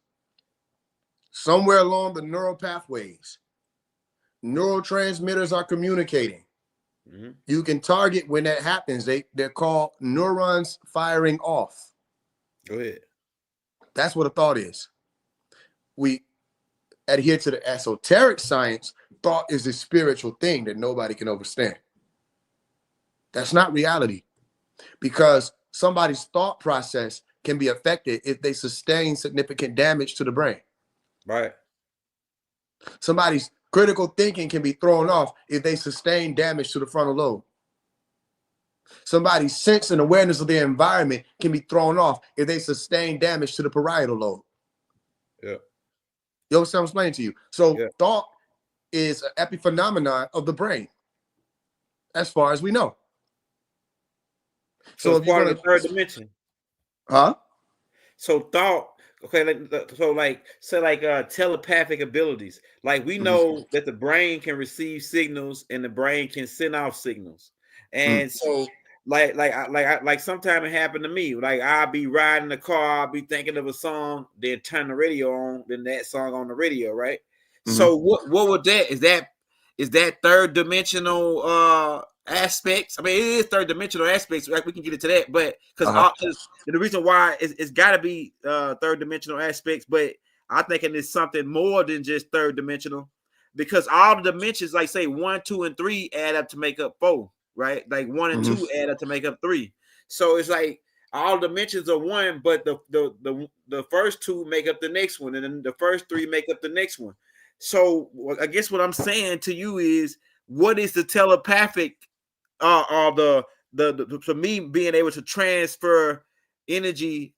Somewhere along the neural pathways, neurotransmitters are communicating. You can target when that happens. They're called neurons firing off. Go ahead. That's what a thought is. We adhere to the esoteric science. Thought is a spiritual thing that nobody can understand. That's not reality, because somebody's thought process can be affected if they sustain significant damage to the brain. Right. Somebody's critical thinking can be thrown off if they sustain damage to the frontal lobe. Somebody's sense and awareness of their environment can be thrown off if they sustain damage to the parietal lobe. Yeah. You understand what I'm explaining to you? So thought is an epiphenomenon of the brain, as far as we know. So if you're going to 3rd dimension. Huh? So thought, okay, like telepathic abilities. Like we know that the brain can receive signals and the brain can send off signals. And so like sometimes it happened to me. Like I'll be riding the car, I'll be thinking of a song, then turn the radio on, then that song on the radio, right? So what would that is that third dimensional aspects. I mean, it is third dimensional aspects. Like, we can get into that, but because the reason why it's got to be third dimensional aspects, but I think it's something more than just third dimensional, because all the dimensions, like say 1, 2, and 3, add up to make up 4, right? Like 1 and 2 add up to make up 3. So it's like all dimensions are 1, but the first 2 make up the next one, and then the first 3 make up the next one. So I guess what I'm saying to you is, what is the telepathic, the for me being able to transfer energy,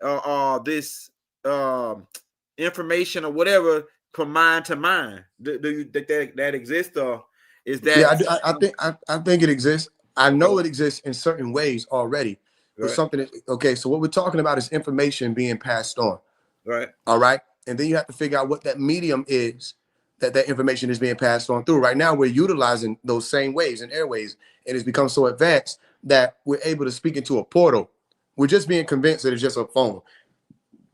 this information or whatever from mind to mind? Do you think that exists, or is that? Yeah, I think it exists. I know it exists in certain ways already. But something okay. So what we're talking about is information being passed on. Right. All right. And then you have to figure out what that medium is that information is being passed on through. Right now, we're utilizing those same waves and airways, and it's become so advanced that we're able to speak into a portal. We're just being convinced that it's just a phone,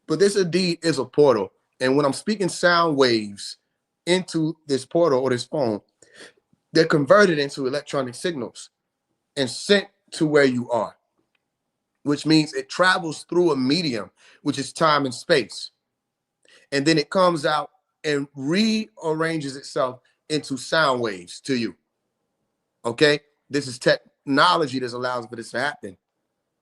but this indeed is a portal. And when I'm speaking sound waves into this portal or this phone, they're converted into electronic signals and sent to where you are, which means it travels through a medium, which is time and space. And then it comes out and rearranges itself into sound waves to you. Okay? This is technology that allows for this to happen.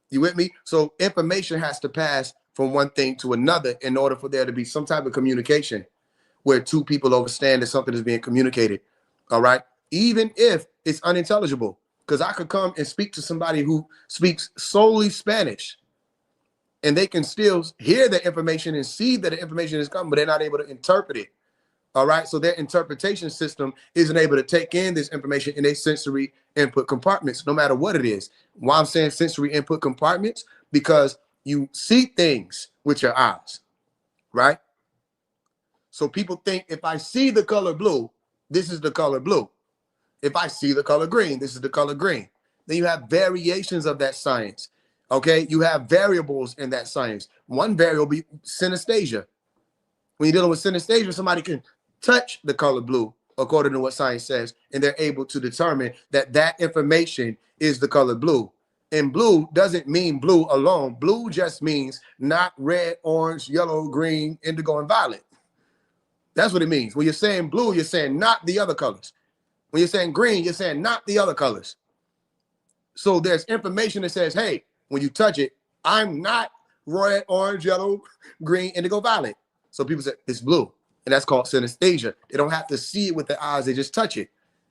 You with me? So information has to pass from one thing to another in order for there to be some type of communication where two people understand that something is being communicated. All right? Even if it's unintelligible, because I could come and speak to somebody who speaks solely Spanish, and they can still hear the information and see that the information is coming, but they're not able to interpret it. All right. So their interpretation system isn't able to take in this information in a sensory input compartments, no matter what it is. Why I'm saying sensory input compartments, because you see things with your eyes, right? So people think, if I see the color blue, this is the color blue. If I see the color green, this is the color green. Then you have variations of that science. Okay, you have variables in that science. One variable be synesthesia. When you're dealing with synesthesia, somebody can touch the color blue, according to what science says, and they're able to determine that that information is the color blue. And blue doesn't mean blue alone. Blue just means not red, orange, yellow, green, indigo, and violet. That's what it means. When you're saying blue, you're saying not the other colors. When you're saying green, you're saying not the other colors. So there's information that says, hey, when you touch it, I'm not red, orange, yellow, green, indigo, violet. So people say it's blue, and that's called synesthesia. They don't have to see it with their eyes; they just touch it.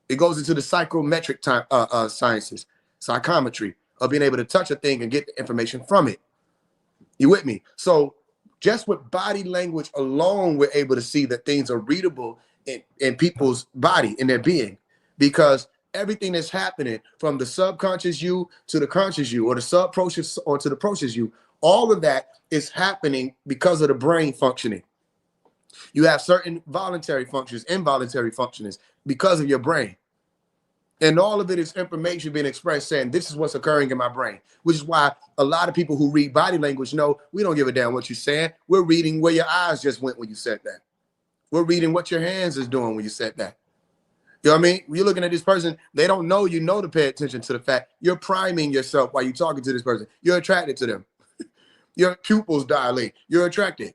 It goes into the psychometric sciences, psychometry, of being able to touch a thing and get the information from it. You with me? So just with body language alone, we're able to see that things are readable in people's body, in their being, because everything that's happening from the subconscious you to the conscious you, or the subconscious or to the conscious you, all of that is happening because of the brain functioning. You have certain voluntary functions, involuntary functions because of your brain. And all of it is information being expressed saying, this is what's occurring in my brain, which is why a lot of people who read body language know we don't give a damn what you're saying. We're reading where your eyes just went when you said that. We're reading what your hands is doing when you said that. You know what I mean? When you're looking at this person, they don't know you know to pay attention to the fact you're priming yourself while you're talking to this person. You're attracted to them. Your pupils dilate. You're attracted.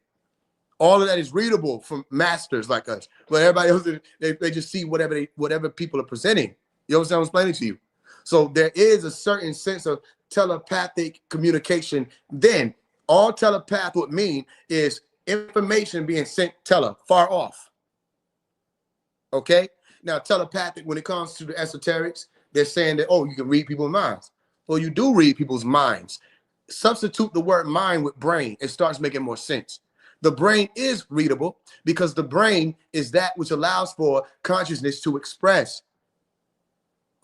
All of that is readable from masters like us. But everybody else, they just see whatever people are presenting. You know what I'm explaining to you? So there is a certain sense of telepathic communication. Then all telepath would mean is information being sent far off. Okay? Now, telepathic, when it comes to the esoterics, they're saying that, oh, you can read people's minds. Well, you do read people's minds. Substitute the word mind with brain. It starts making more sense. The brain is readable because the brain is that which allows for consciousness to express.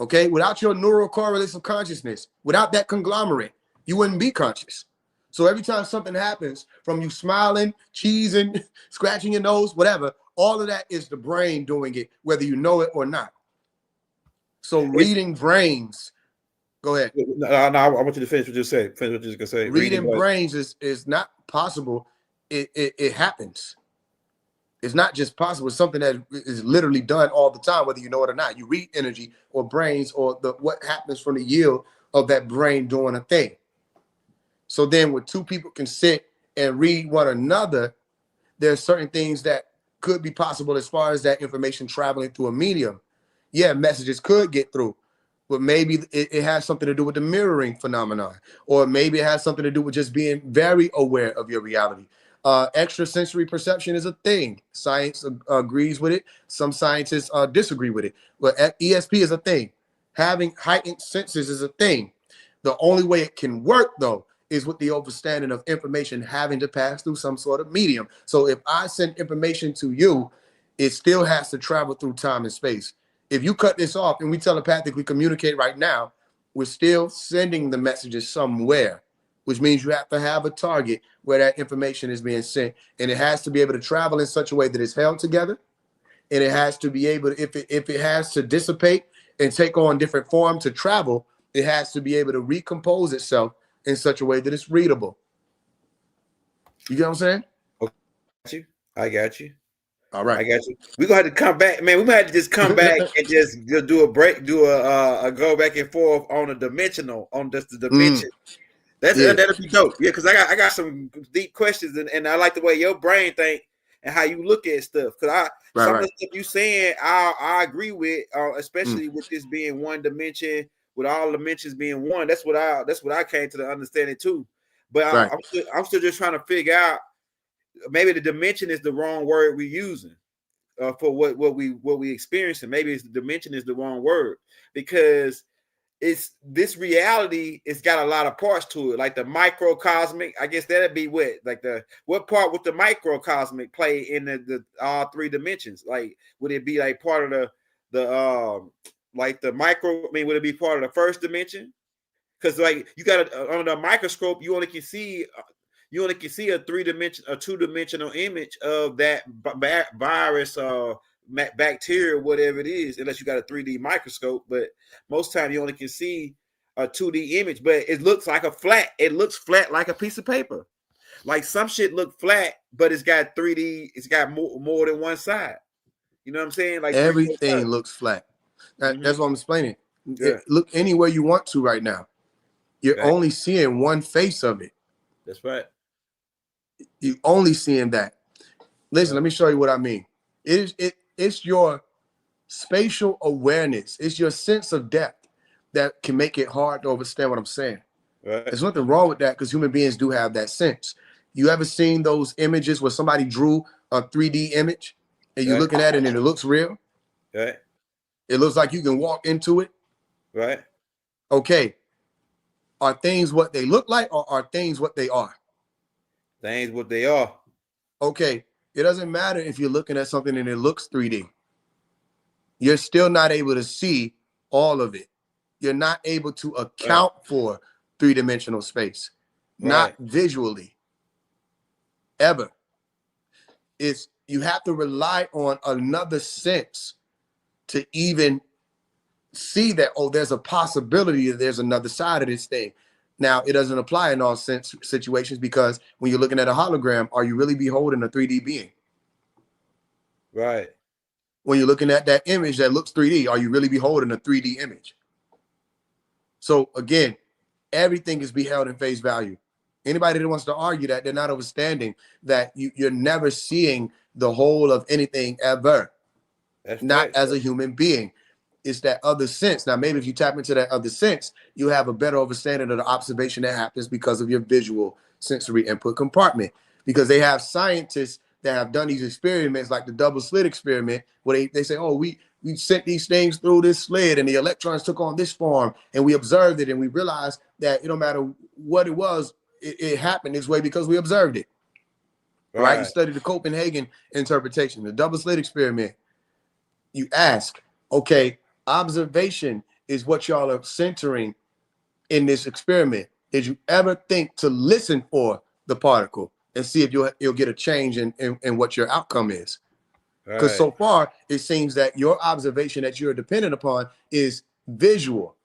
Okay? Without your neural correlates of consciousness, without that conglomerate, you wouldn't be conscious. So every time something happens, from you smiling, cheesing, scratching your nose, whatever, all of that is the brain doing it, whether you know it or not. So reading brains, go ahead. No, I want you to finish what you said. Finish what you're gonna say. Reading brains is not possible. It happens. It's not just possible. It's something that is literally done all the time, whether you know it or not. You read energy or brains or what happens from the yield of that brain doing a thing. So then when two people can sit and read one another, there's certain things that could be possible as far as that information traveling through a medium. Yeah, messages could get through, but maybe it has something to do with the mirroring phenomenon, or maybe it has something to do with just being very aware of your reality. Extrasensory perception is a thing. Science agrees with it. Some scientists disagree with it. But ESP is a thing. Having heightened senses is a thing. The only way it can work, though, is with the understanding of information having to pass through some sort of medium. So if I send information to you, it still has to travel through time and space. If you cut this off and we telepathically communicate right now, we're still sending the messages somewhere, which means you have to have a target where that information is being sent. And it has to be able to travel in such a way that it's held together. And it has to be able to, if it has to dissipate and take on different form to travel, it has to be able to recompose itself in such a way that it's readable. You get what I'm saying? Okay. I got you. All right. I got you. We're gonna have to come back, man. We might have to just come back and just do a break, do a go back and forth on a dimensional, on just the dimension. That'll be dope. Yeah, because I got some deep questions, and I like the way your brain think and how you look at stuff. Because some of the stuff you saying, I agree with, especially with this being one dimension, with all dimensions being one. That's what I came to the understanding too. But I'm still just trying to figure out, maybe the dimension is the wrong word we're using for what we experiencing. Maybe it's the dimension is the wrong word, because it's this reality. It's got a lot of parts to it, like the microcosmic. I guess that'd be what part would the microcosmic play in the all three dimensions? Like, would it be like part of the like the micro? I mean, would it be part of the first dimension? Because like you got on the microscope, you only can see a two-dimensional image of that virus or bacteria, whatever it is, unless you got a 3D microscope. But most time you only can see a 2D image, but it looks like it looks flat like a piece of paper. Like some shit look flat, but it's got 3D, it's got more than one side. You know what I'm saying? Like everything looks flat. That's what I'm explaining. Yeah. Look anywhere you want to right now. You're only seeing one face of it. That's right. You only seeing that. Listen, let me show you what I mean. It's your spatial awareness. It's your sense of depth that can make it hard to understand what I'm saying. Right. There's nothing wrong with that, because human beings do have that sense. You ever seen those images where somebody drew a 3D image and you're looking at it and it looks real? Right. It looks like you can walk into it. Right. Okay. Are things what they look like, or are things what they are? Things what they are. Okay. It doesn't matter if you're looking at something and it looks 3D. You're still not able to see all of it. You're not able to account for three-dimensional space. Not visually. Ever. You have to rely on another sense to even see that, oh, there's a possibility that there's another side of this thing. Now, it doesn't apply in all situations, because when you're looking at a hologram, are you really beholding a 3D being? Right. When you're looking at that image that looks 3D, are you really beholding a 3D image? So again, everything is beheld in face value. Anybody that wants to argue that, they're not understanding that you're never seeing the whole of anything ever. That's not right. As a human being. It's that other sense. Now, maybe if you tap into that other sense, you have a better understanding of the observation that happens because of your visual sensory input compartment. Because they have scientists that have done these experiments, like the double slit experiment, where they say, oh, we sent these things through this slit and the electrons took on this form, and we observed it, and we realized that it don't matter what it was, it happened this way because we observed it. Right? You study the Copenhagen interpretation, the double slit experiment. You ask, okay, observation is what y'all are centering in this experiment. Did you ever think to listen for the particle and see if you'll get a change in what your outcome is? Because so far, it seems that your observation that you're dependent upon is visual.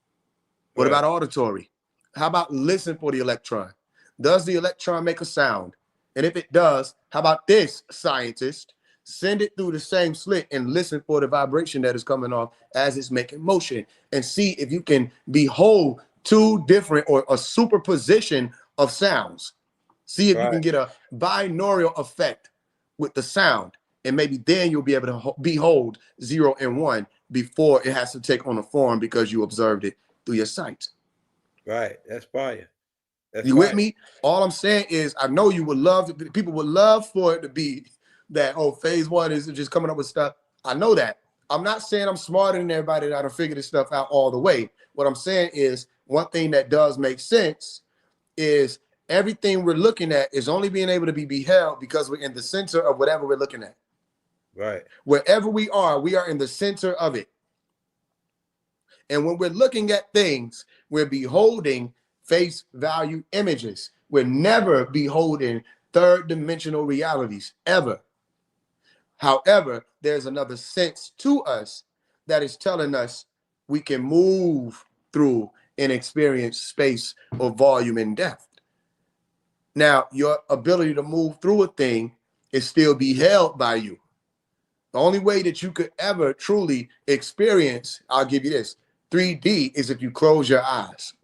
What about auditory? How about listen for the electron? Does the electron make a sound? And if it does, how about this, scientist? Send it through the same slit and listen for the vibration that is coming off as it's making motion, and see if you can behold two different or a superposition of sounds. See if you can get a binaural effect with the sound, and maybe then you'll be able to behold 0 and 1 before it has to take on a form because you observed it through your sight. Right. That's fire. That's you with me? All I'm saying is, I know you would love, people would love for it to be that, oh, Faise One is just coming up with stuff. I know that. I'm not saying I'm smarter than everybody that will figure this stuff out all the way. What I'm saying is, one thing that does make sense is everything we're looking at is only being able to be beheld because we're in the center of whatever we're looking at. Right. Wherever we are in the center of it. And when we're looking at things, we're beholding face value images. We're never beholding third dimensional realities, ever. However, there's another sense to us that is telling us we can move through and experience space or volume and depth. Now, your ability to move through a thing is still beheld by you. The only way that you could ever truly experience, I'll give you this, 3D is if you close your eyes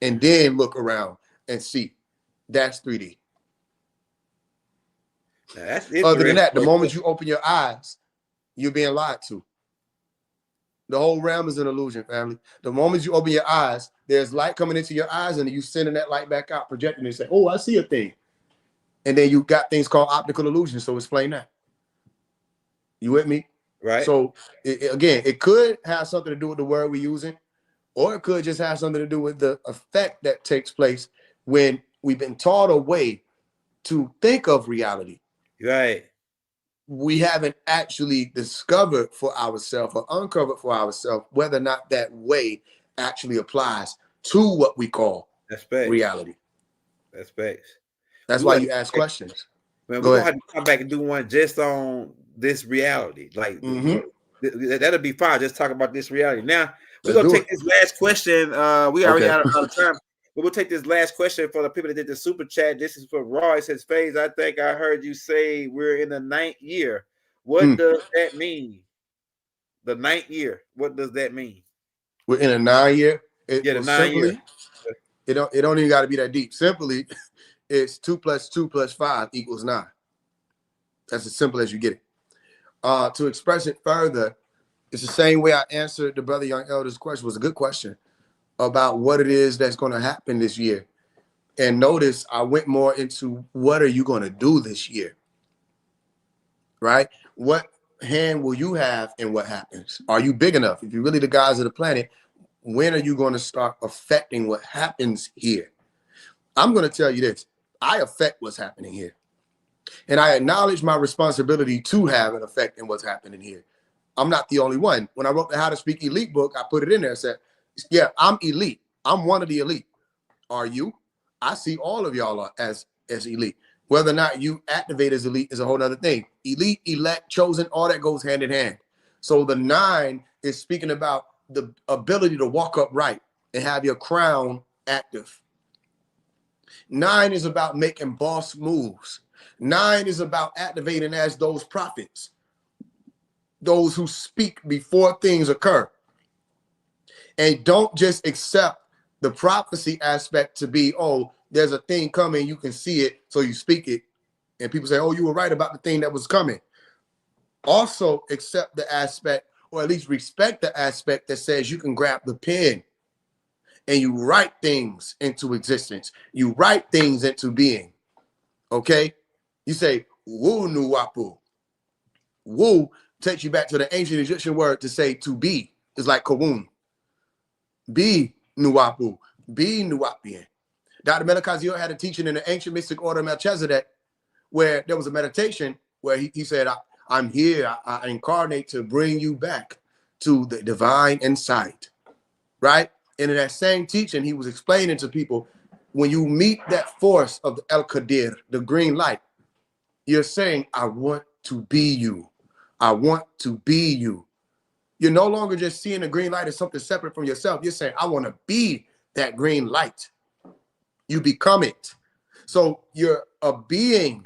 and then look around and see. That's 3D. Now, that's other than that, the moment you open your eyes, you're being lied to. The whole realm is an illusion, family. The moment you open your eyes, there's light coming into your eyes, and you sending that light back out, projecting and say, oh, I see a thing. And then you got things called optical illusions. So explain that. You with me? Right. So again, it could have something to do with the word we're using, or it could just have something to do with the effect that takes place when we've been taught a way to think of reality. Right. We haven't actually discovered for ourselves or uncovered for ourselves whether or not that way actually applies to what we call reality. That's facts. That's why you ask questions. Man, we're gonna have to come back and do one just on this reality. Like that'll be fine. Just talk about this reality. Now we're gonna take this last question. We already out of time. But we'll take this last question for the people that did the super chat. This is for Roy. It says, Faise, I think I heard you say we're in the 9th year. What does that mean? The 9th year. What does that mean? We're in a 9 year. The 9 year. It don't even got to be that deep. Simply, it's 2 + 2 + 5 = 9. That's as simple as you get it. To express it further, it's the same way I answered the brother Young Elder's question. It was a good question about what it is that's going to happen this year. And notice I went more into what are you going to do this year, right? What hand will you have in what happens? Are you big enough? If you're really the guys of the planet, when are you going to start affecting what happens here? I'm going to tell you this. I affect what's happening here. And I acknowledge my responsibility to have an effect in what's happening here. I'm not the only one. When I wrote the How to Speak Elite book, I put it in there and said, yeah, I'm elite. I'm one of the elite. Are you? I see all of y'all as elite. Whether or not you activate as elite is a whole other thing. Elite, elect, chosen, all that goes hand in hand. So the 9 is speaking about the ability to walk upright and have your crown active. 9 is about making boss moves. 9 is about activating as those prophets, those who speak before things occur. And don't just accept the prophecy aspect to be, oh, there's a thing coming, you can see it, so you speak it. And people say, oh, you were right about the thing that was coming. Also accept the aspect, or at least respect the aspect that says you can grab the pen and you write things into existence. You write things into being, okay? You say, woo nuwapu. Woo takes you back to the ancient Egyptian word to say to be. It's like kawun. Be nuwapu. Be nuwapian. Dr. Malachi had a teaching in the ancient mystic order of Melchizedek where there was a meditation where he said, I'm here. I incarnate to bring you back to the divine insight, right? And in that same teaching, he was explaining to people, when you meet that force of the El Qadir, the green light, you're saying, I want to be you. I want to be you. You're no longer just seeing the green light as something separate from yourself. You're saying, I want to be that green light. You become it. So you're a being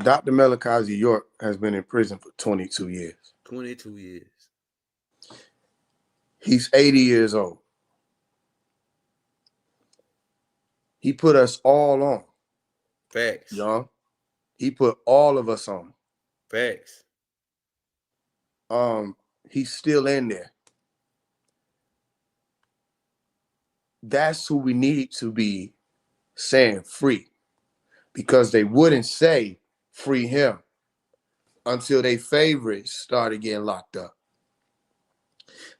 Dr. Malachi York has been in prison for 22 years. 22 years. He's 80 years old. He put us all on. Facts. Young. He put all of us on. Facts. He's still in there. That's who we need to be saying free, because they wouldn't say free him until their favorites started getting locked up.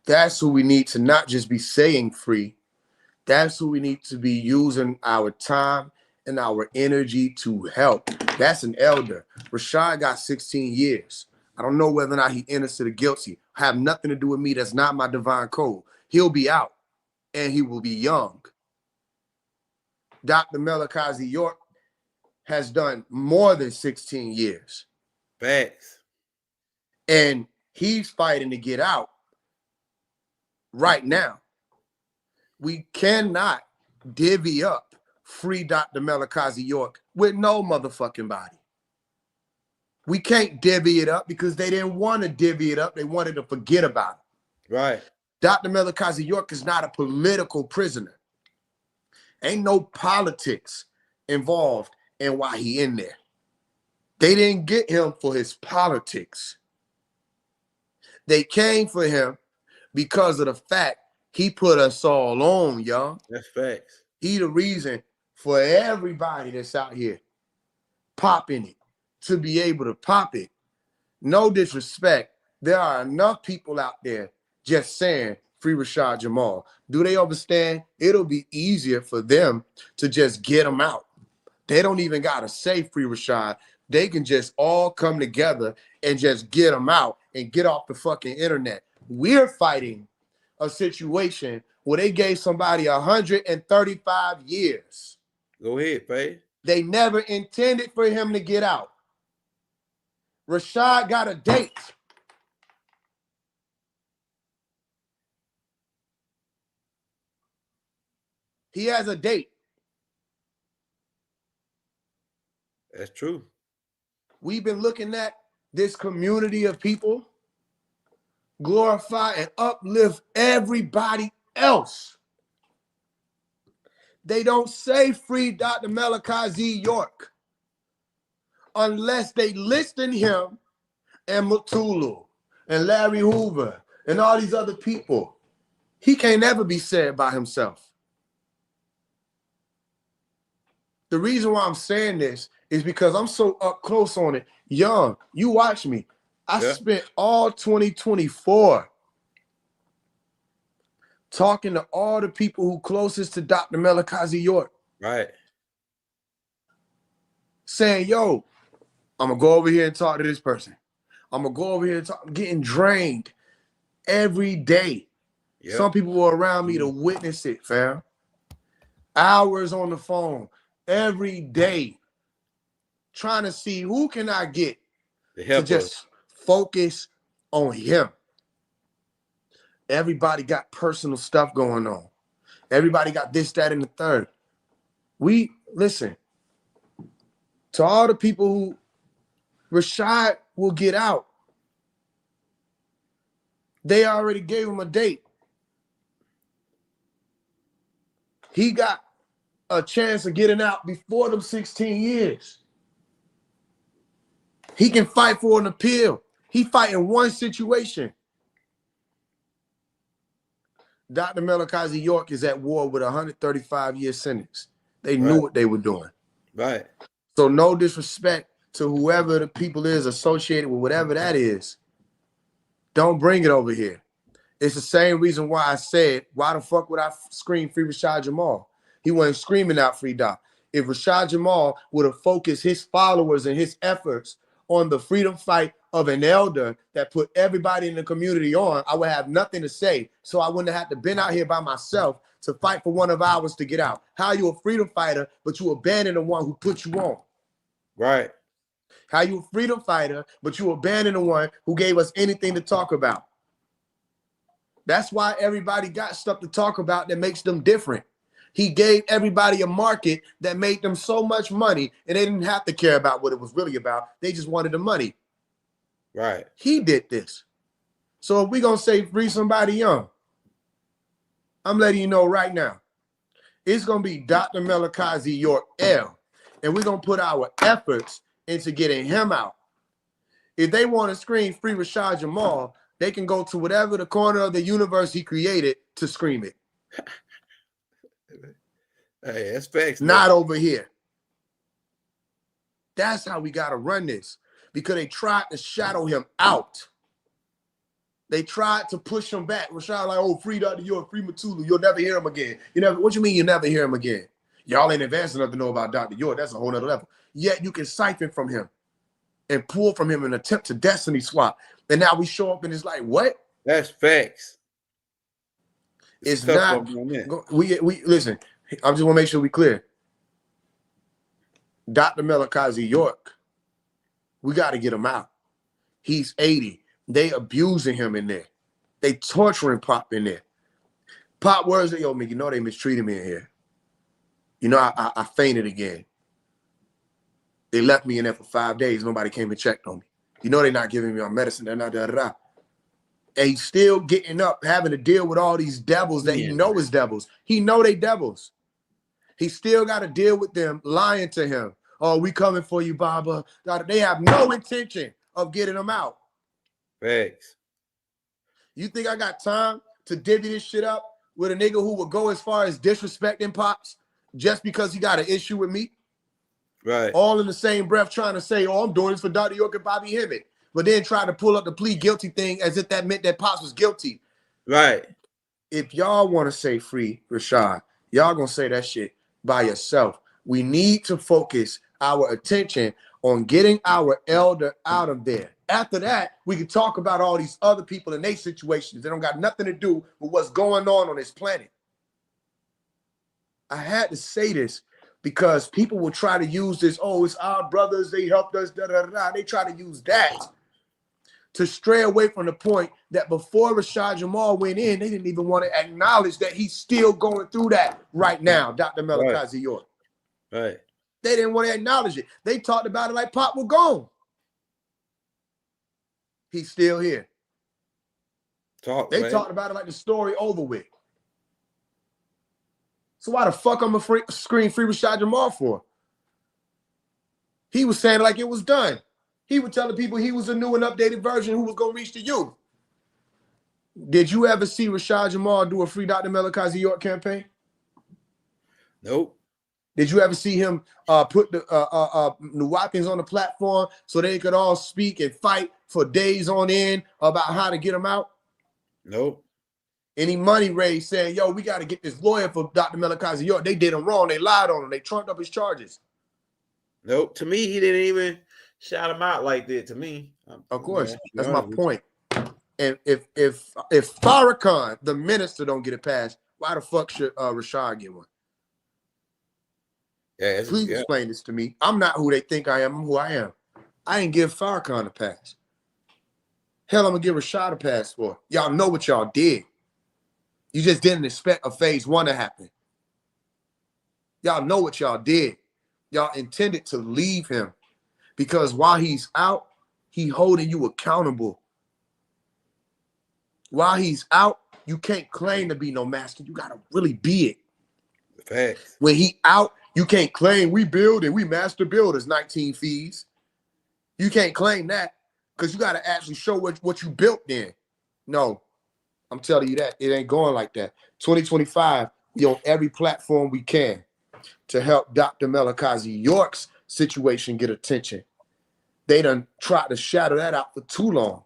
That's who we need to not just be saying free. That's who we need to be using our time and our energy to help. That's an elder. Rashad got 16 years. I don't know whether or not he innocent or guilty. Have nothing to do with me. That's not my divine code. He'll be out and he will be young. Dr. Malachi York has done more than 16 years. Facts. And he's fighting to get out right now. We cannot divvy up free Dr. Malachi York with no motherfucking body. We can't divvy it up because they didn't want to divvy it up. They wanted to forget about it. Right. Dr. Malachi York is not a political prisoner. Ain't no politics involved in why he in there. They didn't get him for his politics. They came for him because of the fact he put us all on, y'all. That's facts. He the reason for everybody that's out here popping it to be able to pop it. No disrespect. There are enough people out there just saying free Rashad Jamal. Do they understand? It'll be easier for them to just get them out. They don't even got to say free Rashad. They can just all come together and just get them out and get off the fucking internet. We're fighting a situation where they gave somebody 135 years. Go ahead, Faye. They never intended for him to get out. Rashad got a date. He has a date. That's true. We've been looking at this community of people glorify and uplift everybody else. They don't say free Dr. Malachi York unless they listen him and Matulu and Larry Hoover and all these other people. He can't ever be said by himself. The reason why I'm saying this is because I'm so up close on it. Young, you watch me. I spent all 2024 talking to all the people who closest to Dr. Malachi York. Right. Saying, yo, I'm going to go over here and talk to this person. I'm going to go over here and talk. I'm getting drained every day. Yep. Some people were around me to witness it, fam. Hours on the phone every day trying to see who can I get to just focus on him. Everybody got personal stuff going on. Everybody got this, that, and the third. We, listen, to all the people who Rashad will get out, they already gave him a date. He got a chance of getting out before them 16 years. He can fight for an appeal. He fighting one situation. Dr. Malachi York is at war with a 135-year sentence. They knew what they were doing. Right. So no disrespect to whoever the people is associated with whatever that is. Don't bring it over here. It's the same reason why I said, why the fuck would I scream free Rashad Jamal? He wasn't screaming out free Doc. If Rashad Jamal would have focused his followers and his efforts on the freedom fight of an elder that put everybody in the community on, I would have nothing to say. So I wouldn't have had to been out here by myself to fight for one of ours to get out. How you a freedom fighter, but you abandon the one who put you on? Right. How you a freedom fighter, but you abandon the one who gave us anything to talk about? That's why everybody got stuff to talk about that makes them different. He gave everybody a market that made them so much money, and they didn't have to care about what it was really about. They just wanted the money. Right. He did this. So if we're going to say free somebody young, I'm letting you know right now, it's going to be Dr. Malachi York L. And we're going to put our efforts into getting him out. If they want to scream free Rashad Jamal, they can go to whatever the corner of the universe he created to scream it. Hey, that's facts. Not over here. That's how we got to run this, because they tried to shadow him out. They tried to push him back. Rashad like, oh, free Dr. York, free Matulu. You'll never hear him again. You never. What you mean you never hear him again? Y'all ain't advanced enough to know about Dr. York. That's a whole nother level. Yet you can siphon from him and pull from him and attempt to destiny swap. And now we show up and it's like, what? That's facts. It's not. We listen. I just want to make sure we clear. Dr. Malachi York, we got to get him out. He's 80. They abusing him in there. They torturing Pop in there. Pop, words that, yo, man, you know they mistreated me in here. You know, I fainted again. They left me in there for 5 days. Nobody came and checked on me. You know they're not giving me my medicine. They're not, And he's still getting up, having to deal with all these devils that he know is devils. He know they devils. He still got to deal with them lying to him. Oh, we coming for you, Baba. They have no intention of getting him out. Facts. You think I got time to divvy this shit up with a nigga who would go as far as disrespecting Pops just because he got an issue with me? Right. All in the same breath trying to say, oh, I'm doing this for Dr. York and Bobby Hemmett. But then trying to pull up the plead guilty thing as if that meant that Pops was guilty. Right. If y'all want to say free Rashad, y'all gonna say that shit by yourself. We need to focus our attention on getting our elder out of there. After that, we can talk about all these other people in their situations that don't got nothing to do with what's going on this planet. I had to say this because people will try to use this, oh, it's our brothers, they helped us, da, da, da, da. They try to use that to stray away from the point that before Rashad Jamal went in, they didn't even want to acknowledge that he's still going through that right now, Dr. Malachi York. Right. They didn't want to acknowledge it. They talked about it like Pop was gone. He's still here. They talked about it like the story over with. So why the fuck I'm a screen free Rashad Jamal for? He was saying like it was done. He would tell the people he was a new and updated version who was going to reach the youth. Did you ever see Rashad Jamal do a free Dr. Malachi York campaign? Nope. Did you ever see him put the Nubians on the platform so they could all speak and fight for days on end about how to get him out? Nope. Any money raised saying, yo, we got to get this lawyer for Dr. Malachi York. They did him wrong. They lied on him. They trumped up his charges. Nope. To me, he didn't even shout him out like that. To me, of course, that's my point. And if Farrakhan, the minister, don't get it passed, why the fuck should Rashad get one? Yeah, please explain this to me. I'm not who they think I am. I'm who I am. I ain't give Farrakhan a pass. Hell, I'm gonna give Rashad a pass for. Y'all know what y'all did. You just didn't expect a Faise One to happen. Y'all know what y'all did. Y'all intended to leave him because while he's out, he holding you accountable. While he's out, you can't claim to be no master. You gotta really be it. Facts. When he out, you can't claim we build and we master builders, 19 fees. You can't claim that because you got to actually show what you built then. No, I'm telling you that. It ain't going like that. 2025, we on every platform we can to help Dr. Malachi York's situation get attention. They done tried to shadow that out for too long.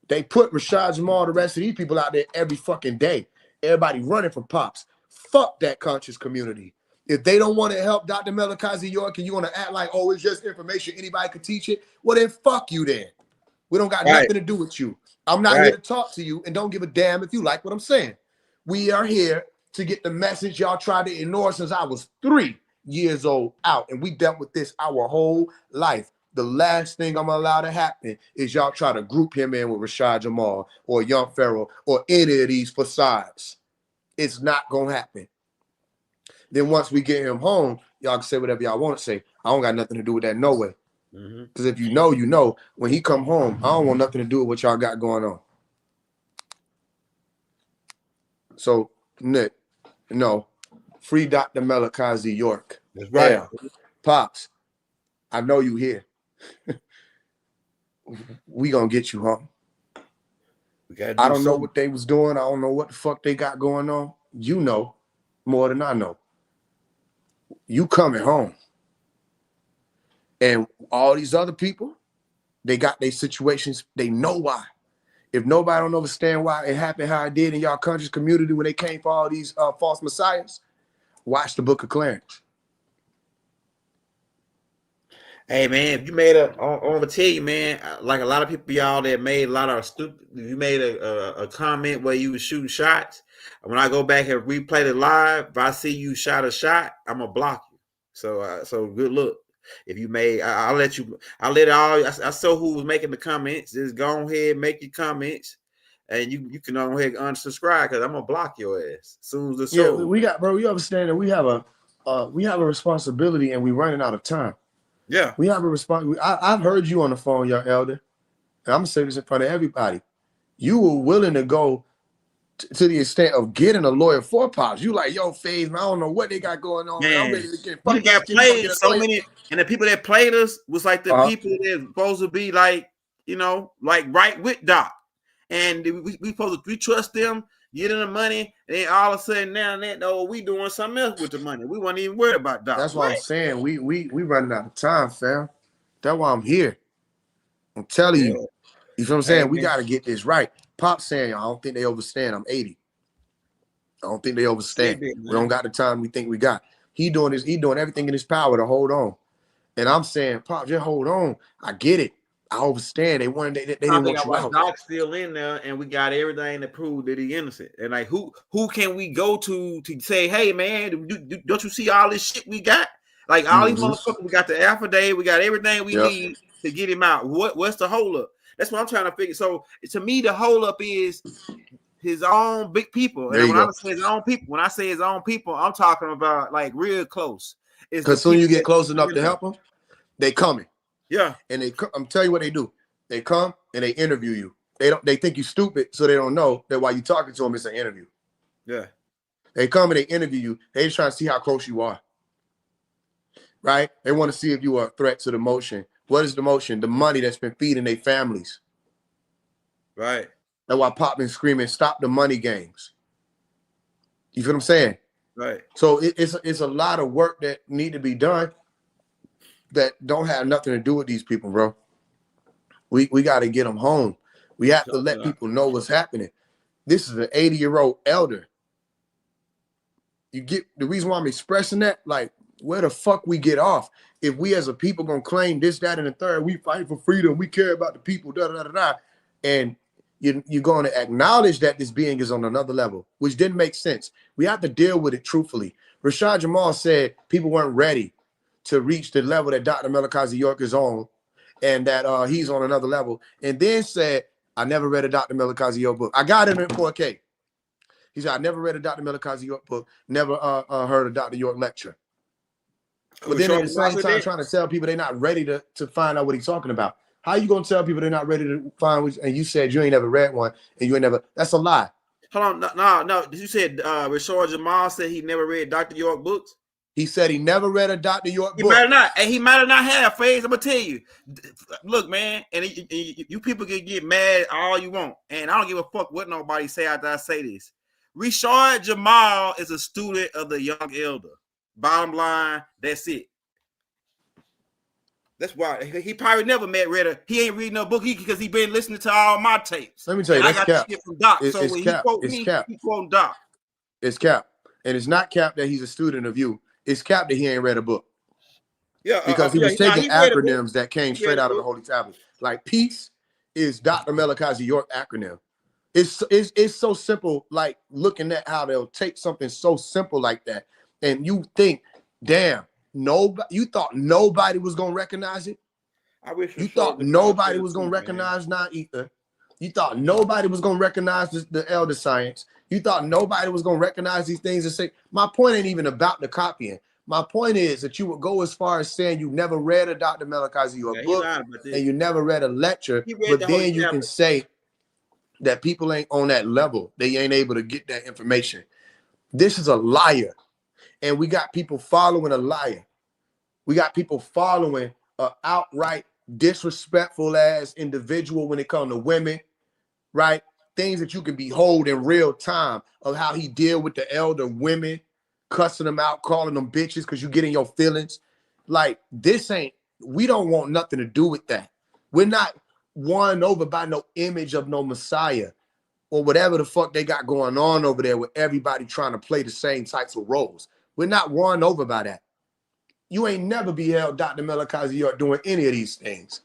They put Rashad Jamal, the rest of these people out there every fucking day. Everybody running from Pops. Fuck that conscious community. If they don't want to help Dr. Malachi York and you want to act like, oh, it's just information, anybody could teach it, well, then fuck you then. We don't got nothing to do with you. I'm not here to talk to you and don't give a damn if you like what I'm saying. We are here to get the message y'all tried to ignore since I was 3 years old out, and we dealt with this our whole life. The last thing I'm gonna allow to happen is y'all try to group him in with Rashad Jamal or Young Pharaoh or any of these facades. It's not gonna happen. Then once we get him home, y'all can say whatever y'all want to say. I don't got nothing to do with that no way. Because if you know, you know. When he come home, I don't want nothing to do with what y'all got going on. So, Nick, no, free Dr. Malachi York. That's right. Yeah. Pops, I know you here. We gonna get you home. I don't know what they was doing. I don't know what the fuck they got going on. You know more than I know. You coming home. And all these other people, they got their situations. They know why. If nobody don't understand why it happened how it did in y'all country's community when they came for all these false messiahs, watch the Book of Clarence. Hey man, if you made I'm gonna tell you, man, like a lot of people y'all that made a lot of stupid, you made a comment where you was shooting shots. When I go back and replay it live, if I see you shot a shot, I'm gonna block you. So good look. If you made, I'll let you. I'll let all. I saw who was making the comments. Just go ahead, make your comments, and you can go ahead and unsubscribe because I'm gonna block your ass as soon as the show. Yeah, we got, bro. You understand that we have a responsibility, and we're running out of time. Yeah, we have a response. I've heard you on the phone, your elder, and I'm gonna say this in front of everybody. You were willing to go to the extent of getting a lawyer for Pops. You like, yo, Faise, man, I don't know what they got going on. Man, I'm ready to get fucked. We got played so many, and the people that played us was like the people that supposed to be like, you know, like right with Doc, and we trust them, get them the money, and then all of a sudden now we doing something else with the money. We weren't even worried about Doc. That's what I'm saying. We running out of time, fam. That's why I'm here. I'm telling you. You feel what I'm saying? We got to get this right. Pop saying, I don't think they overstand. I'm 80. I don't think they overstand. We don't got the time we think we got. He doing everything in his power to hold on. And I'm saying, Pop, just hold on. I get it. I overstand. They didn't want you out. Doc's still in there, and we got everything to prove that he's innocent. And like, who can we go to say, hey man, don't you see all this shit we got? Like all these motherfuckers, we got the affidavit, we got everything we need to get him out. What's the holdup? That's what I'm trying to figure. So to me, the holdup is his own big people. And when I say his own people, I'm talking about like real close. Because soon you get close enough to help them, they coming. Yeah. And I'm telling you what they do. They come and they interview you. They think you stupid, so they don't know that while you talking to them, it's an interview. Yeah. They come and they interview you. They just trying to see how close you are. Right? They want to see if you are a threat to the motion. What is the motion? The money that's been feeding their families. Right. That's why Pop been screaming, stop the money games. You feel what I'm saying? Right. So it's a lot of work that need to be done that don't have nothing to do with these people, bro. We got to get them home. We have to let people know what's happening. This is an 80-year-old elder. You get the reason why I'm expressing that, like, where the fuck we get off? If we as a people gonna claim this, that, and the third, we fight for freedom, we care about the people, and you're going to acknowledge that this being is on another level, which didn't make sense. We have to deal with it truthfully. Rashard Jamal said people weren't ready to reach the level that Dr. Malachi York is on, and that he's on another level, and then said, I never read a Dr. Malachi York book. I got him in 4K. He said, I never read a Dr. Malachi York book, never heard a Dr. York lecture. But then at the same time, trying to tell people they're not ready to find out what he's talking about. How you gonna tell people they're not ready to find? And you said you ain't never read one, and you ain't never. That's a lie. Hold on, no. You said Rashard Jamal said he never read Dr. York books. He said he never read a Dr. York book. He might have not, and he might have not had Faise. I'm gonna tell you. Look, man, and you people can get mad all you want, and I don't give a fuck what nobody say after I say this. Rashard Jamal is a student of the young elder. Bottom line, that's it. That's why he probably never read he ain't reading no book because he been listening to all my tapes. Let me tell you, that's cap. From Doc. So when he quote me, he quoting Doc. It's cap. And it's not cap that he's a student of you. It's cap that he ain't read a book. Yeah. Because he was taking acronyms that came straight out of the Holy Tablet. Like peace is Dr. Malachi York acronym. It's so simple, like looking at how they'll take something so simple like that. And you think, damn, you thought nobody was gonna recognize it. I wish you thought nobody was gonna recognize not ether. You thought nobody was gonna recognize the elder science. You thought nobody was going to recognize these things and say, my point ain't even about the copying. My point is that you would go as far as saying you never read a Dr. Malachi York book and you never read a lecture, but then you can say that people ain't on that level. They ain't able to get that information. This is a liar. And we got people following a liar. We got people following an outright disrespectful ass individual when it comes to women, right? Things that you can behold in real time of how he deal with the elder women, cussing them out, calling them bitches because you get in your feelings. Like, this ain't, we don't want nothing to do with that. We're not won over by no image of no Messiah or whatever the fuck they got going on over there with everybody trying to play the same types of roles. We're not won over by that. You ain't never beheld Dr. Malachi York doing any of these things.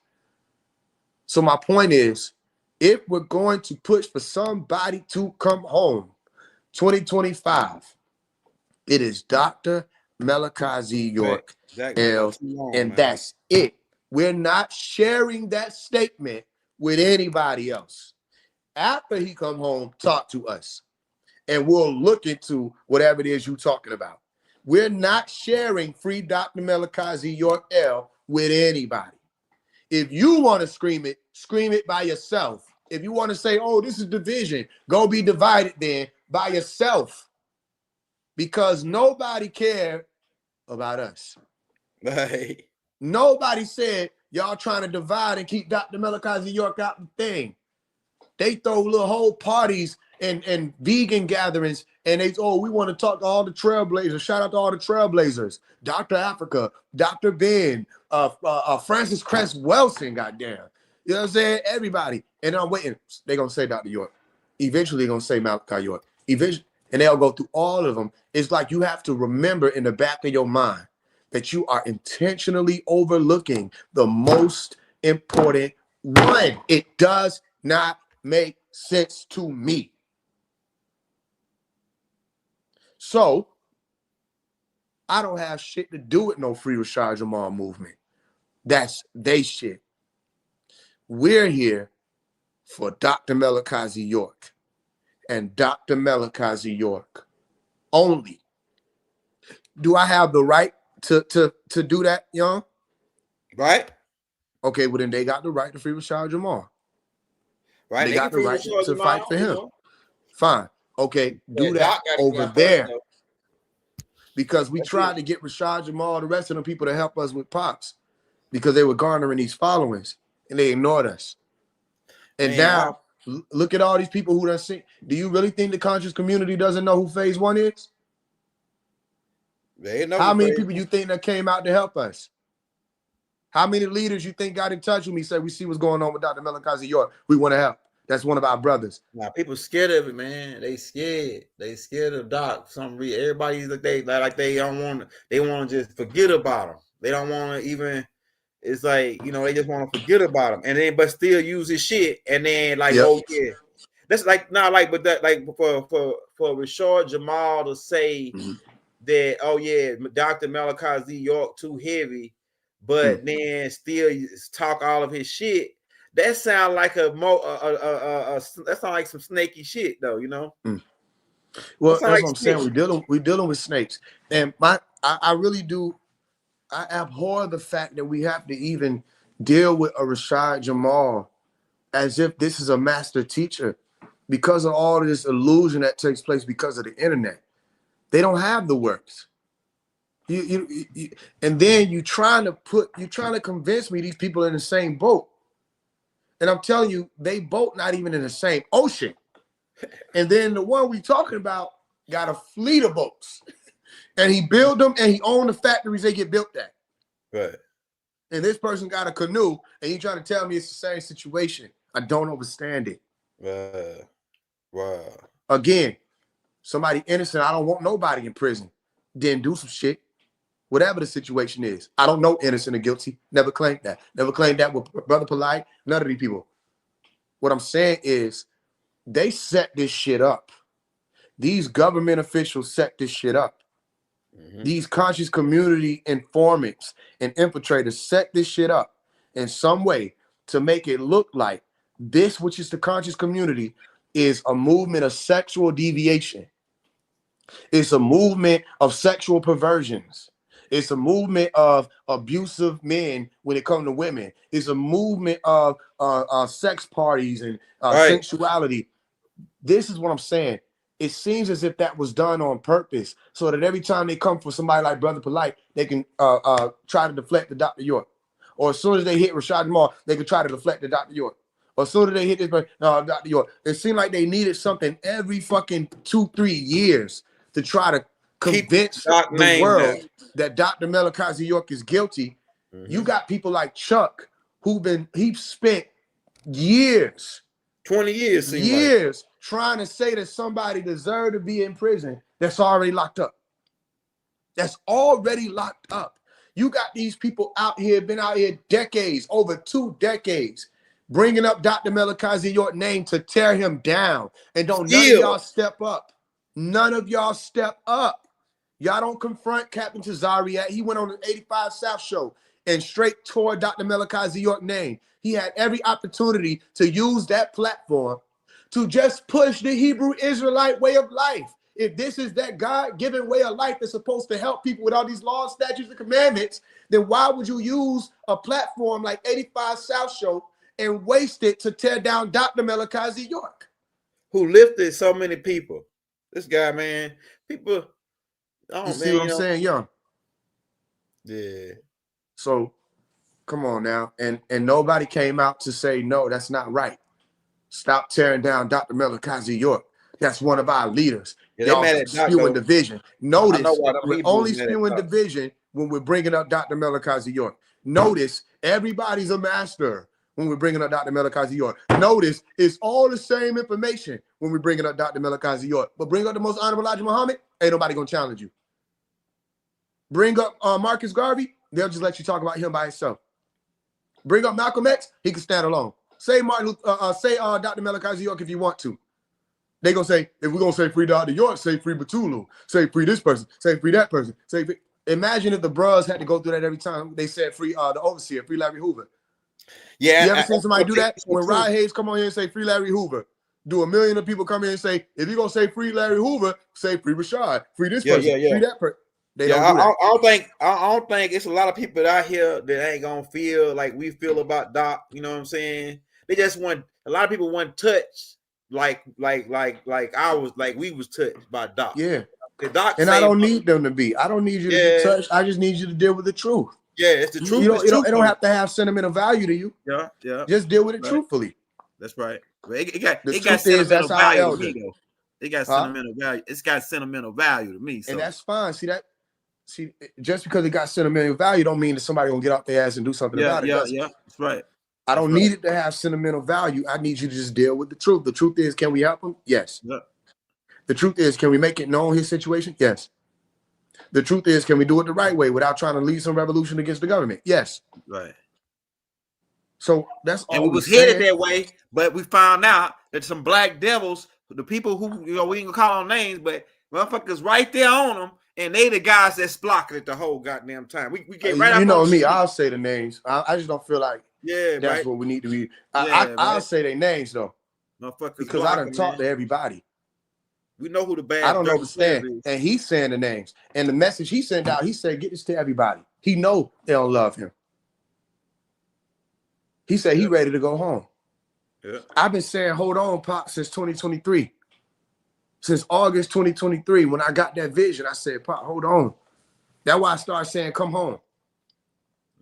So my point is, if we're going to push for somebody to come home, 2025, it is Dr. Malachi York, and that's it. We're not sharing that statement with anybody else. After he come home, talk to us, and we'll look into whatever it is you're talking about. We're not sharing free Dr. Malachi York L with anybody. If you want to scream it by yourself. If you want to say, oh, this is division, go be divided then by yourself. Because nobody cared about us. Right. Nobody said, y'all trying to divide and keep Dr. Malachi York out the thing. They throw little whole parties and vegan gatherings, and they, oh, we want to talk to all the trailblazers. Shout out to all the trailblazers. Dr. Africa, Dr. Ben, Francis Cress Wilson, goddamn. You know what I'm saying? Everybody. And I'm waiting. They're going to say Dr. York. Eventually, they're going to say Malachi York. Eventually, and they'll go through all of them. It's like you have to remember in the back of your mind that you are intentionally overlooking the most important one. It does not make sense to me. So, I don't have shit to do with no Free Rashad Jamal movement. That's they shit. We're here for Dr. Malachi York and Dr. Malachi York only. Do I have the right to do that, young? Right. Okay, well then they got the right to free Rashad Jamal. Right. They got the right to fight for him. You know? Fine. Okay, do that over there. Because we tried to get Rashad Jamal, the rest of the people to help us with Pops, because they were garnering these followings and they ignored us. And now, look at all these people who done seen. Do you really think the conscious community doesn't know who Faise One is? They know. How many people you think that came out to help us? How many leaders you think got in touch with me, said, we see what's going on with Dr. Malachi York. We want to help. That's one of our brothers. Now, people scared of it, man. They scared. They scared of Doc. Some reason. Everybody's like they don't want to. They want to just forget about him. They don't want to even. It's like, you know, they just want to forget about him, and then but still use his shit, and then like, oh yeah, that's like not like, but that like for Rashard Jamal to say that, oh yeah, Dr. Malachi York too heavy, but then still talk all of his shit. That sound like that sound like some snaky shit though, you know. Well, that's like what I'm saying. We're dealing with snakes, and I really do. I abhor the fact that we have to even deal with a Rashad Jamal as if this is a master teacher because of all of this illusion that takes place because of the internet. They don't have the works. And then you're trying to convince me these people are in the same boat. And I'm telling you, they both not even in the same ocean. And then the one we talking about got a fleet of boats. And he built them and he owned the factories they get built at. Right. And this person got a canoe and you trying to tell me it's the same situation. I don't understand it. Wow. Again, somebody innocent, I don't want nobody in prison. Then do some shit. Whatever the situation is. I don't know innocent or guilty. Never claimed that. Never claimed that with Brother Polite. None of these people. What I'm saying is they set this shit up. These government officials set this shit up. These conscious community informants and infiltrators set this shit up in some way to make it look like this, which is the conscious community, is a movement of sexual deviation. It's a movement of sexual perversions. It's a movement of abusive men when it comes to women. It's a movement of sex parties and sensuality. This is what I'm saying. It seems as if that was done on purpose, so that every time they come for somebody like Brother Polite, they can try to deflect to Dr. York. Or as soon as they hit Rashad Jamal, they can try to deflect to Dr. York. Or as soon as they hit this Dr. York. It seemed like they needed something every fucking 2-3 years to try to convince the world that Dr. Malachi York is guilty. You got people like Chuck, he spent years, 20 years, trying to say that somebody deserved to be in prison that's already locked up. That's already locked up. You got these people out here, been out here decades, over 2 decades, bringing up Dr. Malachi York's name to tear him down. And don't none of y'all step up. None of y'all step up. Y'all don't confront Captain Tazariak. He went on the 85 South show and straight tore Dr. Malachi York's name. He had every opportunity to use that platform to just push the Hebrew Israelite way of life. If this is that God-given way of life that's supposed to help people with all these laws, statutes, and commandments, then why would you use a platform like 85 South Show and waste it to tear down Dr. Malachi York? Who lifted so many people. This guy, man, people... You see what I'm saying, young? Yeah. So, come on now. And nobody came out to say, no, that's not right. Stop tearing down Dr. Malachi York. That's one of our leaders. Yeah, y'all spewing division. Notice, we're only spewing division when we're bringing up Dr. Malachi York. Notice, everybody's a master when we're bringing up Dr. Malachi York. Notice, it's all the same information when we're bringing up Dr. Malachi York. But bring up the most honorable Elijah Muhammad, ain't nobody going to challenge you. Bring up Marcus Garvey, they'll just let you talk about him by himself. Bring up Malcolm X, he can stand alone. Say Dr. Malachi York if you want to. They gonna say, if we're gonna say free Dr. York, say free Batulu, say free this person, say free that person, say free. Imagine if the bros had to go through that every time they said free the overseer, free Larry Hoover. Yeah. You ever seen somebody do that? When Rod Hayes come on here and say free Larry Hoover, do a million of people come in and say, if you're gonna say free Larry Hoover, say free Rashad, free this person, free that person. They don't do that. I don't think it's a lot of people out here that ain't gonna feel like we feel about Doc. You know what I'm saying? They just want, a lot of people want touch like we was touched by Doc. Yeah. Doc, and I don't need them to be. I don't need you to be touched. I just need you to deal with the truth. Yeah, it's the truth. You don't have to have sentimental value to you. Yeah. Just deal with it truthfully. That's right. It got sentimental value to me, though. It got sentimental value. It's got sentimental value to me. So. And that's fine. See, just because it got sentimental value don't mean that somebody gonna get off their ass and do something about it. Yeah, that's right. I don't need it to have sentimental value. I need you to just deal with the truth. The truth is, can we help him? Yes. Yeah. The truth is, can we make it known his situation? Yes. The truth is, can we do it the right way without trying to lead some revolution against the government? Yes. Right. So that's all. And we was headed that way, but we found out that some black devils, the people who, we ain't gonna call on names, but motherfuckers right there on them, and they the guys that's blocking it the whole goddamn time. We get right up. You know me, I'll say the names. I just don't feel like that's what we need to be. I'll say their names though. Motherfuckers, because I done talked to everybody. We know who the bad. I don't understand. And he's saying the names. And the message he sent out, he said, get this to everybody. He know they don't love him. He said he ready to go home. Yeah. I've been saying, hold on, Pop, since 2023. Since August 2023, when I got that vision, I said, Pop, hold on. That's why I started saying, come home.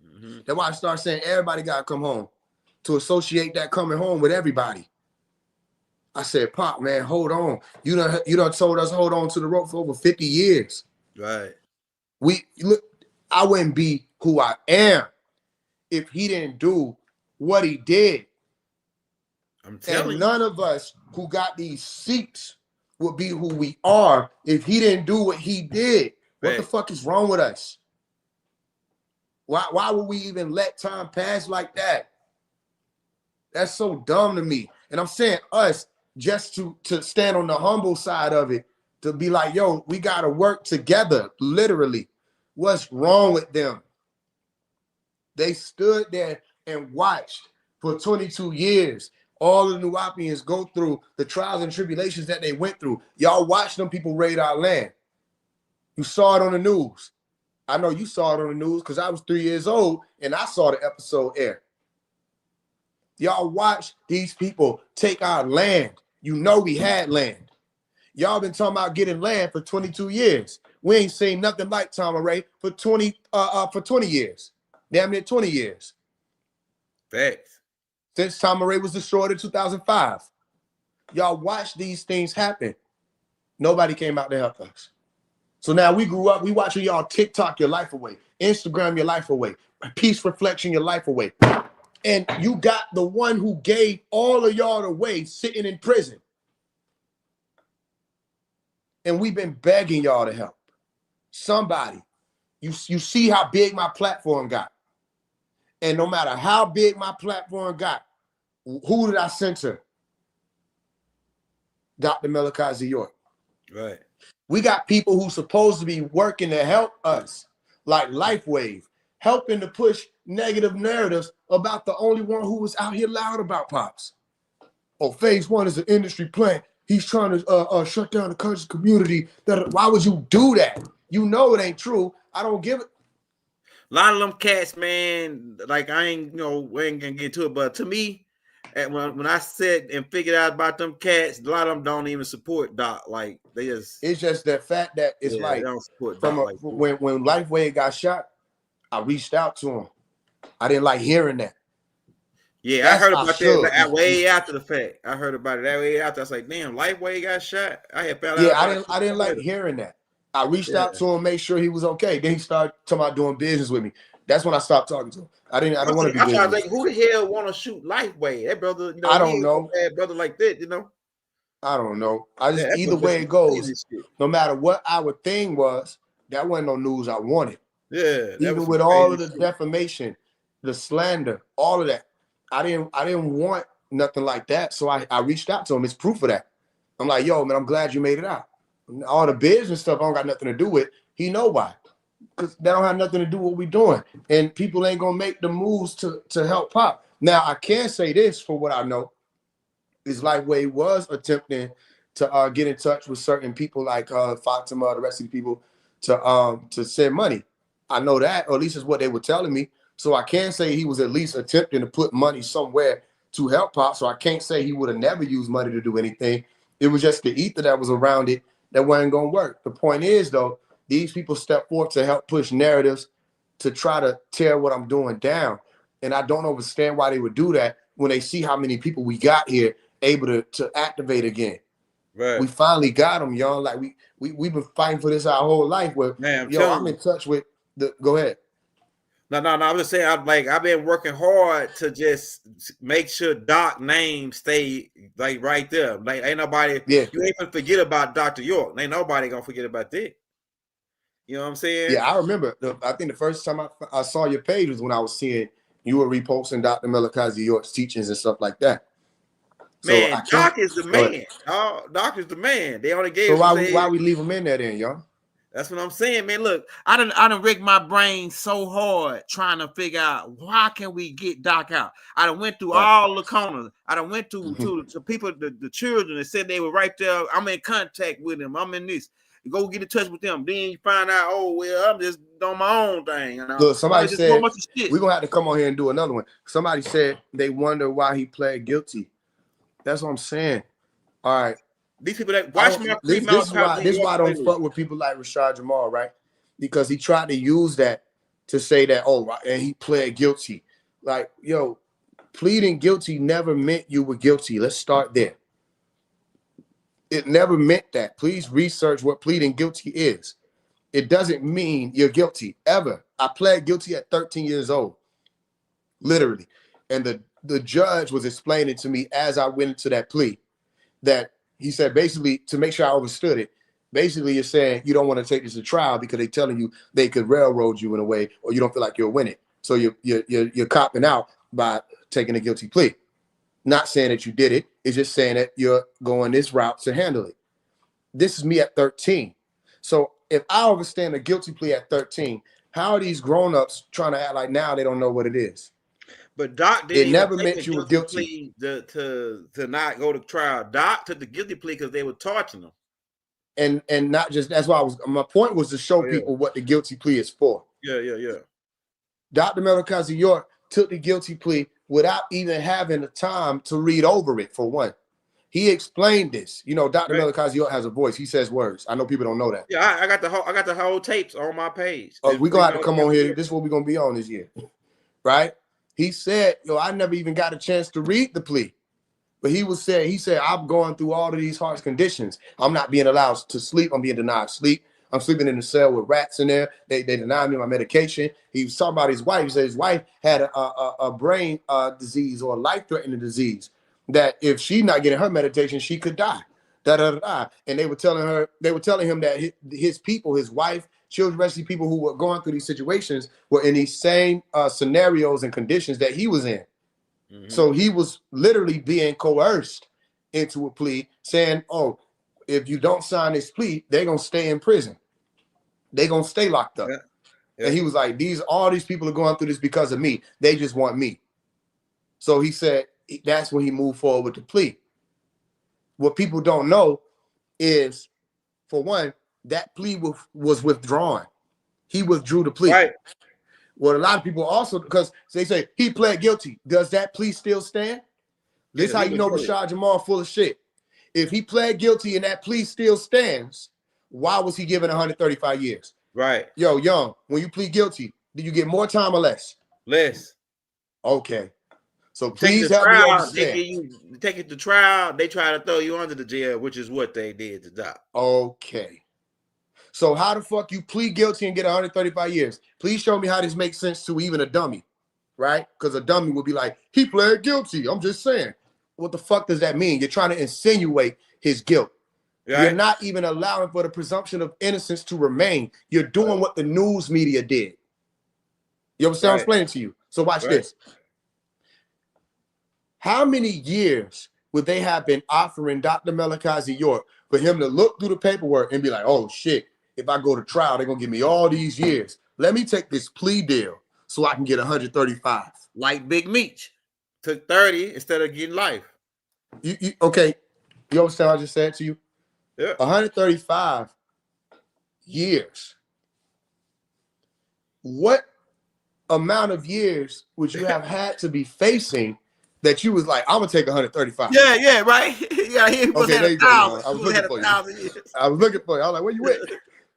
Mm-hmm. That's why I started saying everybody got to come home, to associate that coming home with everybody. I said, Pop, man, hold on. You done told us hold on to the rope for over 50 years. Right. Look, I wouldn't be who I am if he didn't do what he did. I'm telling you. None of us who got these seats would be who we are if he didn't do what he did. What the fuck is wrong with us? Why would we even let time pass like that? That's so dumb to me. And I'm saying us just to stand on the humble side of it, to be like, yo, we got to work together, literally. What's wrong with them? They stood there and watched for 22 years all of the Nubians go through the trials and tribulations that they went through. Y'all watched them people raid our land. You saw it on the news. I know you saw it on the news because I was 3 years old and I saw the episode air. Y'all watched these people take our land. You know we had land. Y'all been talking about getting land for 22 years. We ain't seen nothing like Tama Ray for 20 years. Damn near 20 years. Facts. Since Tama Ray was destroyed in 2005. Y'all watched these things happen. Nobody came out to help us. So now we grew up, we watching y'all TikTok your life away, Instagram your life away, Peace Reflection your life away. And you got the one who gave all of y'all away sitting in prison. And we've been begging y'all to help. Somebody, you see how big my platform got. And no matter how big my platform got, who did I censor? Dr. Malachi Z. York. Right. We got people who supposed to be working to help us, like LifeWave, helping to push negative narratives about the only one who was out here loud about Pops. Oh, Faise One is an industry plant. He's trying to shut down the conscious community. Why would you do that? You know it ain't true. I don't give it. A lot of them cats, man, like I ain't, we ain't gonna get to it, but to me, when I said and figured out about them cats, a lot of them don't even support Doc. Like they just, it's just that fact that it's like they don't support from Doc like when LifeWave got shot, I reached out to him. I didn't like hearing that. Yeah, I heard about that way after the fact. I heard about it that way after. I was like, damn, LifeWave got shot. I had found out. Yeah, I didn't like hearing that. I reached out to him, make sure he was okay. Then he started talking about doing business with me. That's when I stopped talking to him. I don't want to be business. Like, who the hell want to shoot LifeWave? That brother, I don't know. Bad brother like that, I don't know. I just either way it goes, no matter what our thing was, that wasn't no news I wanted. Yeah. Even with all of the defamation, the slander, all of that, I didn't want nothing like that. So I reached out to him. It's proof of that. I'm like, yo, man, I'm glad you made it out. All the business stuff I don't got nothing to do with. He know why. Because that don't have nothing to do with what we doing. And people ain't gonna make the moves to help Pop. Now I can say this for what I know. Is LifeWave was attempting to get in touch with certain people like Fatima, the rest of the people, to send money. I know that, or at least is what they were telling me. So I can say he was at least attempting to put money somewhere to help Pop. So I can't say he would have never used money to do anything. It was just the ether that was around it that wasn't going to work. The point is, though, these people step forth to help push narratives to try to tear what I'm doing down. And I don't understand why they would do that when they see how many people we got here able to activate again. Right. We finally got them, y'all. Like we've been fighting for this our whole life. Where, I'm in touch with the. Go ahead. No. I'm just saying. I've been working hard to just make sure Doc name stay like right there. Like ain't nobody. Yeah. You ain't gonna forget about Dr. York. Ain't nobody gonna forget about that. You know what I'm saying? Yeah, I remember. I think the first time I saw your page was when I was seeing you were reposting Dr. Malachi Z. York's teachings and stuff like that. Man, so Doc is the man. Oh, Doc is the man. They only gave. So why we leave him in there then, y'all? That's what I'm saying, man. Look, I done rigged my brain so hard trying to figure out why can we get Doc out. I done went through all the corners. I done went to people, the children that said they were right there. I'm in contact with them. I'm in this. You go get in touch with them. Then you find out, oh well, I'm just doing my own thing. You know? Look, somebody said we're gonna have to come on here and do another one. Somebody said they wonder why he pled guilty. That's what I'm saying. All right. These people that watch my this is why I don't fuck with people like Rashard Jamal, right? Because he tried to use that to say that, and he pled guilty. Like, yo, pleading guilty never meant you were guilty. Let's start there. It never meant that. Please research what pleading guilty is. It doesn't mean you're guilty, ever. I pled guilty at 13 years old, literally. And the judge was explaining to me as I went into that plea that he said, basically, to make sure I understood it, basically you're saying you don't want to take this to trial because they're telling you they could railroad you in a way, or you don't feel like you'll win it. So you're copping out by taking a guilty plea. Not saying that you did it. It's just saying that you're going this route to handle it. This is me at 13. So if I understand a guilty plea at 13, how are these grown-ups trying to act like now they don't know what it is? But Doc didn't It even never take meant a you were guilty guilty. plea to not go to trial. Doc took the guilty plea because they were torturing him. And not just, that's why my point was to show people what the guilty plea is for. Yeah. Dr. Malachi York took the guilty plea without even having the time to read over it, for one. He explained this. You know, Dr. Malachi York has a voice. He says words. I know people don't know that. Yeah, I got the whole tapes on my page. We're gonna have to come on here. This is what we're gonna be on this year. Right? He said, I never even got a chance to read the plea. But he said, I'm going through all of these harsh conditions. I'm not being allowed to sleep. I'm being denied sleep. I'm sleeping in the cell with rats in there. They denied me my medication. He was talking about his wife. He said his wife had a brain disease or a life-threatening disease that if she's not getting her medication, she could die. And they were telling him that his people, his wife, children, rescue people who were going through these situations were in these same scenarios and conditions that he was in. Mm-hmm. So he was literally being coerced into a plea, saying, "Oh, if you don't sign this plea, they're gonna stay in prison. They're gonna stay locked up." Yeah. And he was like, all these people are going through this because of me. They just want me. So he said that's when he moved forward with the plea. What people don't know is, for one, that plea was withdrawn. He withdrew the plea. Right. What a lot of people also, because they say he pled guilty. Does that plea still stand? This is how you know Rashad Jamal full of shit. If he pled guilty and that plea still stands, why was he given 135 years? Right. Yo, Young, when you plead guilty, do you get more time or less? Less. Okay. So please help me understand. You take it to trial, they try to throw you under the jail, which is what they did to Doc. Okay. So how the fuck you plead guilty and get 135 years? Please show me how this makes sense to even a dummy, right? Because a dummy would be like, he pled guilty. I'm just saying. What the fuck does that mean? You're trying to insinuate his guilt. Right. You're not even allowing for the presumption of innocence to remain. You're doing what the news media did. You understand? I'm explaining to you. So watch this. How many years would they have been offering Dr. Malachi York for him to look through the paperwork and be like, oh shit, if I go to trial, they're gonna give me all these years. Let me take this plea deal so I can get 135. Like Big Meech took 30 instead of getting life. Okay, you understand what I just said to you? Yeah. 135 years. What amount of years would you have had to be facing that you was like, I'm gonna take 135? Yeah, right. Yeah, he was okay, at 1,000. I was looking for you. I was looking for you. I was like, where you at?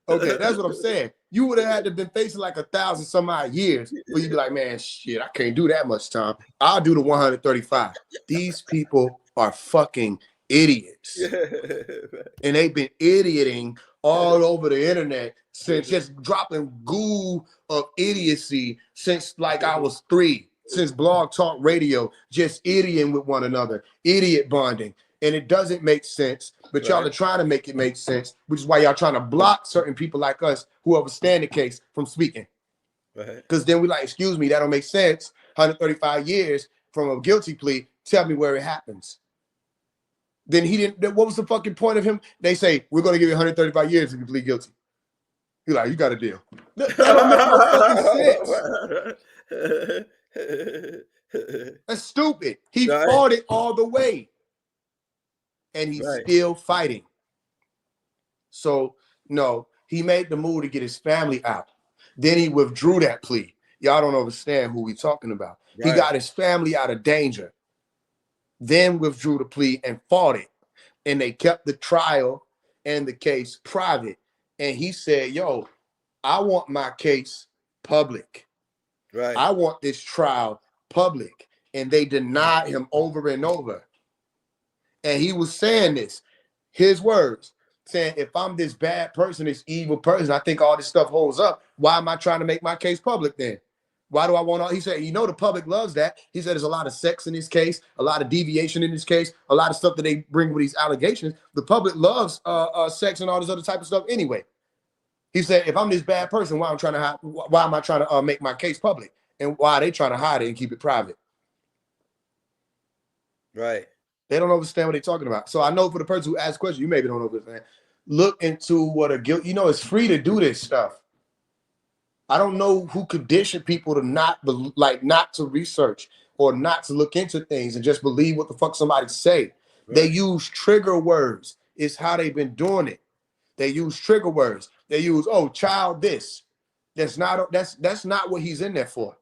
Okay, that's what I'm saying. You would have had to been facing like 1,000 some odd years where you'd be like, man, shit, I can't do that much time. I'll do the 135. These people are fucking idiots. And they've been idioting all over the internet since, just dropping goo of idiocy since like I was 3, since Blog Talk Radio, just idioting with one another, idiot bonding. And it doesn't make sense, but y'all are trying to make it make sense, which is why y'all trying to block certain people like us who understand the case from speaking. Because then we like, excuse me, that don't make sense. 135 years from a guilty plea, tell me where it happens. Then he didn't, what was the fucking point of him? They say, we're going to give you 135 years if you plead guilty. You're like, you got a deal. That don't make no fucking sense. That's stupid. He fought it all the way. And he's still fighting. So, no, he made the move to get his family out. Then he withdrew that plea. Y'all don't understand who we're talking about. He got his family out of danger. Then withdrew the plea and fought it. And they kept the trial and the case private. And he said, yo, I want my case public. I want this trial public. And they denied him over and over. And he was saying this, his words, saying, if I'm this bad person, this evil person, I think all this stuff holds up. Why am I trying to make my case public then? Why do I want all? He said, you know, the public loves that. He said, there's a lot of sex in this case, a lot of deviation in this case, a lot of stuff that they bring with these allegations. The public loves sex and all this other type of stuff anyway. He said, if I'm this bad person, why am I trying to make my case public? And why are they trying to hide it and keep it private? Right. They don't understand what they're talking about. So I know for the person who asked questions, you maybe don't understand. Look into what a guilt. You know, it's free to do this stuff. I don't know who conditioned people to not to research. or not to look into things and just believe what the fuck somebody say. Right. They use trigger words. It's how they've been doing it. They use trigger words. They use, oh, child this. That's not what he's in there for.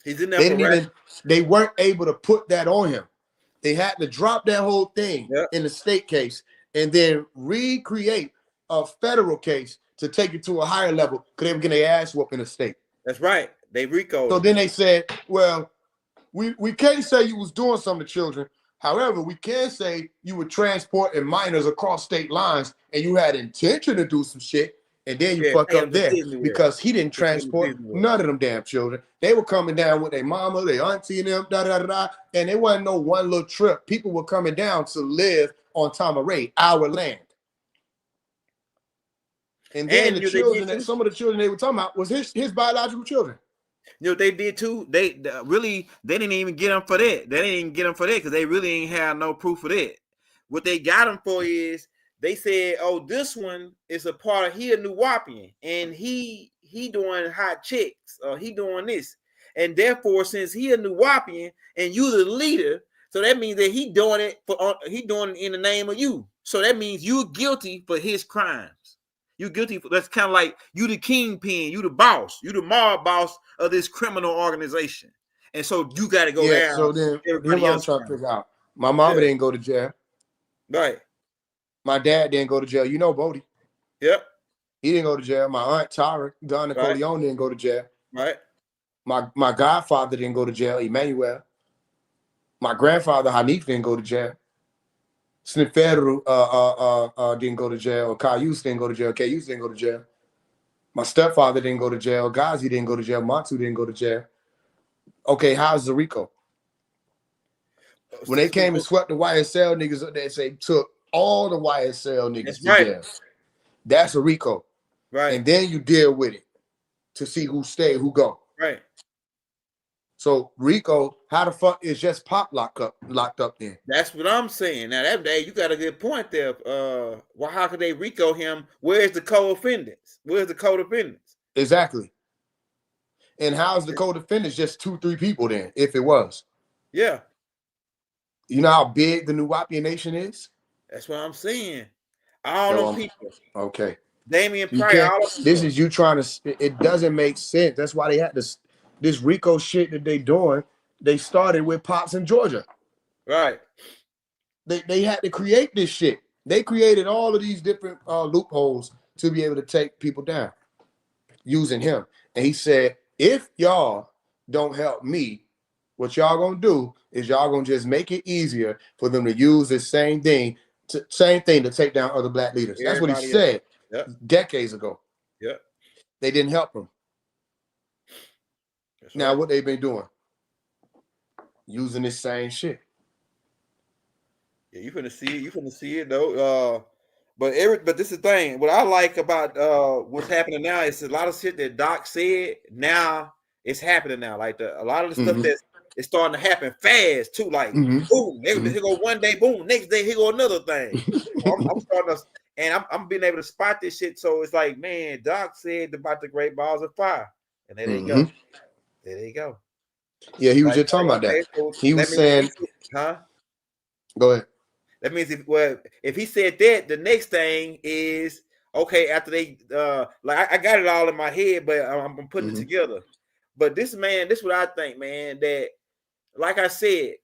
He's in there they weren't able to put that on him. They had to drop that whole thing in the state case and then recreate a federal case to take it to a higher level because they were getting their ass whooped in the state. That's right. They RICO'd. So then they said, well, we can't say you was doing something to children. However, we can say you were transporting minors across state lines and you had intention to do some shit, and then you fuck up there because he didn't transport none of them damn children. They were coming down with their mama, their auntie, and them, and it wasn't no one little trip. People were coming down to live on Tamaray, our land. And then the children, some of the children they were talking about was his biological children. You know what they did too? They didn't even get him for that. They didn't even get him for that because they really ain't have no proof of that. What they got him for is they said, "Oh, this one is a part of he a Nubian, and he doing hot chicks, or he doing this, and therefore, since he a Nubian and you the leader, so that means that he doing it in the name of you. So that means you're guilty for his crimes. You guilty for that's kind of like you the kingpin, you the boss, you the mob boss of this criminal organization, and so you got to go down." So then, here's what I'm trying to figure out. My mama didn't go to jail. Right. My dad didn't go to jail. You know Bodie. Yep. He didn't go to jail. My aunt Tara, Donna Corleone didn't go to jail. Right. My godfather didn't go to jail, Emmanuel. My grandfather Hanif didn't go to jail. Sniferu didn't go to jail. Cayuse didn't go to jail. Cayuse didn't go to jail. My stepfather didn't go to jail. Ghazi didn't go to jail. Matu didn't go to jail. Okay, how's the RICO? When they came and swept the YSL niggas up there, they took all the YSL niggas to jail. That's a RICO. Right. And then you deal with it to see who stay, who go. Right. So RICO, how the fuck is just Pop locked up then? That's what I'm saying. Now that day, you got a good point there. Well, how could they RICO him? Where's the co-defendants? Where's the co-defendants? Exactly. And how's the co-defendants just 2-3 people then, if it was? Yeah. You know how big the Nubian nation is? That's what I'm saying. All those people. Okay. Damian Pryor. This is you trying to. It doesn't make sense. That's why they had this RICO shit that they doing. They started with Pops in Georgia. Right. They had to create this shit. They created all of these different loopholes to be able to take people down using him. And he said, if y'all don't help me, what y'all gonna do is y'all gonna just make it easier for them to use this same thing to take down other black leaders. That's what he said decades ago. Yeah. They didn't help him. Now what they've been doing? Using this same shit. Yeah, you finna see it though. But this is the thing. What I like about what's happening now is a lot of shit that Doc said. Now it's happening now. Like a lot of the stuff that's it's starting to happen fast too. Like boom, here go one day, boom, next day here go another thing. I'm starting to, and I'm being able to spot this shit. So it's like, man, Doc said about the great balls of fire, and there they go. There they go. Yeah, he was just talking about that. He was saying, huh? Go ahead. That means if he said that, the next thing is okay. After they like I got it all in my head, but I'm putting it together. But this is what I think, man. That like I said,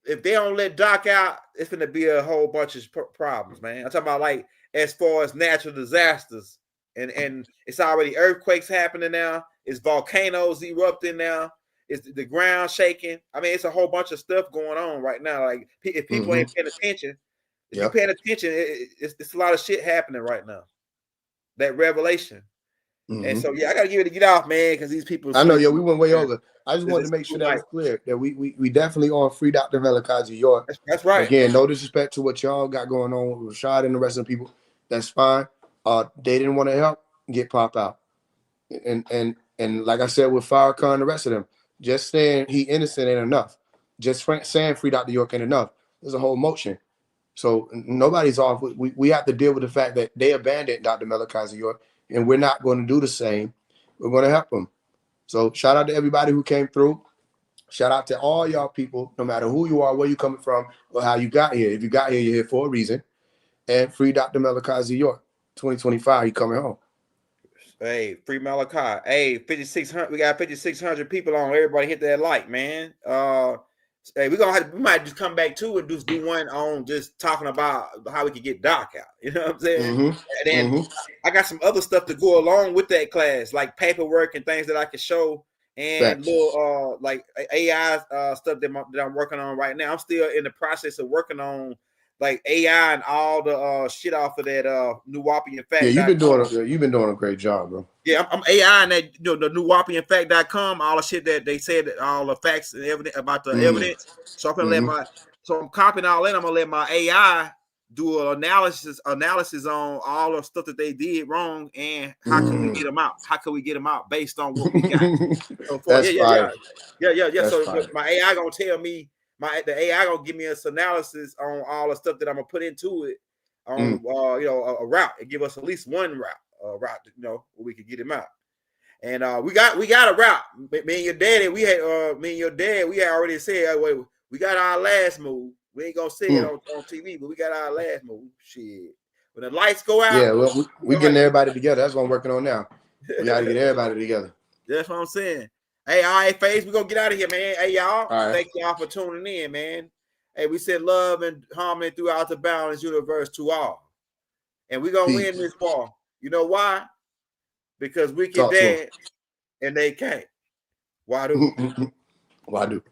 if they don't let Doc out, it's gonna be a whole bunch of problems, man. I'm talking about like as far as natural disasters, and it's already earthquakes happening now. It's volcanoes erupting now. It's the ground shaking. I mean, it's a whole bunch of stuff going on right now. Like if people ain't paying attention, if you're paying attention, it's a lot of shit happening right now. That revelation. And so I gotta give it to get off, man, because these people. I know, we went way over. I just wanted to make sure that was clear that we definitely on Free Dr. Malachi York. That's right. Again, no disrespect to what y'all got going on with Rashad and the rest of the people. That's fine. They didn't want to help, get popped out. And like I said with Farrakhan and the rest of them, just saying he innocent ain't enough. Just saying Free Dr. York ain't enough. There's a whole motion. So nobody's off. We have to deal with the fact that they abandoned Dr. Malachi York, and we're not going to do the same. We're going to help them. So shout out to everybody who came through. Shout out to all y'all people, no matter who you are, where you coming from, or how you got here. If you got here, you're here for a reason. And free Dr. Malachi Z. York. 2025, he coming home. Hey, free Malachi. Hey, 5,600. We got 5,600 people on. Everybody hit that like, man. Hey, we might just come back too and just do one on just talking about how we can get Doc out. You know what I'm saying? Mm-hmm. And then I got some other stuff to go along with that class, like paperwork and things that I can show, and little like AI stuff that I'm working on right now. I'm still in the process of working on like AI and all the shit off of that Nubian fact. Yeah, you've been doing a great job, bro. Yeah, I'm AI and that, the NubianFact.com, all the shit that they said, all the facts and everything about the evidence. So I'm gonna I'm copying all that. I'm gonna let my AI do an analysis on all the stuff that they did wrong and how can we get them out? How can we get them out based on what we got? So yeah. That's so fire. my AI gonna tell me, the AI gonna give me a analysis on all the stuff that I'm gonna put into it on a route and give us at least one route. Route, where we could get him out, and we got a route. Me and your daddy, we had already said, we got our last move. We ain't gonna say it on TV, but we got our last move. Shit, when the lights go out, yeah, well, we getting everybody together. That's what I'm working on now. We gotta get everybody together. That's what I'm saying. Hey, all right, Faise, we gonna get out of here, man. Hey, y'all, thank y'all for tuning in, man. Hey, we send love and harmony throughout the boundless universe to all, and we gonna win this war. You know why? Because we can dance and they can't. Why do? Why do?